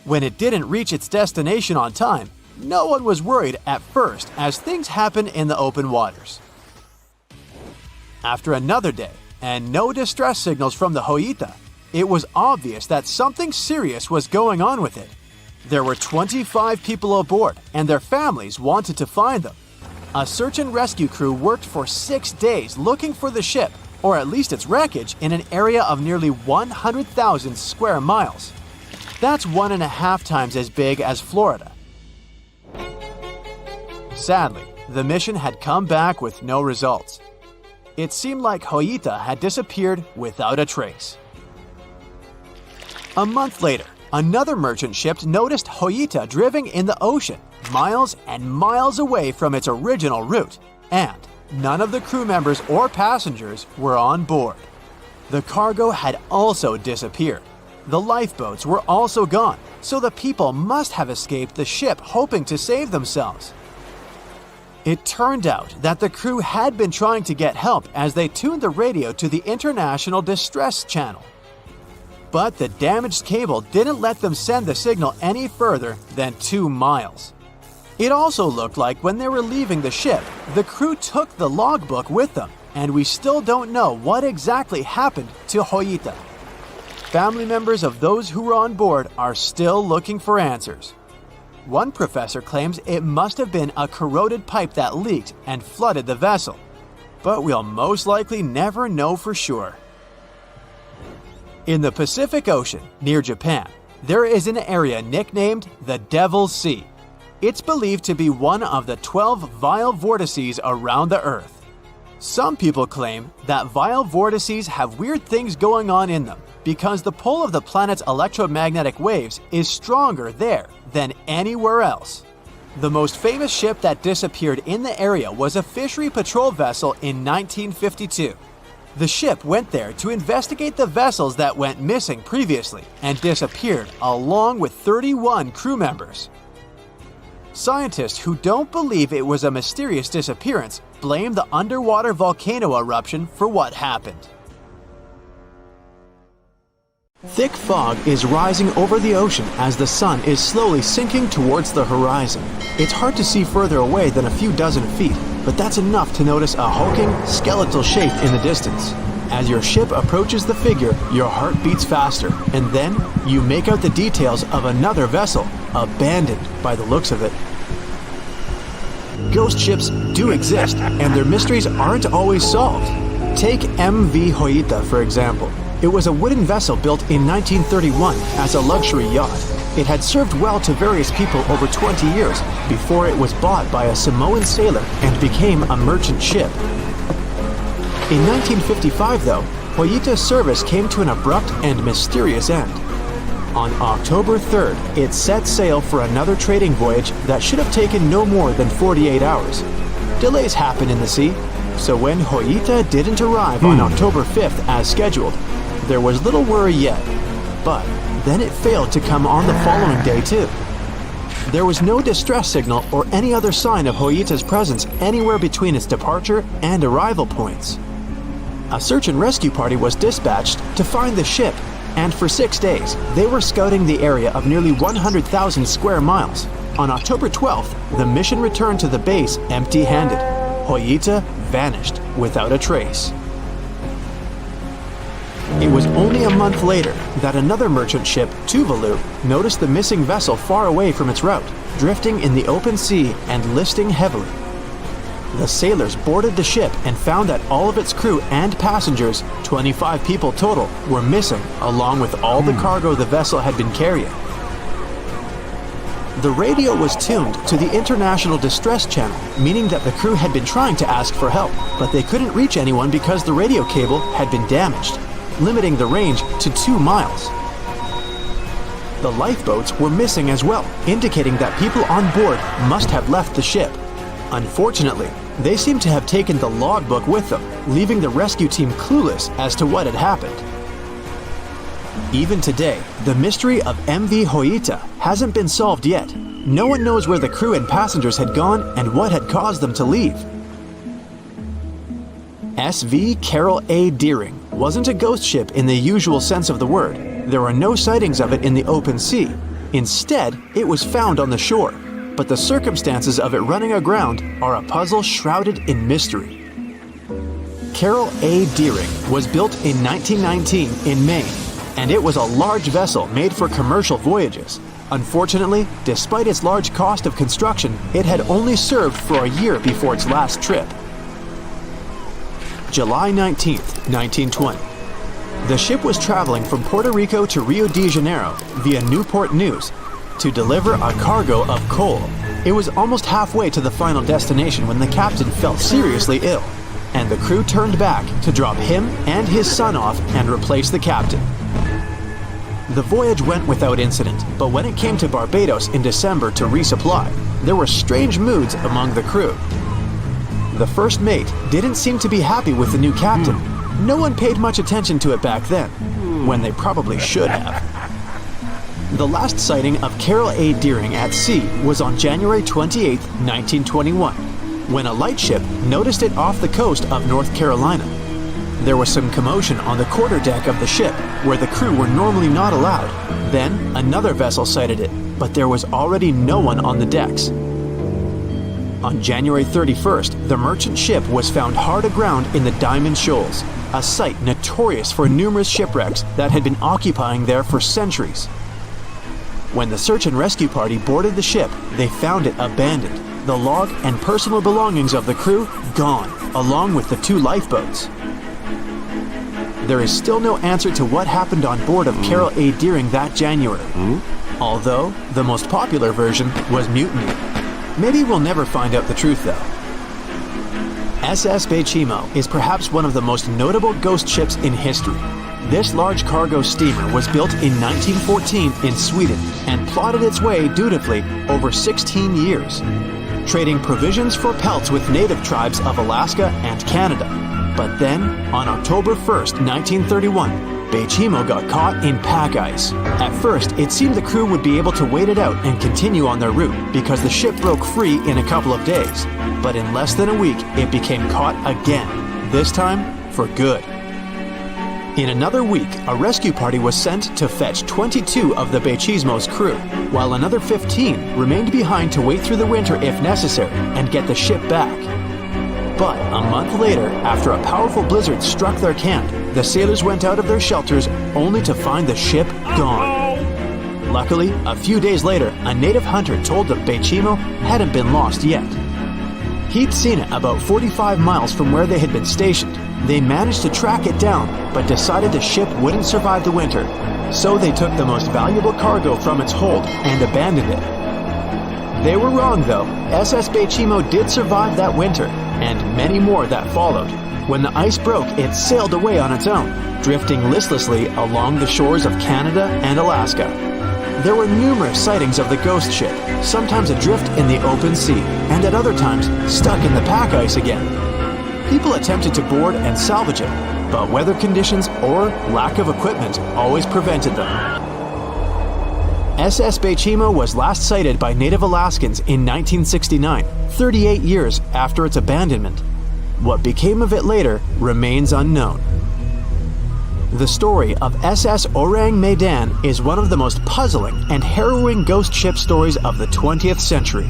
When it didn't reach its destination on time, no one was worried at first, as things happen in the open waters. After another day, and no distress signals from the Hoita, it was obvious that something serious was going on with it. There were 25 people aboard, and their families wanted to find them. A search and rescue crew worked for 6 days looking for the ship, or at least its wreckage, in an area of nearly 100,000 square miles. That's 1.5 times as big as Florida. Sadly, the mission had come back with no results. It seemed like Hoita had disappeared without a trace. A month later, another merchant ship noticed Hoita drifting in the ocean, miles and miles away from its original route, and none of the crew members or passengers were on board. The cargo had also disappeared. The lifeboats were also gone, so the people must have escaped the ship hoping to save themselves. It turned out that the crew had been trying to get help as they tuned the radio to the International Distress Channel. But the damaged cable didn't let them send the signal any further than 2 miles. It also looked like when they were leaving the ship, the crew took the logbook with them, and we still don't know what exactly happened to Hoita. Family members of those who were on board are still looking for answers. One professor claims it must have been a corroded pipe that leaked and flooded the vessel, but we'll most likely never know for sure. In the Pacific Ocean, near Japan, there is an area nicknamed the Devil's Sea. It's believed to be one of the 12 vile vortices around the Earth. Some people claim that vile vortices have weird things going on in them because the pull of the planet's electromagnetic waves is stronger there than anywhere else. The most famous ship that disappeared in the area was a fishery patrol vessel in 1952. The ship went there to investigate the vessels that went missing previously and disappeared along with 31 crew members. Scientists who don't believe it was a mysterious disappearance blame the underwater volcano eruption for what happened. Thick fog is rising over the ocean as the sun is slowly sinking towards the horizon. It's hard to see further away than a few dozen feet, but that's enough to notice a hulking, skeletal shape in the distance. As your ship approaches the figure, your heart beats faster, and then you make out the details of another vessel, abandoned by the looks of it. Ghost ships do exist, and their mysteries aren't always solved. Take MV Hoita, for example. It was a wooden vessel built in 1931 as a luxury yacht. It had served well to various people over 20 years before it was bought by a Samoan sailor and became a merchant ship. In 1955, though, Hoyita's service came to an abrupt and mysterious end. On October 3rd, it set sail for another trading voyage that should have taken no more than 48 hours. Delays happen in the sea, so when Hoyita didn't arrive on October 5th as scheduled, there was little worry yet. But then it failed to come on the following day too. There was no distress signal or any other sign of Hoyita's presence anywhere between its departure and arrival points. A search and rescue party was dispatched to find the ship, and for 6 days, they were scouting the area of nearly 100,000 square miles. On October 12th, the mission returned to the base empty-handed. Hoyita vanished without a trace. It was only a month later that another merchant ship, Tuvalu, noticed the missing vessel far away from its route, drifting in the open sea and listing heavily. The sailors boarded the ship and found that all of its crew and passengers, 25 people total, were missing, along with all the cargo the vessel had been carrying. The radio was tuned to the International Distress Channel, meaning that the crew had been trying to ask for help, but they couldn't reach anyone because the radio cable had been damaged, limiting the range to 2 miles. The lifeboats were missing as well, indicating that people on board must have left the ship. Unfortunately, they seem to have taken the logbook with them, leaving the rescue team clueless as to what had happened. Even today, the mystery of MV Hoyita hasn't been solved yet. No one knows where the crew and passengers had gone and what had caused them to leave. SV Carol A. Deering wasn't a ghost ship in the usual sense of the word. There were no sightings of it in the open sea. Instead, it was found on the shore, but the circumstances of it running aground are a puzzle shrouded in mystery. Carol A. Deering was built in 1919 in Maine, and it was a large vessel made for commercial voyages. Unfortunately, despite its large cost of construction, it had only served for a year before its last trip. July 19th, 1920. The ship was traveling from Puerto Rico to Rio de Janeiro via Newport News to deliver a cargo of coal. It was almost halfway to the final destination when the captain fell seriously ill, and the crew turned back to drop him and his son off and replace the captain. The voyage went without incident, but when it came to Barbados in December to resupply, there were strange moods among the crew. The first mate didn't seem to be happy with the new captain. No one paid much attention to it back then, when they probably should have. The last sighting of Carol A. Deering at sea was on January 28, 1921, when a lightship noticed it off the coast of North Carolina. There was some commotion on the quarterdeck of the ship, where the crew were normally not allowed. Then, another vessel sighted it, but there was already no one on the decks. On January 31st, the merchant ship was found hard aground in the Diamond Shoals, a site notorious for numerous shipwrecks that had been occupying there for centuries. When the search and rescue party boarded the ship, they found it abandoned, the log and personal belongings of the crew gone, along with the 2 lifeboats. There is still no answer to what happened on board of Carol A. Deering that January, although the most popular version was mutiny. Maybe we'll never find out the truth though. SS Bechimo is perhaps one of the most notable ghost ships in history. This large cargo steamer was built in 1914 in Sweden and plodded its way dutifully over 16 years, trading provisions for pelts with native tribes of Alaska and Canada. But then, on October 1st, 1931, Bechimo got caught in pack ice. At first, it seemed the crew would be able to wait it out and continue on their route because the ship broke free in a couple of days. But in less than a week, it became caught again, this time for good. In another week, a rescue party was sent to fetch 22 of the Bechimo's crew, while another 15 remained behind to wait through the winter if necessary and get the ship back. But a month later, after a powerful blizzard struck their camp, the sailors went out of their shelters only to find the ship gone. Luckily, a few days later, a native hunter told them Bechimo hadn't been lost yet. He'd seen it about 45 miles from where they had been stationed, They managed to track it down, but decided the ship wouldn't survive the winter. So they took the most valuable cargo from its hold and abandoned it. They were wrong though. SS Beichimo did survive that winter, and many more that followed. When the ice broke, it sailed away on its own, drifting listlessly along the shores of Canada and Alaska. There were numerous sightings of the ghost ship, sometimes adrift in the open sea, and at other times stuck in the pack ice again. People attempted to board and salvage it, but weather conditions or lack of equipment always prevented them. SS Beichimo was last sighted by Native Alaskans in 1969, 38 years after its abandonment. What became of it later remains unknown. The story of SS Orang Medan is one of the most puzzling and harrowing ghost ship stories of the 20th century.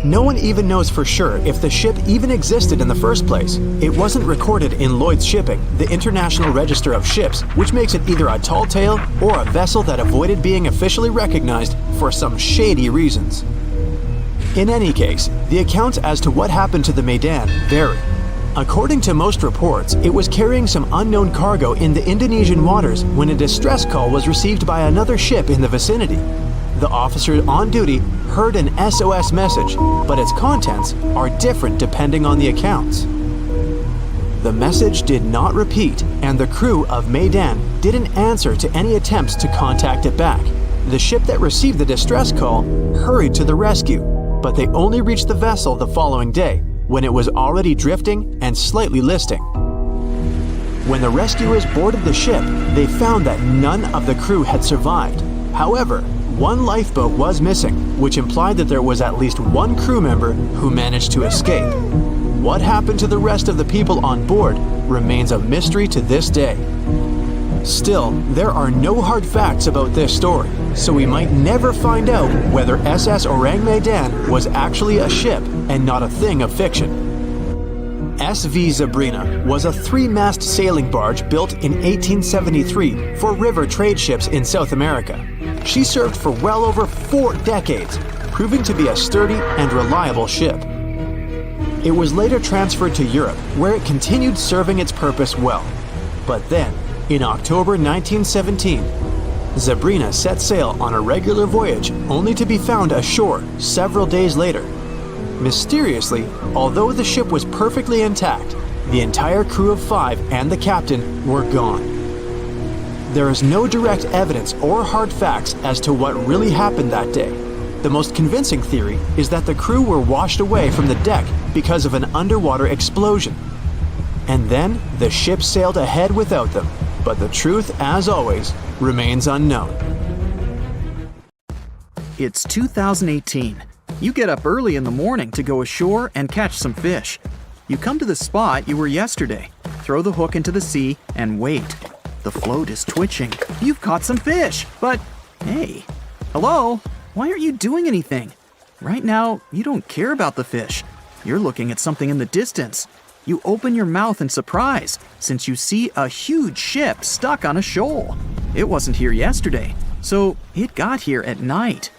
No one even knows for sure if the ship even existed in the first place. It wasn't recorded in Lloyd's Shipping, the International Register of Ships, which makes it either a tall tale or a vessel that avoided being officially recognized for some shady reasons. In any case, the accounts as to what happened to the Medan vary. According to most reports, it was carrying some unknown cargo in the Indonesian waters when a distress call was received by another ship in the vicinity. The officer on duty heard an SOS message, but its contents are different depending on the accounts. The message did not repeat, and the crew of Medan didn't answer to any attempts to contact it back. The ship that received the distress call hurried to the rescue, but they only reached the vessel the following day, when it was already drifting and slightly listing. When the rescuers boarded the ship, they found that none of the crew had survived. However, one lifeboat was missing, which implied that there was at least one crew member who managed to escape. What happened to the rest of the people on board remains a mystery to this day. Still, there are no hard facts about this story, so we might never find out whether SS Orang Medan was actually a ship and not a thing of fiction. SV Zabrina was a 3-mast sailing barge built in 1873 for river trade ships in South America. She served for well over 4 decades, proving to be a sturdy and reliable ship. It was later transferred to Europe, where it continued serving its purpose well. But then, in October 1917, Zabrina set sail on a regular voyage only to be found ashore several days later. Mysteriously, although the ship was perfectly intact, the entire crew of 5 and the captain were gone. There is no direct evidence or hard facts as to what really happened that day. The most convincing theory is that the crew were washed away from the deck because of an underwater explosion. And then the ship sailed ahead without them. But the truth, as always, remains unknown. It's 2018. You get up early in the morning to go ashore and catch some fish. You come to the spot you were yesterday, throw the hook into the sea, and wait. The float is twitching. You've caught some fish, but hey, hello? Why aren't you doing anything? Right now, you don't care about the fish. You're looking at something in the distance. You open your mouth in surprise, since you see a huge ship stuck on a shoal. It wasn't here yesterday, so it got here at night.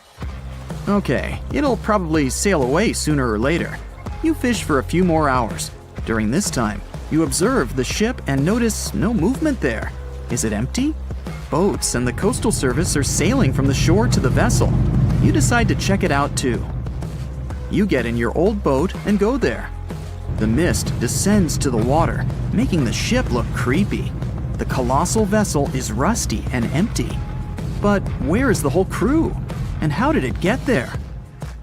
Okay, it'll probably sail away sooner or later. You fish for a few more hours. During this time, you observe the ship and notice no movement there. Is it empty? Boats and the Coastal Service are sailing from the shore to the vessel. You decide to check it out too. You get in your old boat and go there. The mist descends to the water, making the ship look creepy. The colossal vessel is rusty and empty. But where is the whole crew? And how did it get there?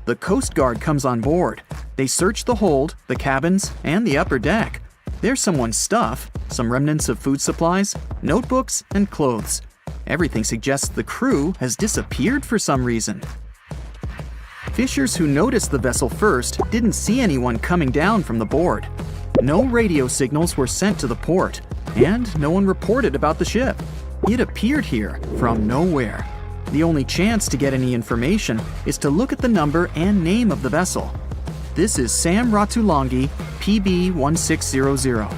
The Coast Guard comes on board. They search the hold, the cabins, and the upper deck. There's someone's stuff, some remnants of food supplies, notebooks, and clothes. Everything suggests the crew has disappeared for some reason. Fishers who noticed the vessel first didn't see anyone coming down from the board. No radio signals were sent to the port, and no one reported about the ship. It appeared here from nowhere. The only chance to get any information is to look at the number and name of the vessel. This is Sam Ratulangi, PB 1600.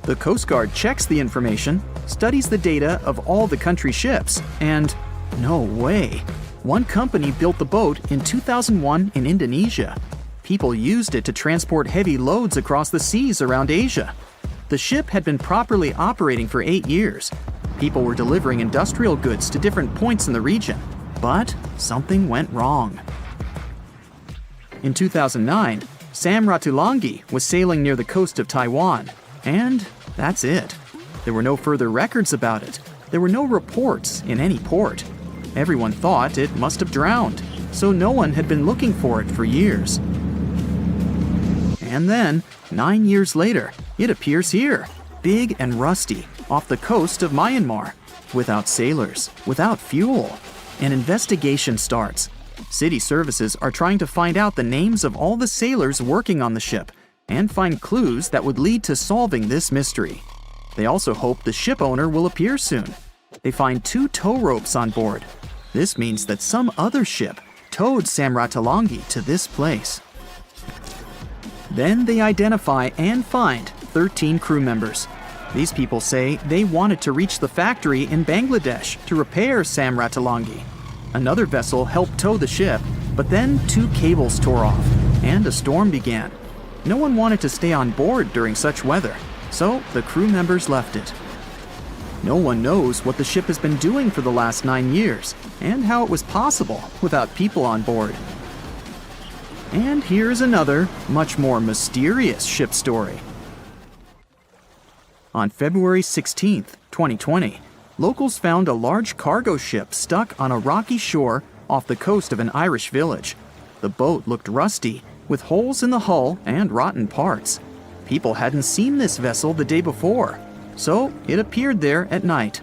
The Coast Guard checks the information, studies the data of all the country's ships, and no way. One company built the boat in 2001 in Indonesia. People used it to transport heavy loads across the seas around Asia. The ship had been properly operating for 8 years. People were delivering industrial goods to different points in the region, but something went wrong. In 2009, Sam Ratulangi was sailing near the coast of Taiwan, and that's it. There were no further records about it. There were no reports in any port. Everyone thought it must have drowned, so no one had been looking for it for years. And then, 9 years later, it appears here, big and rusty, off the coast of Myanmar, without sailors, without fuel. An investigation starts. City services are trying to find out the names of all the sailors working on the ship and find clues that would lead to solving this mystery. They also hope the ship owner will appear soon. They find 2 tow ropes on board. This means that some other ship towed Sam Ratulangi to this place. Then they identify and find 13 crew members. These people say they wanted to reach the factory in Bangladesh to repair Sam Ratulangi. Another vessel helped tow the ship, but then 2 cables tore off, and a storm began. No one wanted to stay on board during such weather, so the crew members left it. No one knows what the ship has been doing for the last 9 years, and how it was possible without people on board. And here's another, much more mysterious ship story. On February 16, 2020, locals found a large cargo ship stuck on a rocky shore off the coast of an Irish village. The boat looked rusty, with holes in the hull and rotten parts. People hadn't seen this vessel the day before, so it appeared there at night.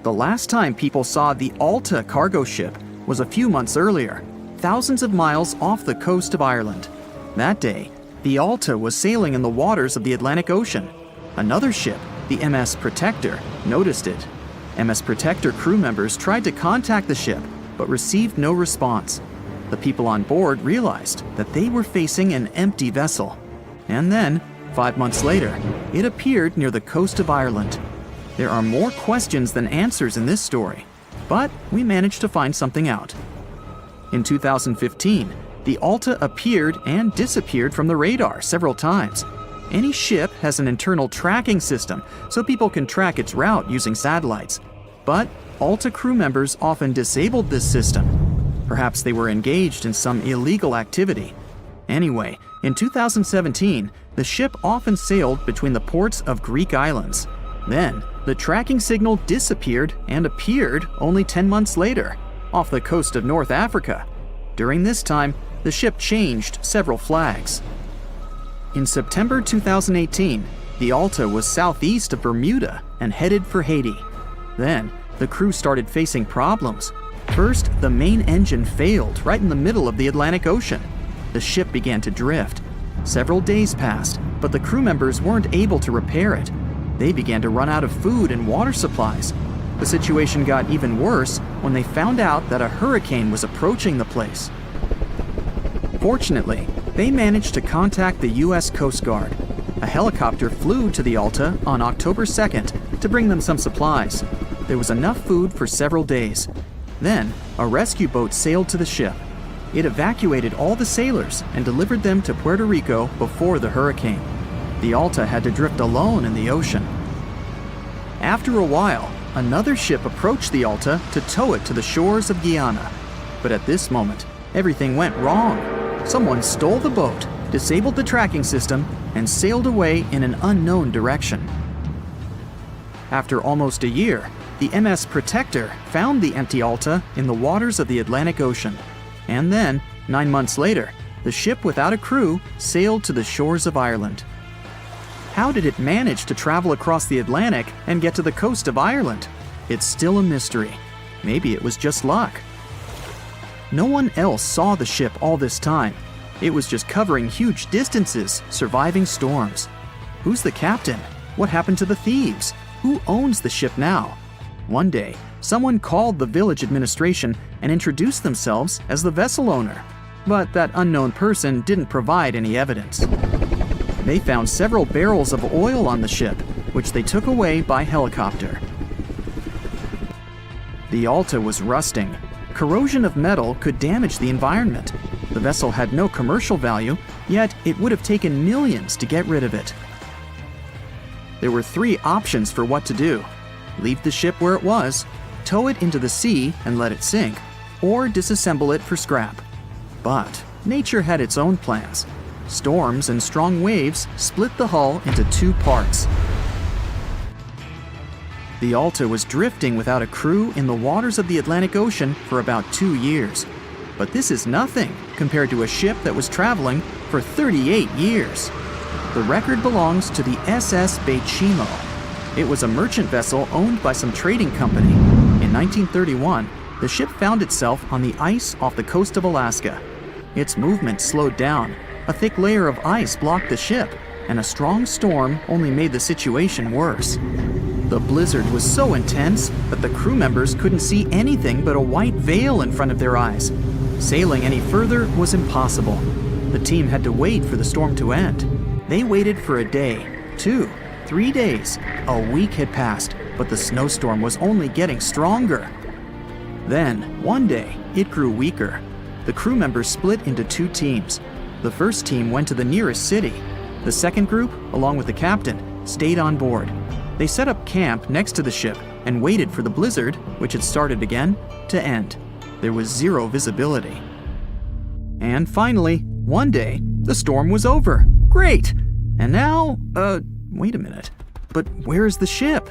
The last time people saw the Alta cargo ship was a few months earlier, thousands of miles off the coast of Ireland. That day, the Alta was sailing in the waters of the Atlantic Ocean. Another ship, the MS Protector, noticed it. MS Protector crew members tried to contact the ship, but received no response. The people on board realized that they were facing an empty vessel. And then, 5 months later, it appeared near the coast of Ireland. There are more questions than answers in this story, but we managed to find something out. In 2015, the Alta appeared and disappeared from the radar several times. Any ship has an internal tracking system, so people can track its route using satellites. But Alta crew members often disabled this system. Perhaps they were engaged in some illegal activity. Anyway, in 2017, the ship often sailed between the ports of Greek islands. Then, the tracking signal disappeared and appeared only 10 months later, off the coast of North Africa. During this time, the ship changed several flags. In September 2018, the Alta was southeast of Bermuda and headed for Haiti. Then, the crew started facing problems. First, the main engine failed right in the middle of the Atlantic Ocean. The ship began to drift. Several days passed, but the crew members weren't able to repair it. They began to run out of food and water supplies. The situation got even worse when they found out that a hurricane was approaching the place. Fortunately, they managed to contact the U.S. Coast Guard. A helicopter flew to the Alta on October 2nd to bring them some supplies. There was enough food for several days. Then, a rescue boat sailed to the ship. It evacuated all the sailors and delivered them to Puerto Rico before the hurricane. The Alta had to drift alone in the ocean. After a while, another ship approached the Alta to tow it to the shores of Guyana. But at this moment, everything went wrong. Someone stole the boat, disabled the tracking system, and sailed away in an unknown direction. After almost a year, the MS Protector found the empty Alta in the waters of the Atlantic Ocean. And then, 9 months later, the ship without a crew sailed to the shores of Ireland. How did it manage to travel across the Atlantic and get to the coast of Ireland? It's still a mystery. Maybe it was just luck. No one else saw the ship all this time. It was just covering huge distances, surviving storms. Who's the captain? What happened to the thieves? Who owns the ship now? One day, someone called the village administration and introduced themselves as the vessel owner. But that unknown person didn't provide any evidence. They found several barrels of oil on the ship, which they took away by helicopter. The Alta was rusting. Corrosion of metal could damage the environment. The vessel had no commercial value, yet it would have taken millions to get rid of it. There were 3 options for what to do: leave the ship where it was, tow it into the sea and let it sink, or disassemble it for scrap. But nature had its own plans. Storms and strong waves split the hull into 2 parts. The Alta was drifting without a crew in the waters of the Atlantic Ocean for about 2 years. But this is nothing compared to a ship that was traveling for 38 years. The record belongs to the SS Bechimo. It was a merchant vessel owned by some trading company. In 1931, the ship found itself on the ice off the coast of Alaska. Its movement slowed down. A thick layer of ice blocked the ship, and a strong storm only made the situation worse. The blizzard was so intense that the crew members couldn't see anything but a white veil in front of their eyes. Sailing any further was impossible. The team had to wait for the storm to end. They waited for a day, 2, 3 days. A week had passed, but the snowstorm was only getting stronger. Then, one day, it grew weaker. The crew members split into 2 teams. The first team went to the nearest city. The second group, along with the captain, stayed on board. They set up camp next to the ship and waited for the blizzard, which had started again, to end. There was 0 visibility. And finally, one day, the storm was over. Great! And now, wait a minute. But where's the ship?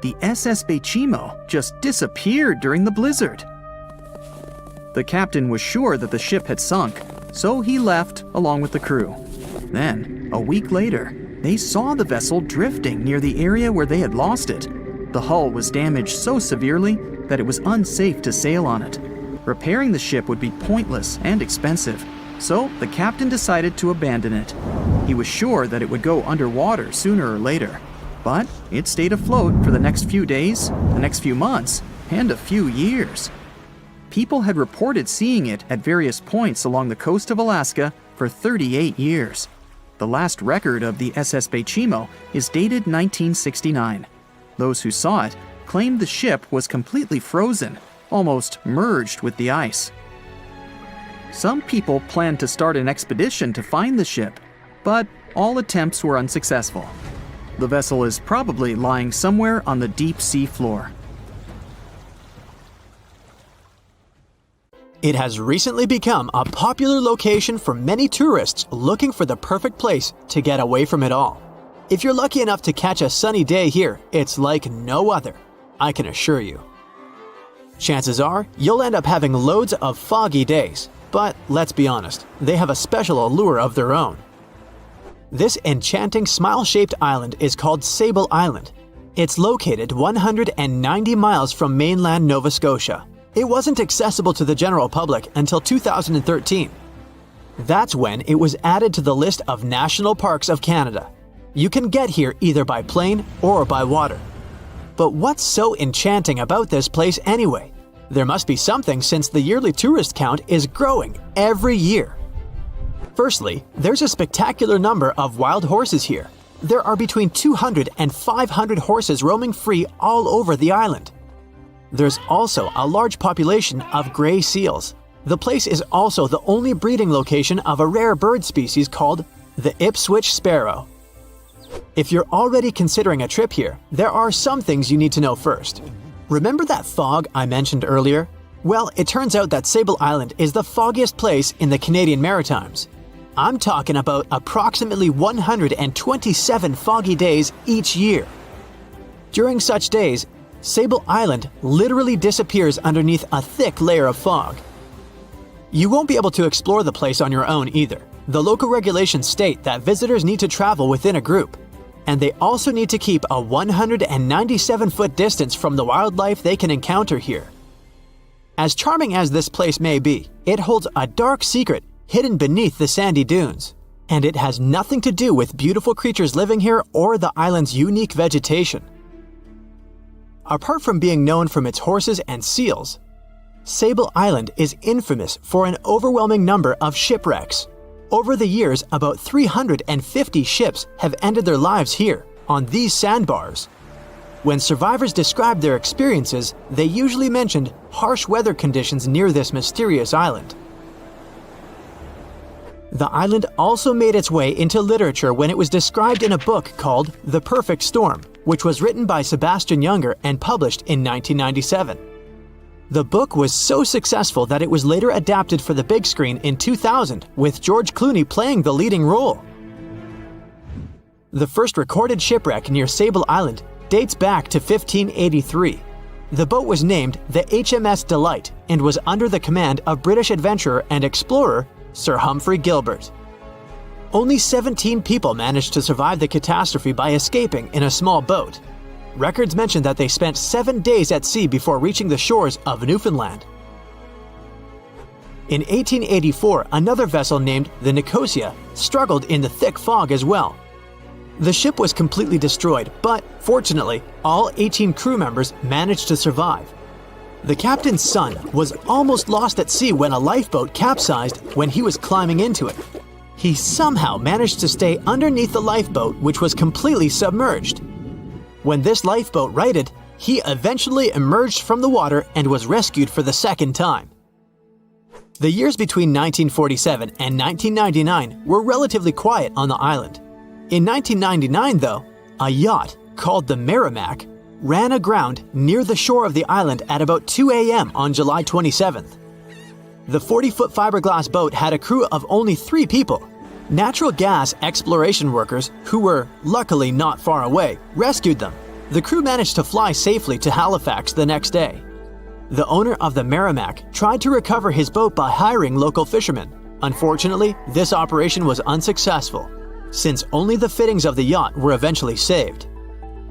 The SS Bechimo just disappeared during the blizzard. The captain was sure that the ship had sunk, so he left along with the crew. Then, a week later, they saw the vessel drifting near the area where they had lost it. The hull was damaged so severely that it was unsafe to sail on it. Repairing the ship would be pointless and expensive, so the captain decided to abandon it. He was sure that it would go underwater sooner or later, but it stayed afloat for the next few days, the next few months, and a few years. People had reported seeing it at various points along the coast of Alaska for 38 years. The last record of the SS Bechimo is dated 1969. Those who saw it claimed the ship was completely frozen, almost merged with the ice. Some people planned to start an expedition to find the ship, but all attempts were unsuccessful. The vessel is probably lying somewhere on the deep sea floor. It has recently become a popular location for many tourists looking for the perfect place to get away from it all. If you're lucky enough to catch a sunny day here, it's like no other, I can assure you. Chances are, you'll end up having loads of foggy days, but let's be honest, they have a special allure of their own. This enchanting smile-shaped island is called Sable Island. It's located 190 miles from mainland Nova Scotia. It wasn't accessible to the general public until 2013. That's when it was added to the list of National Parks of Canada. You can get here either by plane or by water. But what's so enchanting about this place anyway? There must be something since the yearly tourist count is growing every year. Firstly, there's a spectacular number of wild horses here. There are between 200 and 500 horses roaming free all over the island. There's also a large population of gray seals. The place is also the only breeding location of a rare bird species called the Ipswich sparrow. If you're already considering a trip here, there are some things you need to know first. Remember that fog I mentioned earlier? Well, it turns out that Sable Island is the foggiest place in the Canadian Maritimes. I'm talking about approximately 127 foggy days each year. During such days, Sable Island literally disappears underneath a thick layer of fog. You won't be able to explore the place on your own either. The local regulations state that visitors need to travel within a group, and they also need to keep a 197-foot distance from the wildlife they can encounter here. As charming as this place may be, it holds a dark secret hidden beneath the sandy dunes, and it has nothing to do with beautiful creatures living here or the island's unique vegetation. Apart from being known from its horses and seals, Sable Island is infamous for an overwhelming number of shipwrecks. Over the years, about 350 ships have ended their lives here, on these sandbars. When survivors described their experiences, they usually mentioned harsh weather conditions near this mysterious island. The island also made its way into literature when it was described in a book called The Perfect Storm, which was written by Sebastian Junger and published in 1997. The book was so successful that it was later adapted for the big screen in 2000, with George Clooney playing the leading role. The first recorded shipwreck near Sable Island dates back to 1583. The boat was named the HMS Delight and was under the command of British adventurer and explorer Sir Humphrey Gilbert. Only 17 people managed to survive the catastrophe by escaping in a small boat. Records mention that they spent 7 days at sea before reaching the shores of Newfoundland. In 1884, another vessel named the Nicosia struggled in the thick fog as well. The ship was completely destroyed, but fortunately, all 18 crew members managed to survive. The captain's son was almost lost at sea when a lifeboat capsized when he was climbing into it. He somehow managed to stay underneath the lifeboat, which was completely submerged. When this lifeboat righted, he eventually emerged from the water and was rescued for the second time. The years between 1947 and 1999 were relatively quiet on the island. In 1999, though, a yacht called the Merrimack ran aground near the shore of the island at about 2 a.m. on July 27th. The 40-foot fiberglass boat had a crew of only 3 people. Natural gas exploration workers, who were luckily not far away, rescued them. The crew managed to fly safely to Halifax the next day. The owner of the Merrimack tried to recover his boat by hiring local fishermen. Unfortunately, this operation was unsuccessful, since only the fittings of the yacht were eventually saved.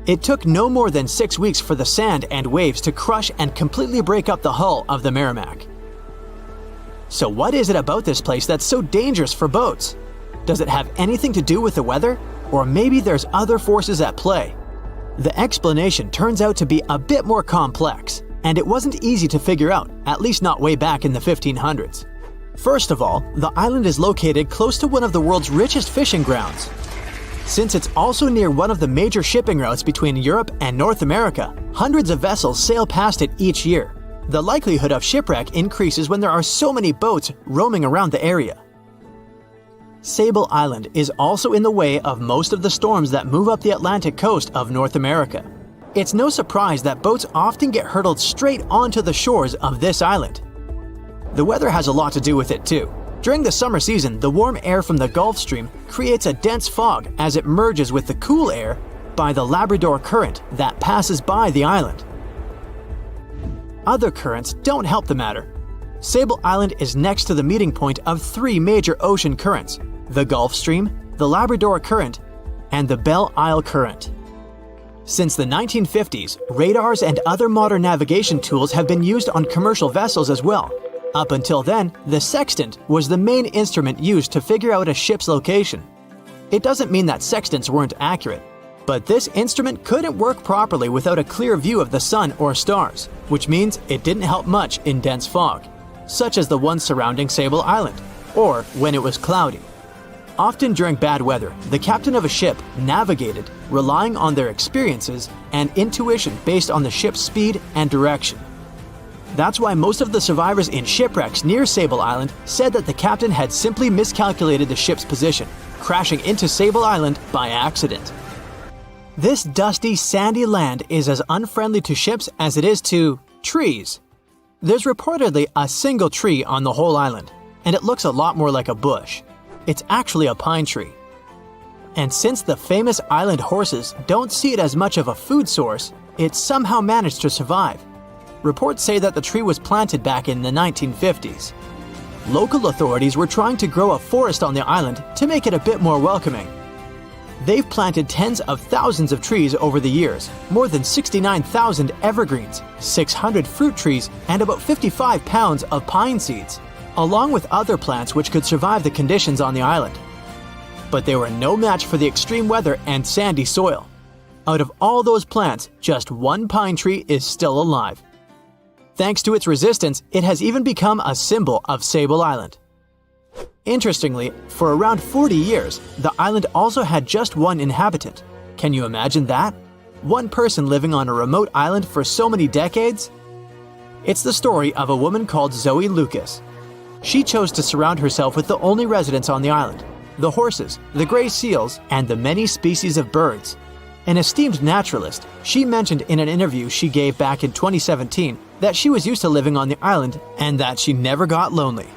It took no more than 6 weeks for the sand and waves to crush and completely break up the hull of the Merrimack. So what is it about this place that's so dangerous for boats? Does it have anything to do with the weather? Or maybe there's other forces at play? The explanation turns out to be a bit more complex, and it wasn't easy to figure out, at least not way back in the 1500s. First of all, the island is located close to one of the world's richest fishing grounds. Since it's also near one of the major shipping routes between Europe and North America, hundreds of vessels sail past it each year. The likelihood of shipwreck increases when there are so many boats roaming around the area. Sable Island is also in the way of most of the storms that move up the Atlantic coast of North America. It's no surprise that boats often get hurtled straight onto the shores of this island. The weather has a lot to do with it too. During the summer season, the warm air from the Gulf Stream creates a dense fog as it merges with the cool air by the Labrador Current that passes by the island. Other currents don't help the matter. Sable Island is next to the meeting point of 3 major ocean currents: the Gulf Stream, the Labrador Current, and the Belle Isle Current. Since the 1950s, radars and other modern navigation tools have been used on commercial vessels as well. Up until then, the sextant was the main instrument used to figure out a ship's location. It doesn't mean that sextants weren't accurate, but this instrument couldn't work properly without a clear view of the sun or stars, which means it didn't help much in dense fog, such as the one surrounding Sable Island, or when it was cloudy. Often during bad weather, the captain of a ship navigated, relying on their experiences and intuition based on the ship's speed and direction. That's why most of the survivors in shipwrecks near Sable Island said that the captain had simply miscalculated the ship's position, crashing into Sable Island by accident. This dusty, sandy land is as unfriendly to ships as it is to trees. There's reportedly a single tree on the whole island, and it looks a lot more like a bush. It's actually a pine tree. And since the famous island horses don't see it as much of a food source, it somehow managed to survive. Reports say that the tree was planted back in the 1950s. Local authorities were trying to grow a forest on the island to make it a bit more welcoming. They've planted tens of thousands of trees over the years, more than 69,000 evergreens, 600 fruit trees, and about 55 pounds of pine seeds, along with other plants which could survive the conditions on the island. But they were no match for the extreme weather and sandy soil. Out of all those plants, just one pine tree is still alive. Thanks to its resistance, it has even become a symbol of Sable Island. Interestingly, for around 40 years, the island also had just one inhabitant. Can you imagine that? One person living on a remote island for so many decades? It's the story of a woman called Zoe Lucas. she chose to surround herself with the only residents on the island: the horses, the gray seals, and the many species of birds. An esteemed naturalist, she mentioned in an interview she gave back in 2017 that she was used to living on the island and that she never got lonely.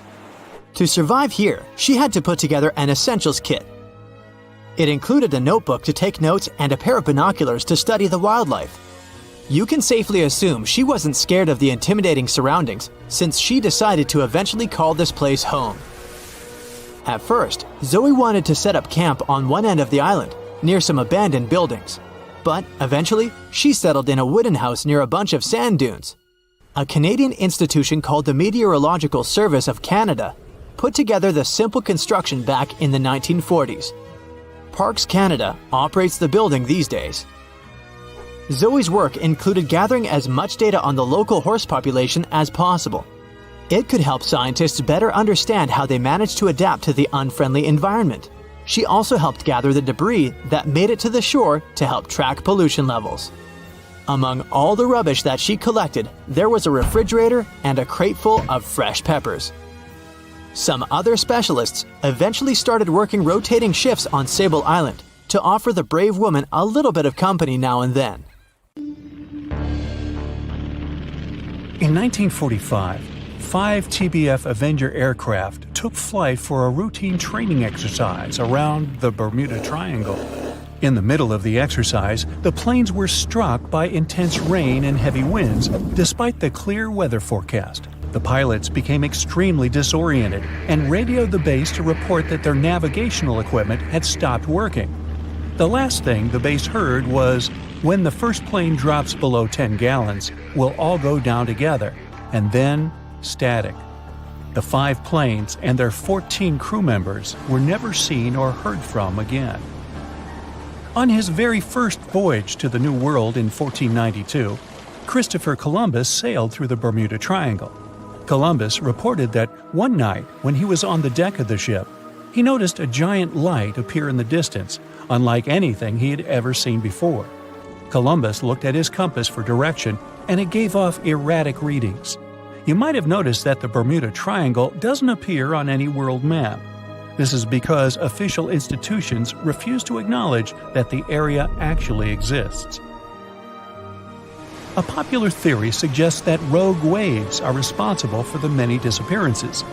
To survive here, she had to put together an essentials kit. It included a notebook to take notes and a pair of binoculars to study the wildlife. You can safely assume she wasn't scared of the intimidating surroundings, since she decided to eventually call this place home. At first, Zoe wanted to set up camp on one end of the island, near some abandoned buildings. But eventually, she settled in a wooden house near a bunch of sand dunes. A Canadian institution called the Meteorological Service of Canada put together the simple construction back in the 1940s. Parks Canada operates the building these days. Zoe's work included gathering as much data on the local horse population as possible. It could help scientists better understand how they managed to adapt to the unfriendly environment. She also helped gather the debris that made it to the shore to help track pollution levels. Among all the rubbish that she collected, there was a refrigerator and a crate full of fresh peppers. Some other specialists eventually started working rotating shifts on Sable Island to offer the brave woman a little bit of company now and then. In 1945, 5 TBF Avenger aircraft took flight for a routine training exercise around the Bermuda Triangle. In the middle of the exercise, the planes were struck by intense rain and heavy winds, despite the clear weather forecast. The pilots became extremely disoriented and radioed the base to report that their navigational equipment had stopped working. The last thing the base heard was, "When the first plane drops below 10 gallons, we'll all go down together," and then static. The 5 planes and their 14 crew members were never seen or heard from again. On his very first voyage to the New World in 1492, Christopher Columbus sailed through the Bermuda Triangle. Columbus reported that one night when he was on the deck of the ship, he noticed a giant light appear in the distance, unlike anything he had ever seen before. Columbus looked at his compass for direction, and it gave off erratic readings. You might have noticed that the Bermuda Triangle doesn't appear on any world map. This is because official institutions refuse to acknowledge that the area actually exists. A popular theory suggests that rogue waves are responsible for the many disappearances.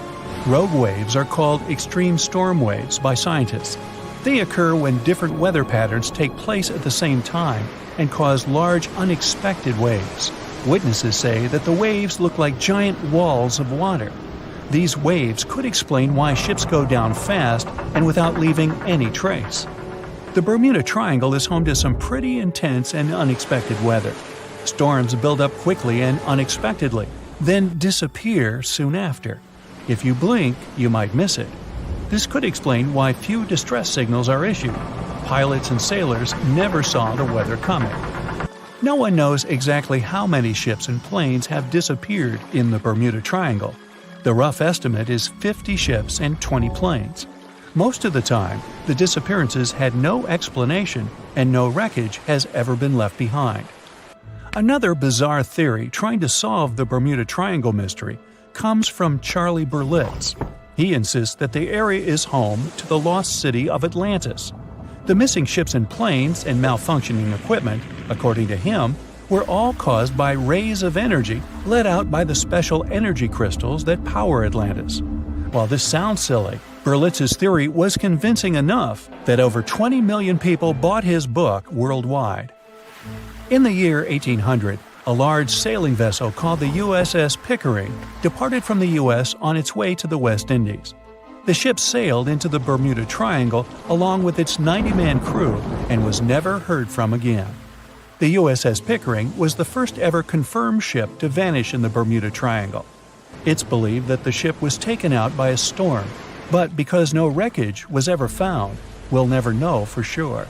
Rogue waves are called extreme storm waves by scientists. They occur when different weather patterns take place at the same time and cause large, unexpected waves. Witnesses say that the waves look like giant walls of water. These waves could explain why ships go down fast and without leaving any trace. The Bermuda Triangle is home to some pretty intense and unexpected weather. Storms build up quickly and unexpectedly, then disappear soon after. If you blink, you might miss it. This could explain why few distress signals are issued. Pilots and sailors never saw the weather coming. No one knows exactly how many ships and planes have disappeared in the Bermuda Triangle. The rough estimate is 50 ships and 20 planes. Most of the time, the disappearances had no explanation and no wreckage has ever been left behind. Another bizarre theory trying to solve the Bermuda Triangle mystery comes from Charlie Berlitz. He insists that the area is home to the lost city of Atlantis. The missing ships and planes and malfunctioning equipment, according to him, were all caused by rays of energy let out by the special energy crystals that power Atlantis. While this sounds silly, Berlitz's theory was convincing enough that over 20 million people bought his book worldwide. In the year 1800, a large sailing vessel called the USS Pickering departed from the U.S. on its way to the West Indies. The ship sailed into the Bermuda Triangle along with its 90-man crew and was never heard from again. The USS Pickering was the first ever confirmed ship to vanish in the Bermuda Triangle. It's believed that the ship was taken out by a storm, but because no wreckage was ever found, we'll never know for sure.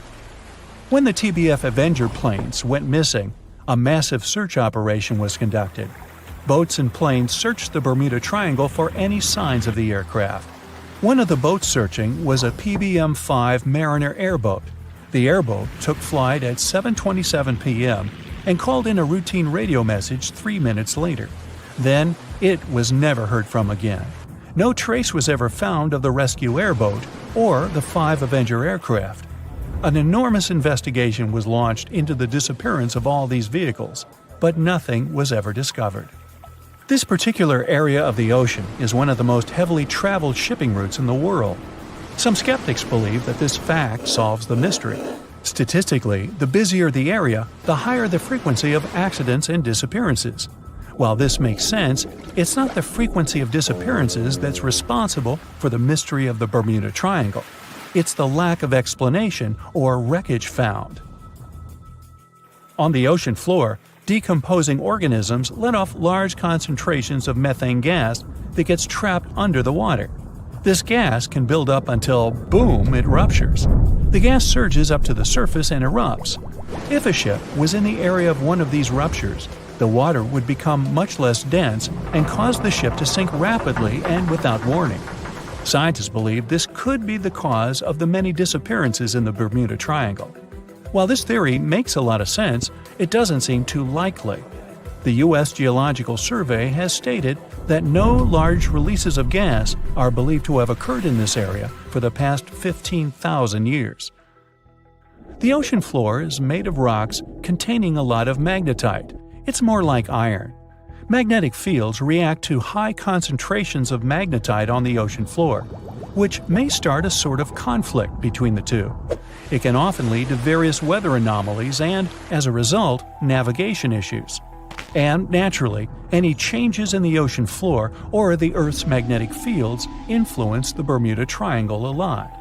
When the TBF Avenger planes went missing, a massive search operation was conducted. Boats and planes searched the Bermuda Triangle for any signs of the aircraft. One of the boats searching was a PBM-5 Mariner airboat. The airboat took flight at 7:27 p.m. and called in a routine radio message 3 minutes later. Then, it was never heard from again. No trace was ever found of the rescue airboat or the 5 Avenger aircraft. An enormous investigation was launched into the disappearance of all these vehicles, but nothing was ever discovered. This particular area of the ocean is one of the most heavily traveled shipping routes in the world. Some skeptics believe that this fact solves the mystery. Statistically, the busier the area, the higher the frequency of accidents and disappearances. While this makes sense, it's not the frequency of disappearances that's responsible for the mystery of the Bermuda Triangle. It's the lack of explanation or wreckage found. On the ocean floor, decomposing organisms let off large concentrations of methane gas that gets trapped under the water. This gas can build up until, boom, it ruptures. The gas surges up to the surface and erupts. If a ship was in the area of one of these ruptures, the water would become much less dense and cause the ship to sink rapidly and without warning. Scientists believe this could be the cause of the many disappearances in the Bermuda Triangle. While this theory makes a lot of sense, it doesn't seem too likely. The U.S. Geological Survey has stated that no large releases of gas are believed to have occurred in this area for the past 15,000 years. The ocean floor is made of rocks containing a lot of magnetite. It's more like iron. Magnetic fields react to high concentrations of magnetite on the ocean floor, which may start a sort of conflict between the two. It can often lead to various weather anomalies and, as a result, navigation issues. And, naturally, any changes in the ocean floor or the Earth's magnetic fields influence the Bermuda Triangle a lot.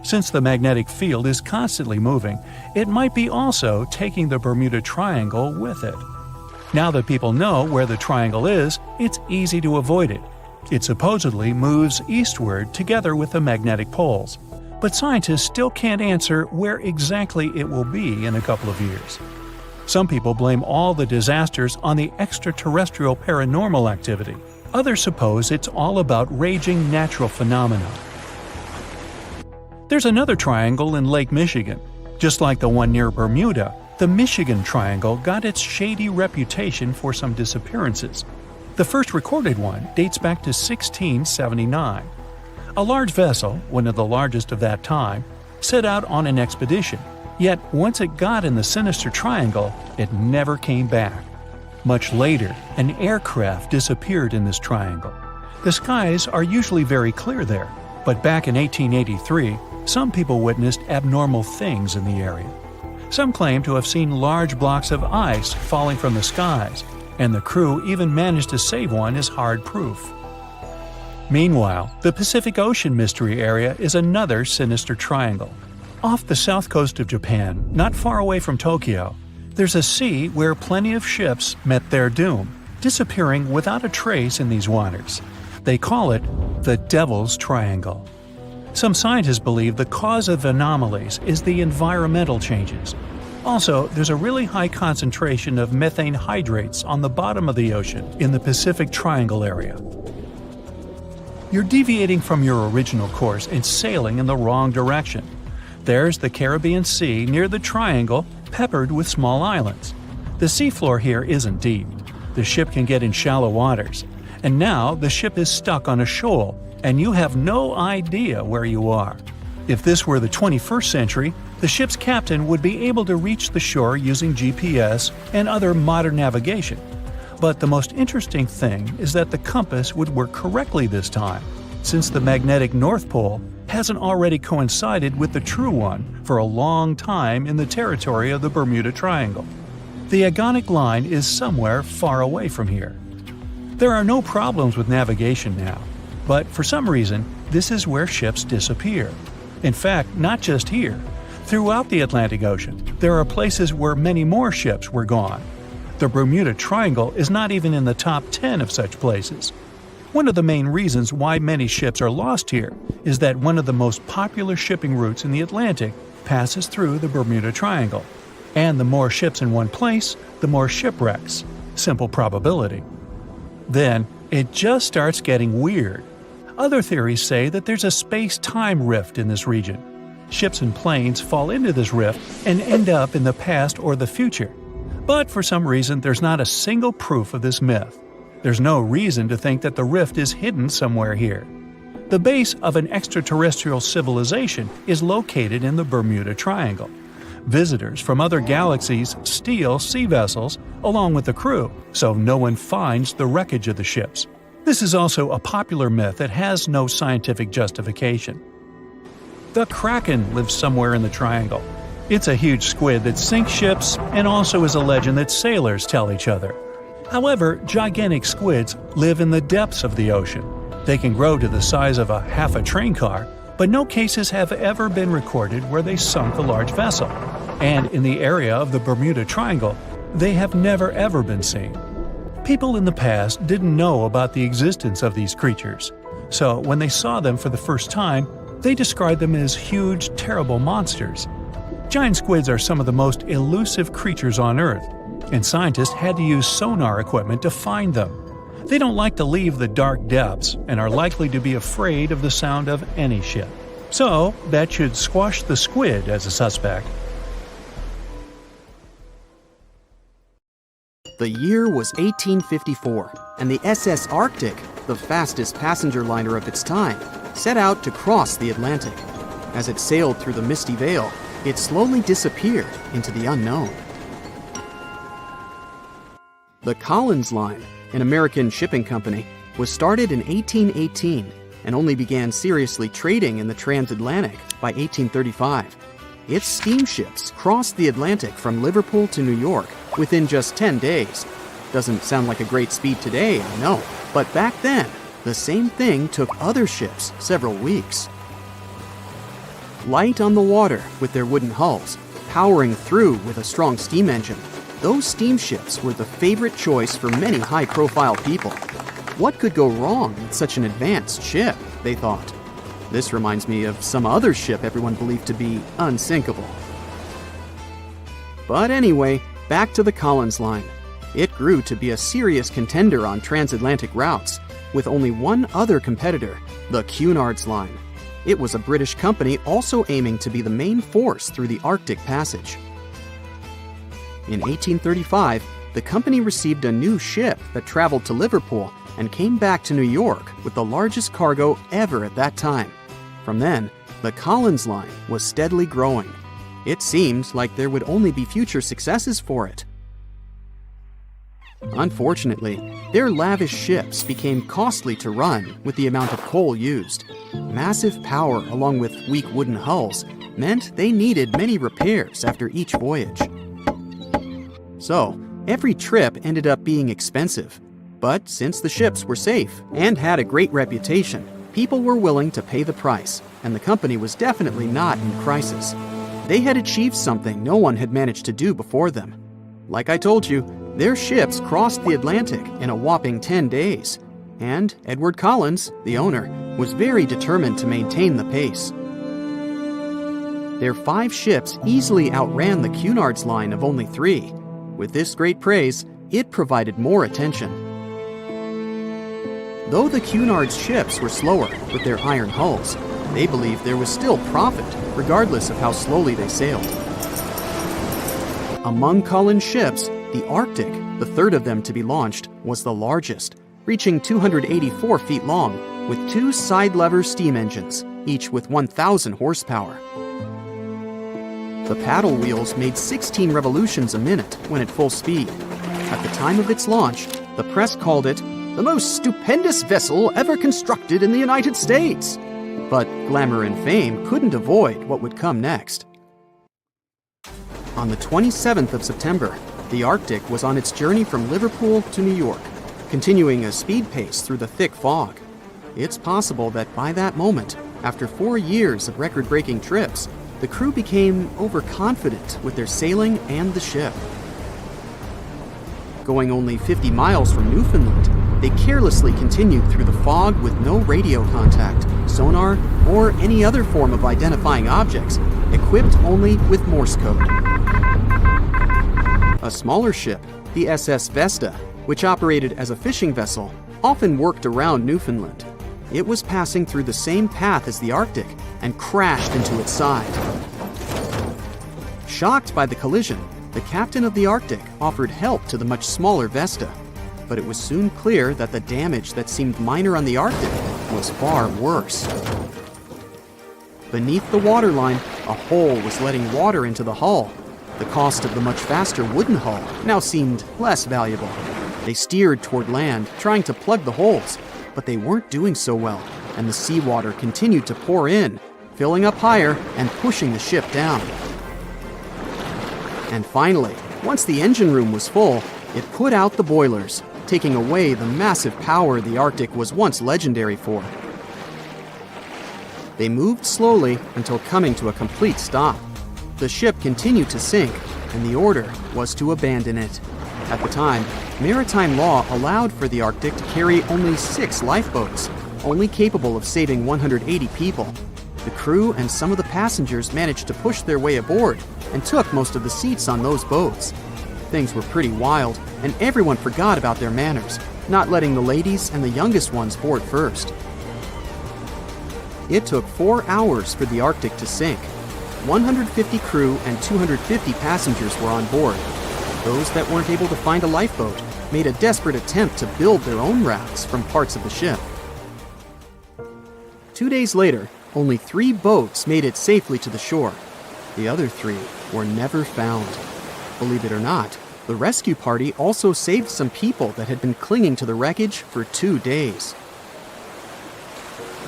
Since the magnetic field is constantly moving, it might be also taking the Bermuda Triangle with it. Now that people know where the triangle is, it's easy to avoid it. It supposedly moves eastward together with the magnetic poles, but scientists still can't answer where exactly it will be in a couple of years. Some people blame all the disasters on the extraterrestrial paranormal activity. Others suppose it's all about raging natural phenomena. There's another triangle in Lake Michigan. Just like the one near Bermuda, the Michigan Triangle got its shady reputation for some disappearances. The first recorded one dates back to 1679. A large vessel, one of the largest of that time, set out on an expedition. Yet, once it got in the sinister triangle, it never came back. Much later, an aircraft disappeared in this triangle. The skies are usually very clear there, but back in 1883, some people witnessed abnormal things in the area. Some claim to have seen large blocks of ice falling from the skies, and the crew even managed to save one as hard proof. Meanwhile, the Pacific Ocean Mystery Area is another sinister triangle. Off the south coast of Japan, not far away from Tokyo, there's a sea where plenty of ships met their doom, disappearing without a trace in these waters. They call it the Devil's Triangle. Some scientists believe the cause of anomalies is the environmental changes. Also, there's a really high concentration of methane hydrates on the bottom of the ocean in the Pacific Triangle area. You're deviating from your original course and sailing in the wrong direction. There's the Caribbean Sea near the triangle, peppered with small islands. The seafloor here isn't deep. The ship can get in shallow waters. And now the ship is stuck on a shoal, and you have no idea where you are. If this were the 21st century, the ship's captain would be able to reach the shore using GPS and other modern navigation. But the most interesting thing is that the compass would work correctly this time, since the magnetic North Pole hasn't already coincided with the true one for a long time in the territory of the Bermuda Triangle. The agonic line is somewhere far away from here. There are no problems with navigation now, but for some reason, this is where ships disappear. In fact, not just here. Throughout the Atlantic Ocean, there are places where many more ships were gone. The Bermuda Triangle is not even in the top 10 of such places. One of the main reasons why many ships are lost here is that one of the most popular shipping routes in the Atlantic passes through the Bermuda Triangle. And the more ships in one place, the more shipwrecks. Simple probability. Then, it just starts getting weird. Other theories say that there's a space-time rift in this region. Ships and planes fall into this rift and end up in the past or the future. But for some reason, there's not a single proof of this myth. There's no reason to think that the rift is hidden somewhere here. The base of an extraterrestrial civilization is located in the Bermuda Triangle. Visitors from other galaxies steal sea vessels along with the crew, so no one finds the wreckage of the ships. This is also a popular myth that has no scientific justification. The Kraken lives somewhere in the triangle. It's a huge squid that sinks ships and also is a legend that sailors tell each other. However, gigantic squids live in the depths of the ocean. They can grow to the size of half a train car, but no cases have ever been recorded where they sunk a large vessel. And in the area of the Bermuda Triangle, they have never ever been seen. People in the past didn't know about the existence of these creatures, so when they saw them for the first time, they described them as huge, terrible monsters. Giant squids are some of the most elusive creatures on Earth, and scientists had to use sonar equipment to find them. They don't like to leave the dark depths and are likely to be afraid of the sound of any ship. So, that should squash the squid as a suspect. The year was 1854, and the SS Arctic, the fastest passenger liner of its time, set out to cross the Atlantic. As it sailed through the misty veil, it slowly disappeared into the unknown. The Collins Line, an American shipping company, was started in 1818 and only began seriously trading in the transatlantic by 1835. Its steamships crossed the Atlantic from Liverpool to New York within just 10 days. Doesn't sound like a great speed today, I know, but back then, the same thing took other ships several weeks. Light on the water with their wooden hulls, powering through with a strong steam engine, those steamships were the favorite choice for many high-profile people. What could go wrong with such an advanced ship, they thought. This reminds me of some other ship everyone believed to be unsinkable. But anyway, back to the Collins Line. It grew to be a serious contender on transatlantic routes, with only one other competitor, the Cunard's Line. It was a British company also aiming to be the main force through the Arctic Passage. In 1835, the company received a new ship that traveled to Liverpool and came back to New York with the largest cargo ever at that time. From then, the Collins Line was steadily growing. It seemed like there would only be future successes for it. Unfortunately, their lavish ships became costly to run with the amount of coal used. Massive power along with weak wooden hulls meant they needed many repairs after each voyage. So, every trip ended up being expensive. But since the ships were safe and had a great reputation, people were willing to pay the price, and the company was definitely not in crisis. They had achieved something no one had managed to do before them. Like I told you, their ships crossed the Atlantic in a whopping 10 days, and Edward Collins, the owner, was very determined to maintain the pace. Their 5 ships easily outran the Cunard's Line of only 3. With this great praise, it provided more attention. Though the Cunard's ships were slower with their iron hulls, they believed there was still profit, regardless of how slowly they sailed. Among Collins' ships, the Arctic, the third of them to be launched, was the largest, reaching 284 feet long, with 2 side-lever steam engines, each with 1,000 horsepower. The paddle wheels made 16 revolutions a minute when at full speed. At the time of its launch, the press called it the most stupendous vessel ever constructed in the United States. But glamour and fame couldn't avoid what would come next. On the 27th of September, the Arctic was on its journey from Liverpool to New York, continuing a speed pace through the thick fog. It's possible that by that moment, after 4 years of record-breaking trips, the crew became overconfident with their sailing and the ship. Going only 50 miles from Newfoundland, they carelessly continued through the fog with no radio contact, sonar, or any other form of identifying objects, equipped only with Morse code. A smaller ship, the SS Vesta, which operated as a fishing vessel, often worked around Newfoundland. It was passing through the same path as the Arctic and crashed into its side. Shocked by the collision, the captain of the Arctic offered help to the much smaller Vesta. But it was soon clear that the damage that seemed minor on the Arctic was far worse. Beneath the waterline, a hole was letting water into the hull. The cost of the much faster wooden hull now seemed less valuable. They steered toward land, trying to plug the holes, but they weren't doing so well, and the seawater continued to pour in, filling up higher and pushing the ship down. And finally, once the engine room was full, it put out the boilers, taking away the massive power the Arctic was once legendary for. They moved slowly until coming to a complete stop. The ship continued to sink, and the order was to abandon it. At the time, maritime law allowed for the Arctic to carry only 6 lifeboats, only capable of saving 180 people. The crew and some of the passengers managed to push their way aboard and took most of the seats on those boats. Things were pretty wild, and everyone forgot about their manners, not letting the ladies and the youngest ones board first. It took 4 hours for the Arctic to sink. 150 crew and 250 passengers were on board. Those that weren't able to find a lifeboat made a desperate attempt to build their own rafts from parts of the ship. 2 days later, only 3 boats made it safely to the shore. The other 3 were never found. Believe it or not, the rescue party also saved some people that had been clinging to the wreckage for 2 days.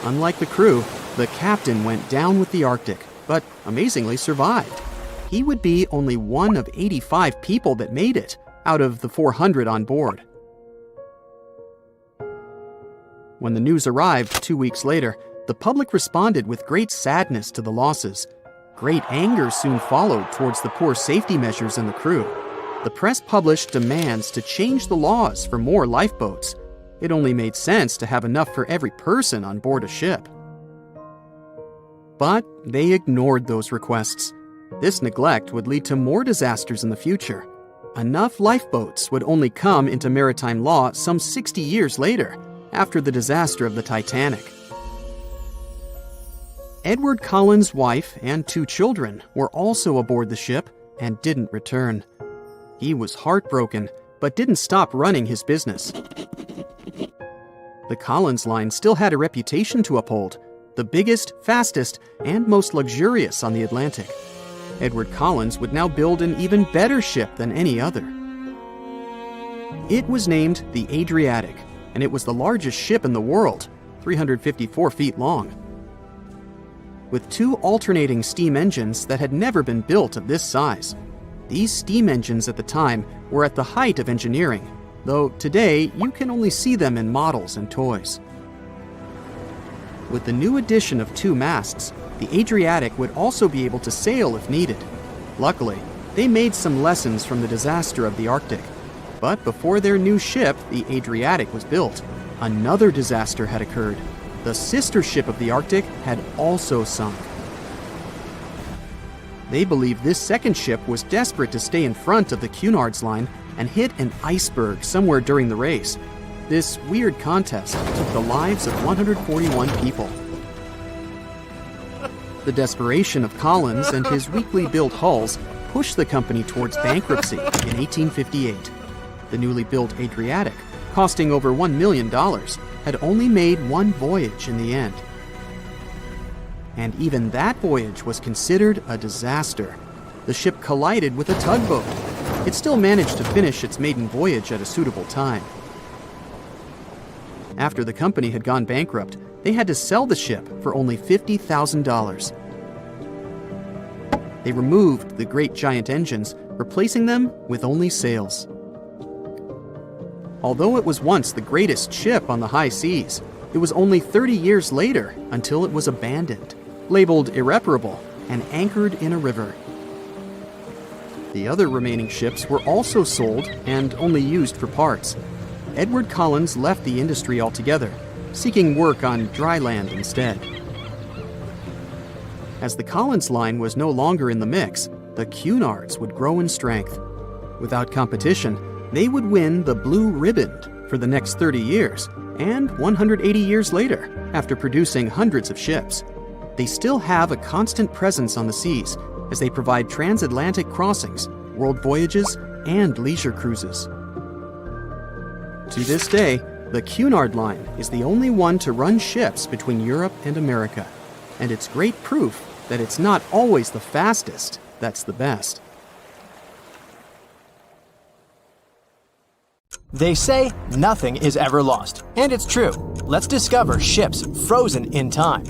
Unlike the crew, the captain went down with the Arctic, but amazingly survived. He would be only one of 85 people that made it, out of the 400 on board. When the news arrived 2 weeks later, the public responded with great sadness to the losses. Great anger soon followed towards the poor safety measures and the crew. The press published demands to change the laws for more lifeboats. It only made sense to have enough for every person on board a ship. But they ignored those requests. This neglect would lead to more disasters in the future. Enough lifeboats would only come into maritime law some 60 years later, after the disaster of the Titanic. Edward Cullen's wife and 2 children were also aboard the ship and didn't return. He was heartbroken, but didn't stop running his business. The Collins line still had a reputation to uphold, the biggest, fastest, and most luxurious on the Atlantic. Edward Collins would now build an even better ship than any other. It was named the Adriatic, and it was the largest ship in the world, 354 feet long. With 2 alternating steam engines that had never been built of this size. These steam engines at the time were at the height of engineering, though today you can only see them in models and toys. With the new addition of 2 masts, the Adriatic would also be able to sail if needed. Luckily, they made some lessons from the disaster of the Arctic. But before their new ship, the Adriatic, was built, another disaster had occurred. The sister ship of the Arctic had also sunk. They believed this second ship was desperate to stay in front of the Cunard's line and hit an iceberg somewhere during the race. This weird contest took the lives of 141 people. The desperation of Collins and his weakly built hulls pushed the company towards bankruptcy in 1858. The newly built Adriatic, costing over $1 million, had only made 1 voyage in the end. And even that voyage was considered a disaster. The ship collided with a tugboat. It still managed to finish its maiden voyage at a suitable time. After the company had gone bankrupt, they had to sell the ship for only $50,000. They removed the great giant engines, replacing them with only sails. Although it was once the greatest ship on the high seas, it was only 30 years later until it was abandoned, labeled irreparable, and anchored in a river. The other remaining ships were also sold and only used for parts. Edward Collins left the industry altogether, seeking work on dry land instead. As the Collins line was no longer in the mix, the Cunards would grow in strength. Without competition, they would win the Blue Ribbon for the next 30 years, and 180 years later, after producing hundreds of ships. They still have a constant presence on the seas as they provide transatlantic crossings, world voyages, and leisure cruises. To this day, the Cunard Line is the only one to run ships between Europe and America, and it's great proof that it's not always the fastest that's the best. They say nothing is ever lost, and it's true. Let's discover ships frozen in time.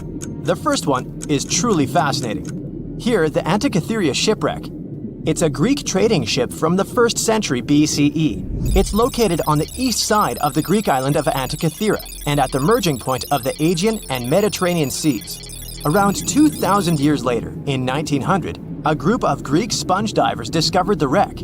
The first one is truly fascinating. Here, the Antikythera Shipwreck. It's a Greek trading ship from the 1st century BCE. It's located on the east side of the Greek island of Antikythera and at the merging point of the Aegean and Mediterranean seas. Around 2,000 years later, in 1900, a group of Greek sponge divers discovered the wreck.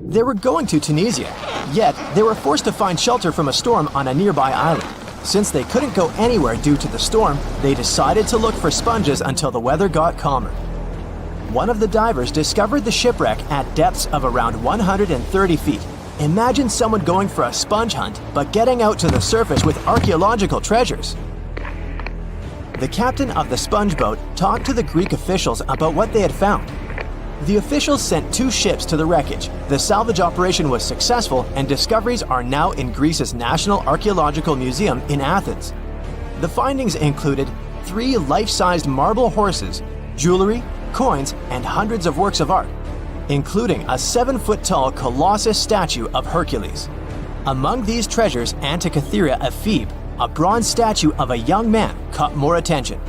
They were going to Tunisia, yet they were forced to find shelter from a storm on a nearby island. Since they couldn't go anywhere due to the storm, they decided to look for sponges until the weather got calmer. One of the divers discovered the shipwreck at depths of around 130 feet. Imagine someone going for a sponge hunt, but getting out to the surface with archaeological treasures. The captain of the sponge boat talked to the Greek officials about what they had found. The officials sent 2 ships to the wreckage. The salvage operation was successful, and discoveries are now in Greece's National Archaeological Museum in Athens. The findings included 3 life-sized marble horses, jewelry, coins, and hundreds of works of art, including a 7-foot-tall Colossus statue of Hercules. Among these treasures, Antikythera Ephebe, a bronze statue of a young man, caught more attention.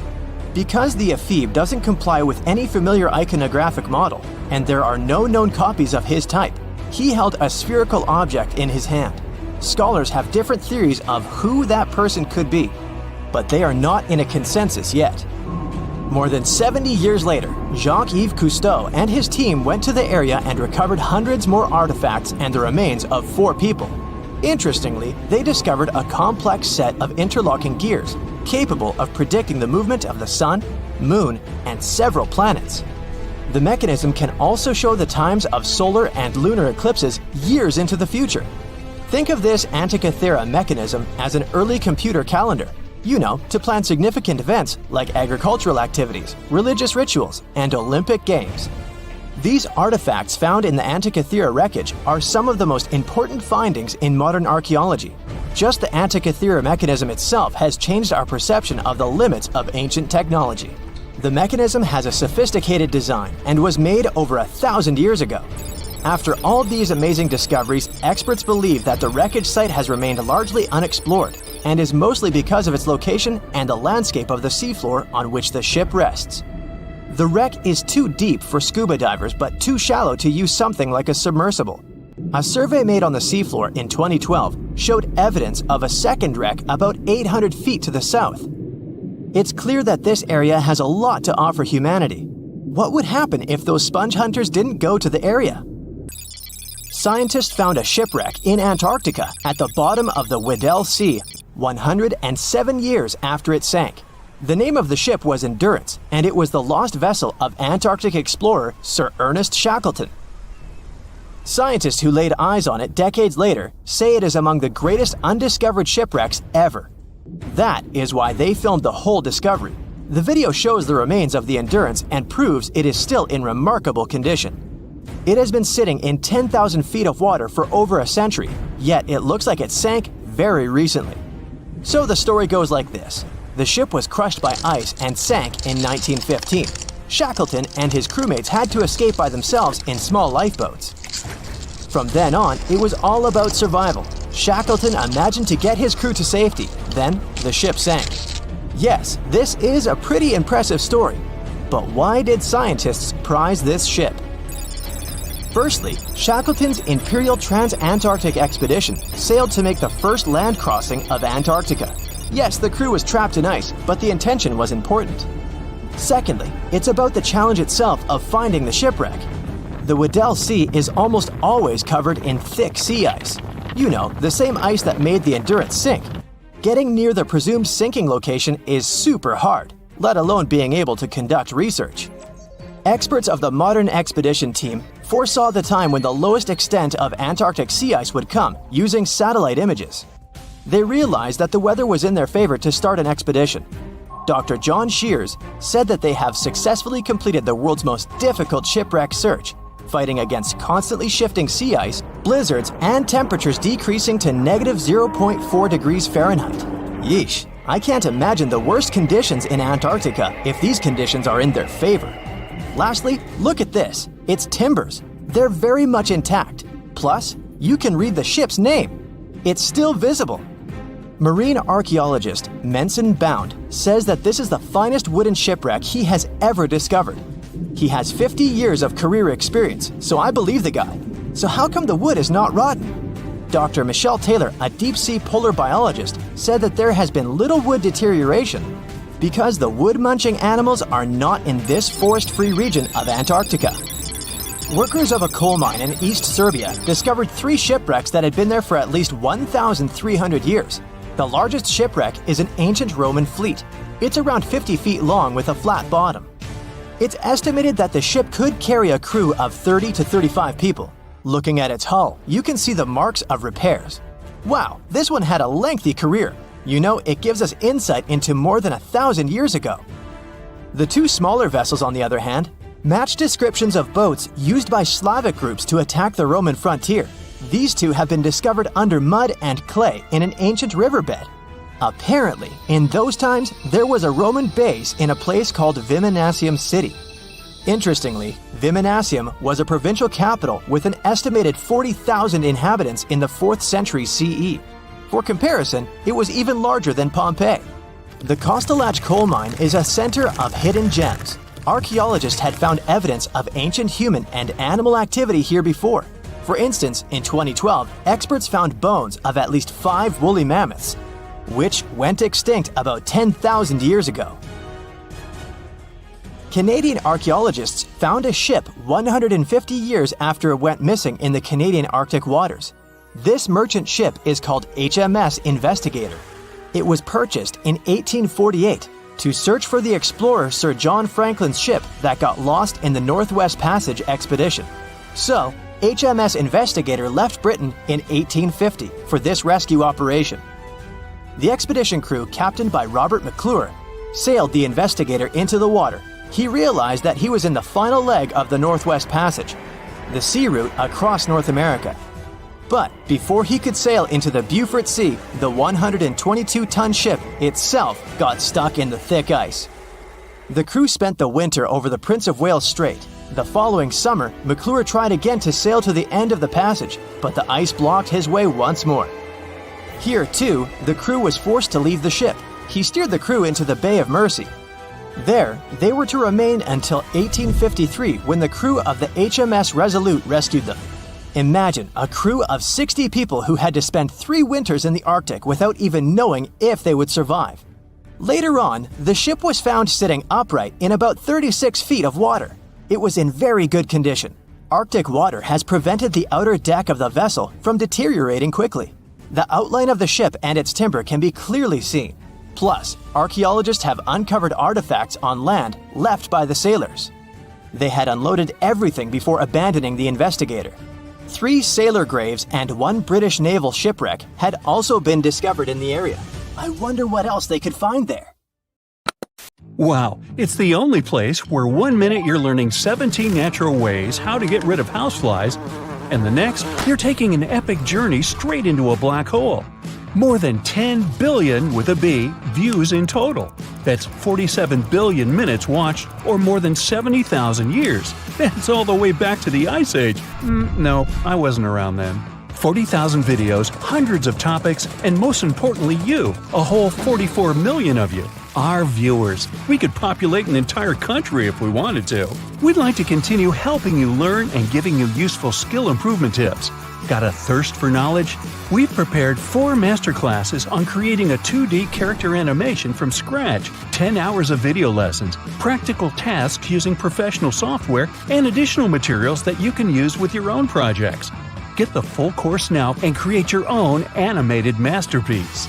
Because the ephebe doesn't comply with any familiar iconographic model, and there are no known copies of his type, he held a spherical object in his hand. Scholars have different theories of who that person could be, but they are not in a consensus yet. More than 70 years later, Jacques-Yves Cousteau and his team went to the area and recovered hundreds more artifacts and the remains of 4 people. Interestingly, they discovered a complex set of interlocking gears, capable of predicting the movement of the sun, moon, and several planets. The mechanism can also show the times of solar and lunar eclipses years into the future. Think of this Antikythera mechanism as an early computer calendar, to plan significant events like agricultural activities, religious rituals, and Olympic Games. These artifacts found in the Antikythera wreckage are some of the most important findings in modern archaeology. Just the Antikythera mechanism itself has changed our perception of the limits of ancient technology. The mechanism has a sophisticated design and was made over 1,000 years ago. After all these amazing discoveries, experts believe that the wreckage site has remained largely unexplored and is mostly because of its location and the landscape of the seafloor on which the ship rests. The wreck is too deep for scuba divers but too shallow to use something like a submersible. A survey made on the seafloor in 2012 showed evidence of a second wreck about 800 feet to the south. It's clear that this area has a lot to offer humanity. What would happen if those sponge hunters didn't go to the area? Scientists found a shipwreck in Antarctica at the bottom of the Weddell Sea 107 years after it sank. The name of the ship was Endurance, and it was the lost vessel of Antarctic explorer Sir Ernest Shackleton. Scientists who laid eyes on it decades later say it is among the greatest undiscovered shipwrecks ever. That is why they filmed the whole discovery. The video shows the remains of the Endurance and proves it is still in remarkable condition. It has been sitting in 10,000 feet of water for over a century, yet it looks like it sank very recently. So the story goes like this. The ship was crushed by ice and sank in 1915. Shackleton and his crewmates had to escape by themselves in small lifeboats. From then on, it was all about survival. Shackleton imagined to get his crew to safety. Then, the ship sank. Yes, this is a pretty impressive story. But why did scientists prize this ship? Firstly, Shackleton's Imperial Trans-Antarctic Expedition sailed to make the first land crossing of Antarctica. Yes, the crew was trapped in ice, but the intention was important. Secondly, it's about the challenge itself of finding the shipwreck. The Weddell Sea is almost always covered in thick sea ice. The same ice that made the Endurance sink. Getting near the presumed sinking location is super hard, let alone being able to conduct research. Experts of the modern expedition team foresaw the time when the lowest extent of Antarctic sea ice would come using satellite images. They realized that the weather was in their favor to start an expedition. Dr. John Shears said that they have successfully completed the world's most difficult shipwreck search, fighting against constantly shifting sea ice, blizzards, and temperatures decreasing to negative 0.4 degrees Fahrenheit. Yeesh, I can't imagine the worst conditions in Antarctica if these conditions are in their favor. Lastly, look at this. It's timbers. They're very much intact. Plus, you can read the ship's name. It's still visible. Marine archaeologist Menson Bound says that this is the finest wooden shipwreck he has ever discovered. He has 50 years of career experience, so I believe the guy. So how come the wood is not rotten? Dr. Michelle Taylor, a deep-sea polar biologist, said that there has been little wood deterioration because the wood-munching animals are not in this forest-free region of Antarctica. Workers of a coal mine in East Serbia discovered 3 shipwrecks that had been there for at least 1,300 years. The largest shipwreck is an ancient Roman fleet. It's around 50 feet long with a flat bottom. It's estimated that the ship could carry a crew of 30 to 35 people. Looking at its hull, you can see the marks of repairs. Wow, this one had a lengthy career. You know, it gives us insight into more than 1,000 years ago. The 2 smaller vessels, on the other hand, match descriptions of boats used by Slavic groups to attack the Roman frontier. These 2 have been discovered under mud and clay in an ancient riverbed. Apparently, in those times, there was a Roman base in a place called Viminacium City. Interestingly, Viminacium was a provincial capital with an estimated 40,000 inhabitants in the 4th century CE. For comparison, it was even larger than Pompeii. The Kostelach coal mine is a center of hidden gems. Archaeologists had found evidence of ancient human and animal activity here before. For instance, in 2012, experts found bones of at least 5 woolly mammoths, which went extinct about 10,000 years ago. Canadian archaeologists found a ship 150 years after it went missing in the Canadian Arctic waters. This merchant ship is called HMS Investigator. It was purchased in 1848 to search for the explorer Sir John Franklin's ship that got lost in the Northwest Passage expedition. So, HMS Investigator left Britain in 1850 for this rescue operation. The expedition crew, captained by Robert McClure, sailed the Investigator into the water. He realized that he was in the final leg of the Northwest Passage, the sea route across North America. But before he could sail into the Beaufort Sea, the 122-ton ship itself got stuck in the thick ice. The crew spent the winter over the Prince of Wales Strait. The following summer, McClure tried again to sail to the end of the passage, but the ice blocked his way once more. Here, too, the crew was forced to leave the ship. He steered the crew into the Bay of Mercy. There, they were to remain until 1853 when the crew of the HMS Resolute rescued them. Imagine a crew of 60 people who had to spend 3 winters in the Arctic without even knowing if they would survive. Later on, the ship was found sitting upright in about 36 feet of water. It was in very good condition. Arctic water has prevented the outer deck of the vessel from deteriorating quickly. The outline of the ship and its timber can be clearly seen. Plus, archaeologists have uncovered artifacts on land left by the sailors. They had unloaded everything before abandoning the Investigator. 3 sailor graves and 1 British naval shipwreck had also been discovered in the area. I wonder what else they could find there. Wow, it's the only place where 1 minute you're learning 17 natural ways how to get rid of houseflies, and the next, you're taking an epic journey straight into a black hole. More than 10 billion, with a B, views in total. That's 47 billion minutes watched, or more than 70,000 years. That's all the way back to the Ice Age. No, I wasn't around then. 40,000 videos, hundreds of topics, and most importantly you, a whole 44 million of you. Our viewers. We could populate an entire country if we wanted to. We'd like to continue helping you learn and giving you useful skill improvement tips. Got a thirst for knowledge? We've prepared 4 masterclasses on creating a 2D character animation from scratch, 10 hours of video lessons, practical tasks using professional software, and additional materials that you can use with your own projects. Get the full course now and create your own animated masterpiece.